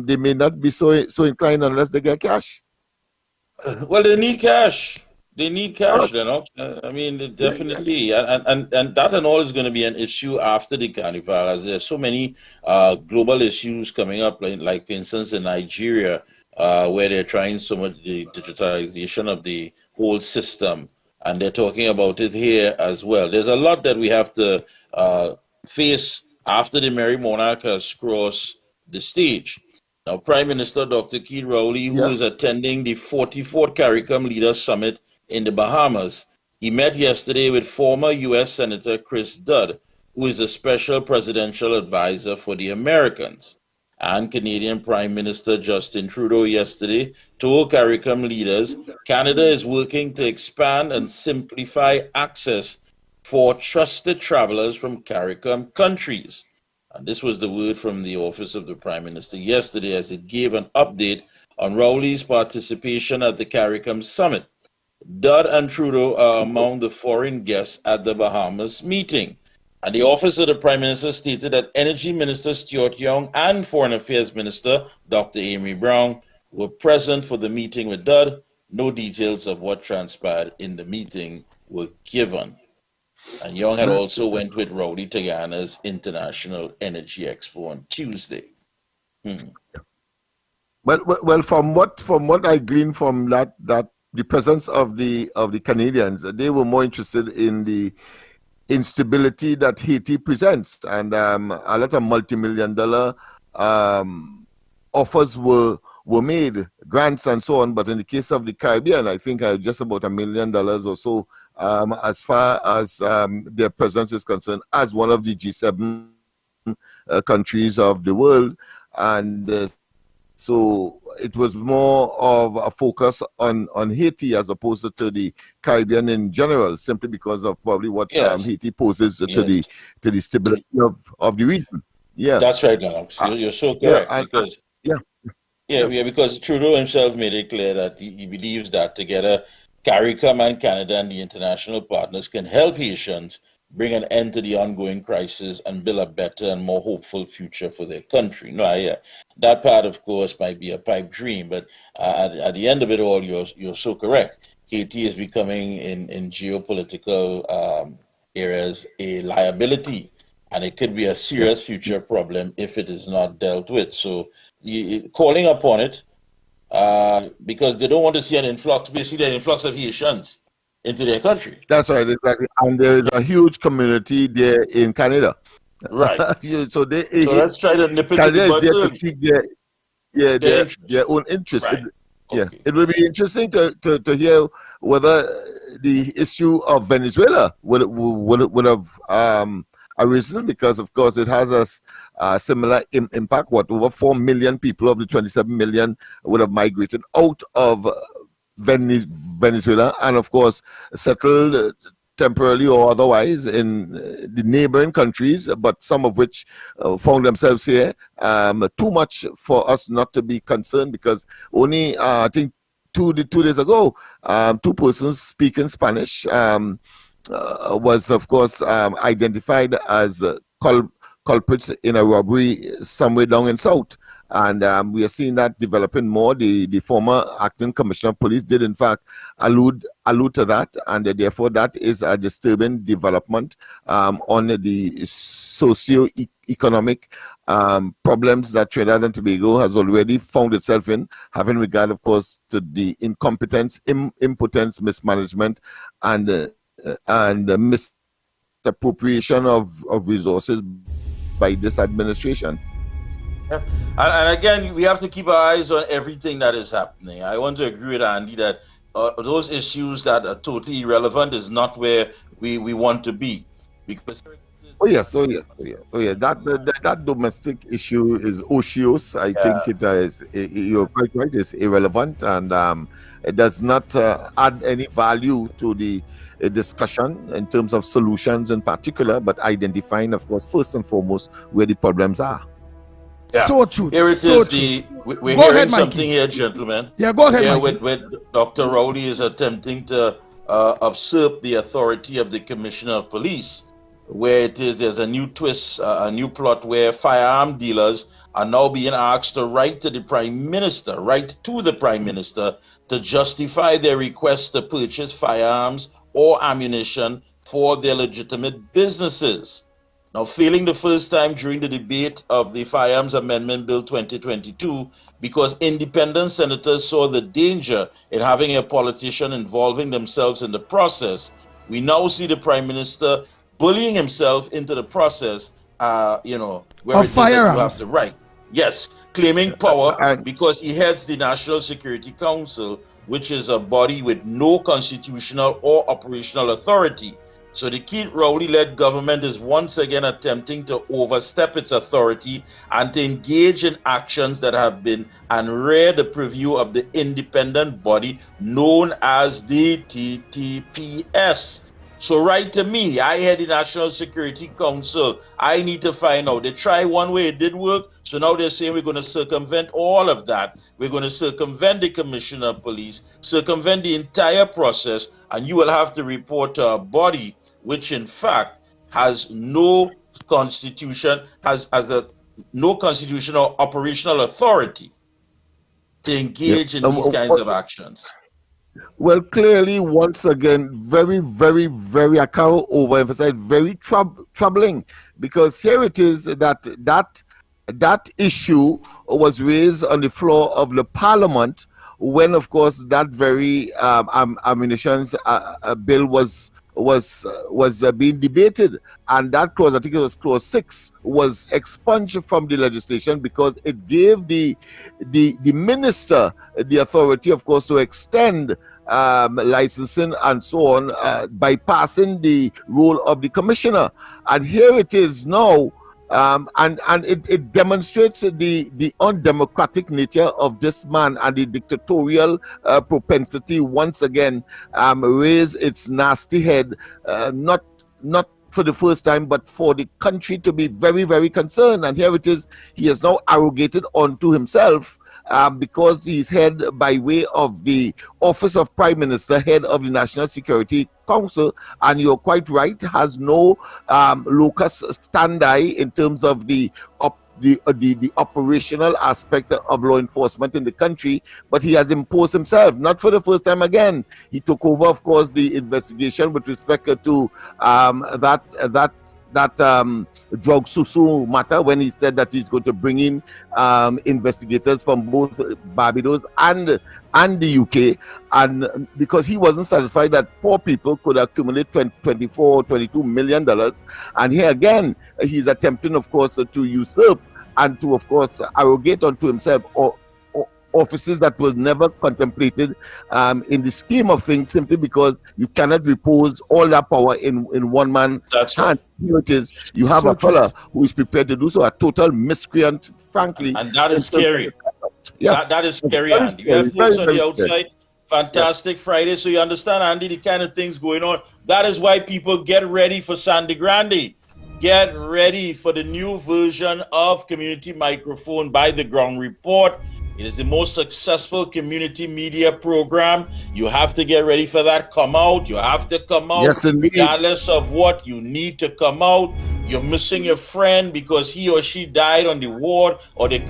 they may not be so inclined unless they get cash. Well, they need cash. They need cash, you know. I mean, definitely, and that and all is going to be an issue after the carnival, as there's so many global issues coming up, like for instance in Nigeria, where they're trying so much the digitalization of the whole system, and they're talking about it here as well. There's a lot that we have to face after the Merry Monarch has crossed the stage. Now, Prime Minister Dr. Keith Rowley, who is attending the 44th CARICOM Leaders Summit in the Bahamas, he met yesterday with former U.S. Senator Chris Dodd, who is the Special Presidential Advisor for the Americans. And Canadian Prime Minister Justin Trudeau yesterday told CARICOM leaders Canada is working to expand and simplify access for trusted travelers from CARICOM countries. And this was the word from the Office of the Prime Minister yesterday as it gave an update on Rowley's participation at the CARICOM summit. Dodd and Trudeau are among the foreign guests at the Bahamas meeting. And the Office of the Prime Minister stated that Energy Minister Stuart Young and Foreign Affairs Minister Dr. Amy Brown were present for the meeting with Dodd. No details of what transpired in the meeting were given. And Young had also went with Rowley to Ghana's International Energy Expo on Tuesday. Well, from what I gleaned from that the presence of the Canadians, they were more interested in the instability that Haiti presents, and a lot of multi-million-dollar offers were made, grants and so on. But in the case of the Caribbean, I think just about $1 million or so, as far as their presence is concerned, as one of the G7 countries of the world, and so it was more of a focus on Haiti as opposed to the Caribbean in general, simply because of probably what Haiti poses to the stability of the region. Yeah, that's right, Lennox. You're so correct. Because Trudeau himself made it clear that he believes that together, CARICOM and Canada and the international partners can help Haitians bring an end to the ongoing crisis and build a better and more hopeful future for their country. That part, of course, might be a pipe dream, but at the end of it all, you're so correct. Haiti is becoming, in geopolitical areas, a liability, and it could be a serious future problem if it is not dealt with. So, calling upon it, because they don't want to see an influx of Haitians into their country. That's right, exactly. And there is a huge community there in Canada. Right. so let's try to nip it Canada is there to seek their own interest. Right. It would be interesting to hear whether the issue of Venezuela would have arisen, because of course it has a similar impact. Over 4 million people of the 27 million would have migrated out of Venezuela, and of course settled temporarily or otherwise in the neighboring countries, but some of which found themselves here. Too much for us not to be concerned, because only I think two days ago, two persons speaking Spanish was of course identified as culprits in a robbery somewhere down in South. And we are seeing that developing more. The former acting commissioner of police did in fact allude to that, and therefore that is a disturbing development on the socio-economic problems that Trinidad and Tobago has already found itself in, having regard, of course, to the incompetence, impotence, mismanagement, and misappropriation of resources by this administration. And again, we have to keep our eyes on everything that is happening. I want to agree with Andy that those issues that are totally irrelevant is not where we want to be. Because that domestic issue is otious. I think it is. You're quite right. It's irrelevant, and it does not add any value to the discussion in terms of solutions in particular, but identifying, of course, first and foremost where the problems are. Yeah. So true. Here it so is. We're go hearing ahead, something here, gentlemen. Yeah, go ahead, Mikey. With Dr. Rowley is attempting to usurp the authority of the Commissioner of Police, where there's a new twist, a new plot where firearm dealers are now being asked to write to the Prime Minister to justify their request to purchase firearms or ammunition for their legitimate businesses. Now, failing the first time during the debate of the Firearms Amendment Bill 2022, because independent senators saw the danger in having a politician involving themselves in the process, we now see the Prime Minister bullying himself into the process, where it is that you have the right. Yes, claiming power because he heads the National Security Council, which is a body with no constitutional or operational authority. So the Keith Rowley-led government is once again attempting to overstep its authority and to engage in actions that have been and rare the purview of the independent body known as the TTPS. So write to me. I head the National Security Council. I need to find out. They tried one way, it didn't work. So now they're saying we're going to circumvent all of that. We're going to circumvent the Commissioner of Police, circumvent the entire process, and you will have to report to a body which in fact has no constitution, has no constitutional operational authority to engage in these kinds of actions. Well, clearly, once again, very, very, very, I can't overemphasize, very troubling, because here it is that issue was raised on the floor of the Parliament when, of course, that very ammunition bill was being debated, and that clause, I think it was clause 6, was expunged from the legislation because it gave the minister the authority, of course, to extend licensing and so on, bypassing the role of the commissioner. And here it is now, and it demonstrates the undemocratic nature of this man and the dictatorial propensity once again raise its nasty head, not for the first time, but for the country to be very, very concerned. And here it is, he has now arrogated onto himself, because he's head by way of the office of Prime Minister, head of the National Security Council, and you're quite right, has no locus standi in terms of the operational aspect of law enforcement in the country, but he has imposed himself, not for the first time again. He took over, of course, the investigation with respect to that drug susu matter, when he said that he's going to bring in investigators from both Barbados and the UK, and because he wasn't satisfied that poor people could accumulate $22 million, and here again he's attempting, of course, to usurp and to, of course, arrogate unto himself offices that was never contemplated in the scheme of things, simply because you cannot repose all that power in one man's hand. Here it is, you have a fella who is prepared to do so, a total miscreant, frankly. And that is scary. Yeah, that is scary, Andy. You have folks on the outside. Fantastic Friday. So you understand, Andy, the kind of things going on. That is why people get ready for Sandy Grande. Get ready for the new version of Community Microphone by The Ground Report. It is the most successful community media program. You have to get ready for that. Come out. You have to come out. Yes, indeed. Regardless of what, you need to come out. You're missing your friend because he or she died on the ward, or they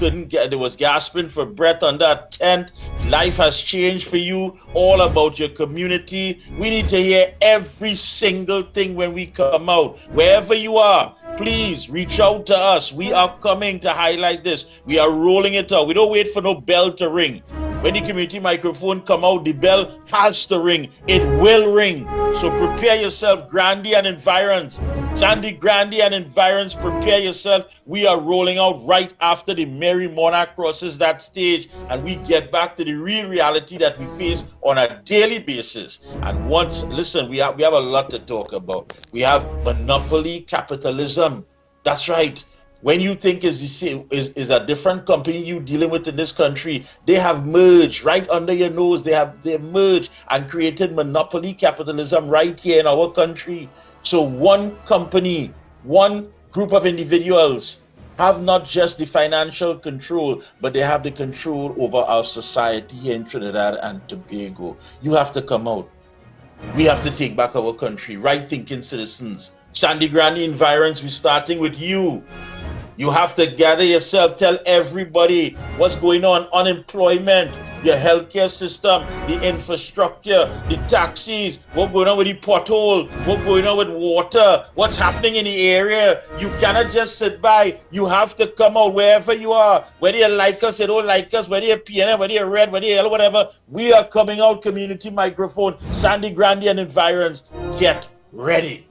was gasping for breath under a tent. Life has changed for you. All about your community. We need to hear every single thing when we come out. Wherever you are, please reach out to us. We are coming to highlight this. We are rolling it out. We don't wait for no bell to ring. When the community microphone come out, the bell has to ring. It will ring. So prepare yourself, Grande and environs. Sandy Grande and environs, prepare yourself. We are rolling out right after the Mary Monarch crosses that stage, and we get back to the real reality that we face on a daily basis. And listen, we have a lot to talk about. We have monopoly capitalism. That's right. When you think is a different company you dealing with in this country, they have merged right under your nose. They merged and created monopoly capitalism right here in our country. So one company, one group of individuals have not just the financial control, but they have the control over our society here in Trinidad and Tobago. You have to come out. We have to take back our country. Right thinking citizens. Sandy Grande environs, we're starting with you. You have to gather yourself, tell everybody what's going on, unemployment, your healthcare system, the infrastructure, the taxis, what's going on with the pothole, what's going on with water, what's happening in the area. You cannot just sit by. You have to come out wherever you are, whether you like us, you don't like us, whether you're PNM, whether you're red, whether you're yellow, whatever. We are coming out, community microphone, Sandy Grande and environs. Get ready.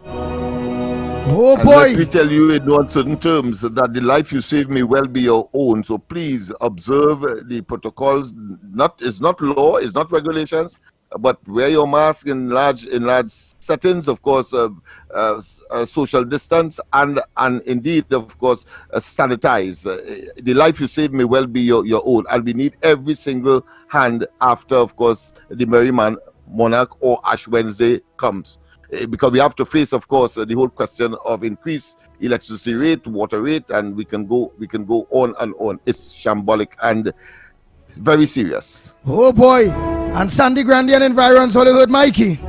Oh boy! Let me tell you in uncertain terms that the life you save may well be your own. So please observe the protocols. It's not law, it's not regulations, but wear your mask in large settings. Of course, social distance and indeed, of course, sanitize. The life you save may well be your own, and we need every single hand after, of course, the Merry Monarch or Ash Wednesday comes. Because we have to face, of course, the whole question of increased electricity rate, water rate, and we can go on and on. It's shambolic and very serious. Oh boy! And Sandy Grande and environs, all you heard, Mikey.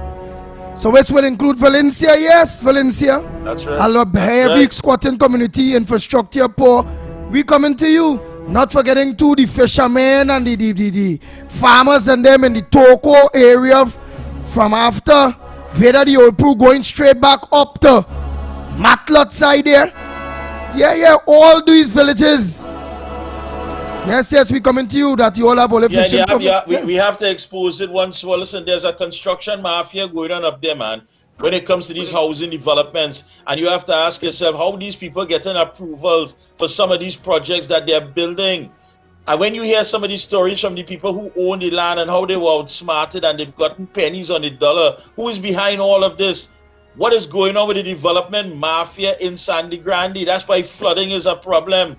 So which will include Valencia, yes, Valencia. That's right. A heavy squatting community, infrastructure poor. We coming to you. Not forgetting to the fishermen and the farmers and them in the Toko area from after. Veda the old Peru going straight back up to Matlot side there. Yeah, all these villages. Yes, we coming to you that you all have all the fishing. We have to expose it once. Well, listen, there's a construction mafia going on up there, man. When it comes to these housing developments, and you have to ask yourself how these people getting approvals for some of these projects that they're building. And when you hear some of these stories from the people who own the land and how they were outsmarted and they've gotten pennies on the dollar, who is behind all of this? What is going on with the development mafia in Sandy Grande? That's why flooding is a problem.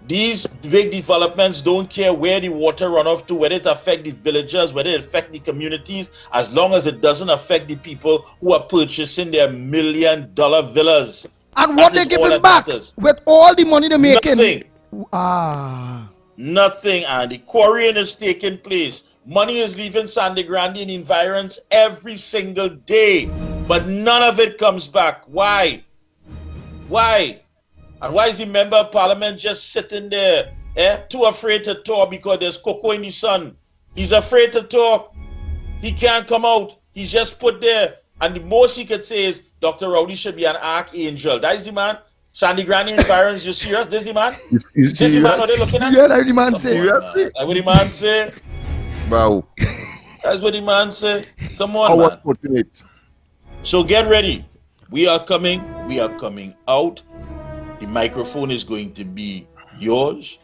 These big developments don't care where the water run off to, whether it affect the villagers, whether it affect the communities, as long as it doesn't affect the people who are purchasing their $1 million villas. And what they're giving back with all the money they're making? Nothing. Nothing, and the quarrying is taking place. Money is leaving Sandy Grande and environs every single day, but none of it comes back. Why? And why is the member of parliament just sitting there, too afraid to talk because there's cocoa in the sun? He's afraid to talk. He can't come out. He's just put there. And the most he could say is, Dr. Rowley should be an archangel. That is the man. Sandy Grande environs, you serious? This is the man? This is the man are they looking at? Yeah, that's the man say. That's what the man say. Wow. That's what the man say. Come on, man. Fortunate. So get ready. We are coming out. The microphone is going to be yours.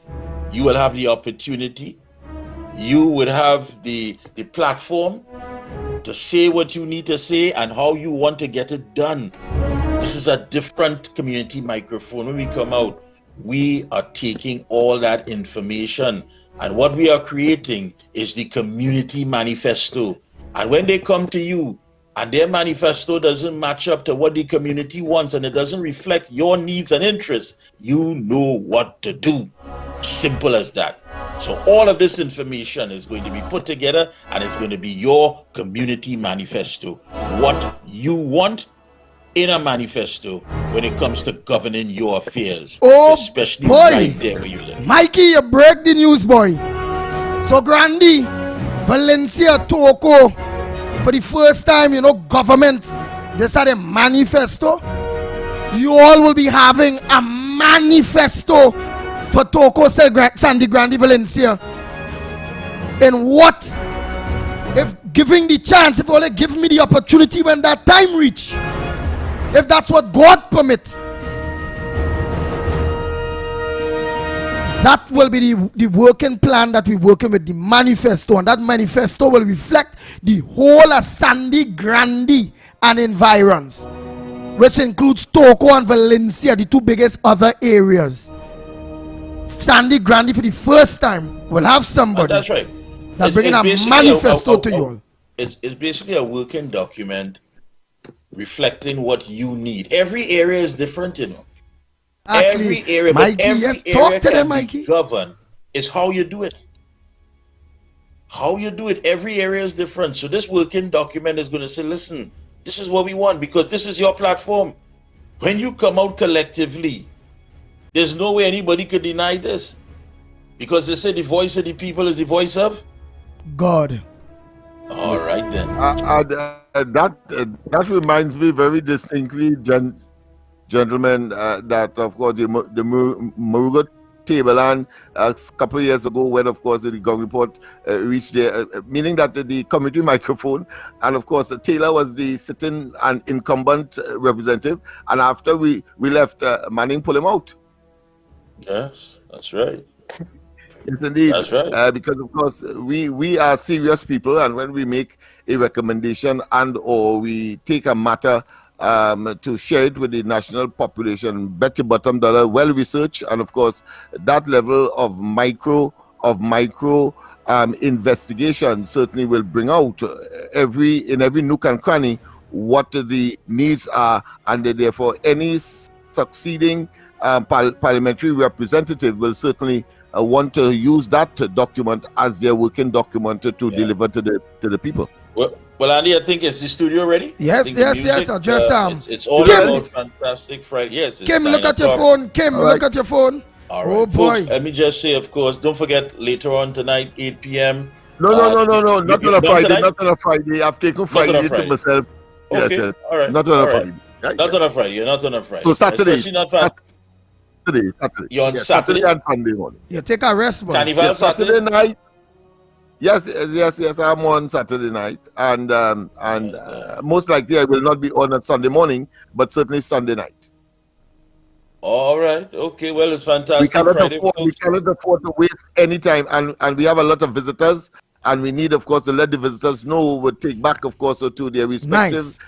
You will have the opportunity. You would have the platform to say what you need to say and how you want to get it done. This is a different community microphone. When we come out, we are taking all that information, and what we are creating is the community manifesto. And when they come to you and their manifesto doesn't match up to what the community wants and it doesn't reflect your needs and interests, you know what to do. Simple as that. So all of this information is going to be put together and it's going to be your community manifesto. What you want in a manifesto when it comes to governing your affairs, especially right there where you live. Mikey, you break the news, boy. So Grande, Valencia, Toko, for the first time, government, they said a manifesto. You all will be having a manifesto for Toko, Sandy Grande, Valencia. And what if giving the chance, if only give me the opportunity when that time reach, if that's what God permit, that will be the working plan that we're working with, the manifesto, and that manifesto will reflect the whole of Sandy Grande and environs, which includes Toko and Valencia, the two biggest other areas. Sandy Grande for the first time will have somebody that's right. That's bringing a manifesto to you all. It's basically a working document reflecting what you need. Every area is different, Exactly. Every area, Mikey, but every yes, area talk to can them, be Mikey. governed. It's how you do it. How you do it. Every area is different. So this working document is going to say, listen, this is what we want because this is your platform. When you come out collectively There's no way anybody could deny this. Because they say the voice of the people is the voice of God. All right then. That reminds me very distinctly, gentlemen, that of course the Moruga Tableland a couple of years ago, when of course the Gong report reached there, meaning that the community microphone, and of course Taylor was the sitting and incumbent representative, and after we left, Manning pulled him out. Yes, that's right. Yes, indeed. That's right. Because of course we are serious people, and when we make a recommendation and or we take a matter to share it with the national population, bet your bottom dollar, well researched, and of course that level of micro investigation certainly will bring out in every nook and cranny what the needs are, and therefore any succeeding parliamentary representative will certainly want to use that document as their working document to deliver to the people. Well, Andy, I think is the studio ready? Yes. I just it's all about Fantastic Friday. Yes. Kim, look at your phone. Kim, look at your phone. All right, oh boy. Folks, let me just say, of course, don't forget later on tonight, 8 p.m. No, not on a Friday. Not on a Friday. I've taken Friday to myself. Okay. Yes, all right. Not on a Friday. Not on a Friday. You're not on a Friday. So Saturday. Especially not Friday. Saturday. You're on Saturday and Sunday morning. You take a rest, boy. Carnival Saturday night. Yes. I'm on Saturday night, and most likely I will not be on Sunday morning, but certainly Sunday night. All right. Okay. Well, it's fantastic. We cannot afford to waste any time, and we have a lot of visitors, and we need, of course, to let the visitors know. We'll take back, of course, to their respective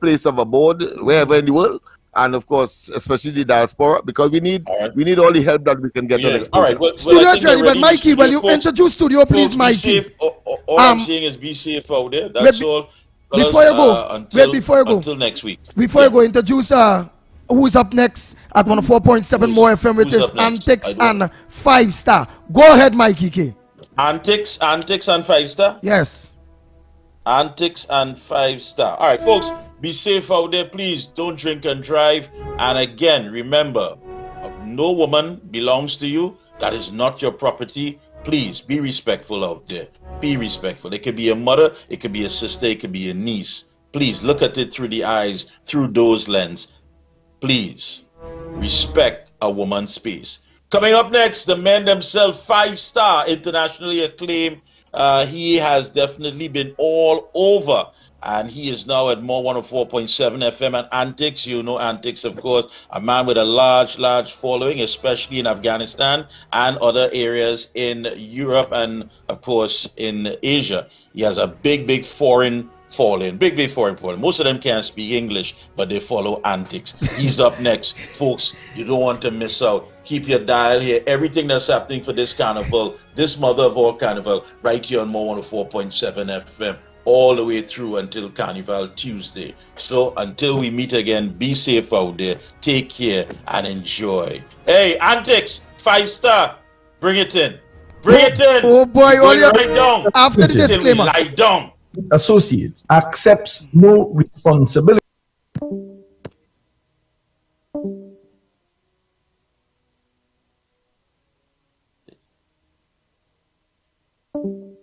place of abode, wherever in the world. And of course, especially the diaspora, because we need all the help that we can get on exposure. All right. Well, Studio's ready, but Mikey, will you introduce studio, please, Mikey? All I'm saying is be safe out there. That's all. Before you go, until next week. Before you go, introduce who's up next at 104.7 more FM, which is Antics and 5 Star. Go ahead, Mikey K. Antics and 5 Star? Yes. Antics and 5 Star. All right, folks. Be safe out there, please. Don't drink and drive. And again, remember, no woman belongs to you. That is not your property. Please be respectful out there. Be respectful. It could be a mother, it could be a sister, it could be a niece. Please look at it through the eyes, through those lenses. Please respect a woman's space. Coming up next, the man themselves, 5 Star, internationally acclaimed. He has definitely been all over. And he is now at more 104.7 FM and Antics. You know Antics, of course, a man with a large following, especially in Afghanistan and other areas in Europe and, of course, in Asia. He has a big foreign following, big foreign following. Most of them can't speak English, but they follow Antics. He's up next. Folks, you don't want to miss out. Keep your dial here. Everything that's happening for this carnival, this mother of all carnival, right here on more 104.7 FM. All the way through until Carnival Tuesday. So until we meet again, be safe out there, take care and enjoy. Hey, Antics, 5 Star, bring it in. Oh boy, lie down. After the disclaimer. Lie down. Associates accepts no responsibility. Thank you.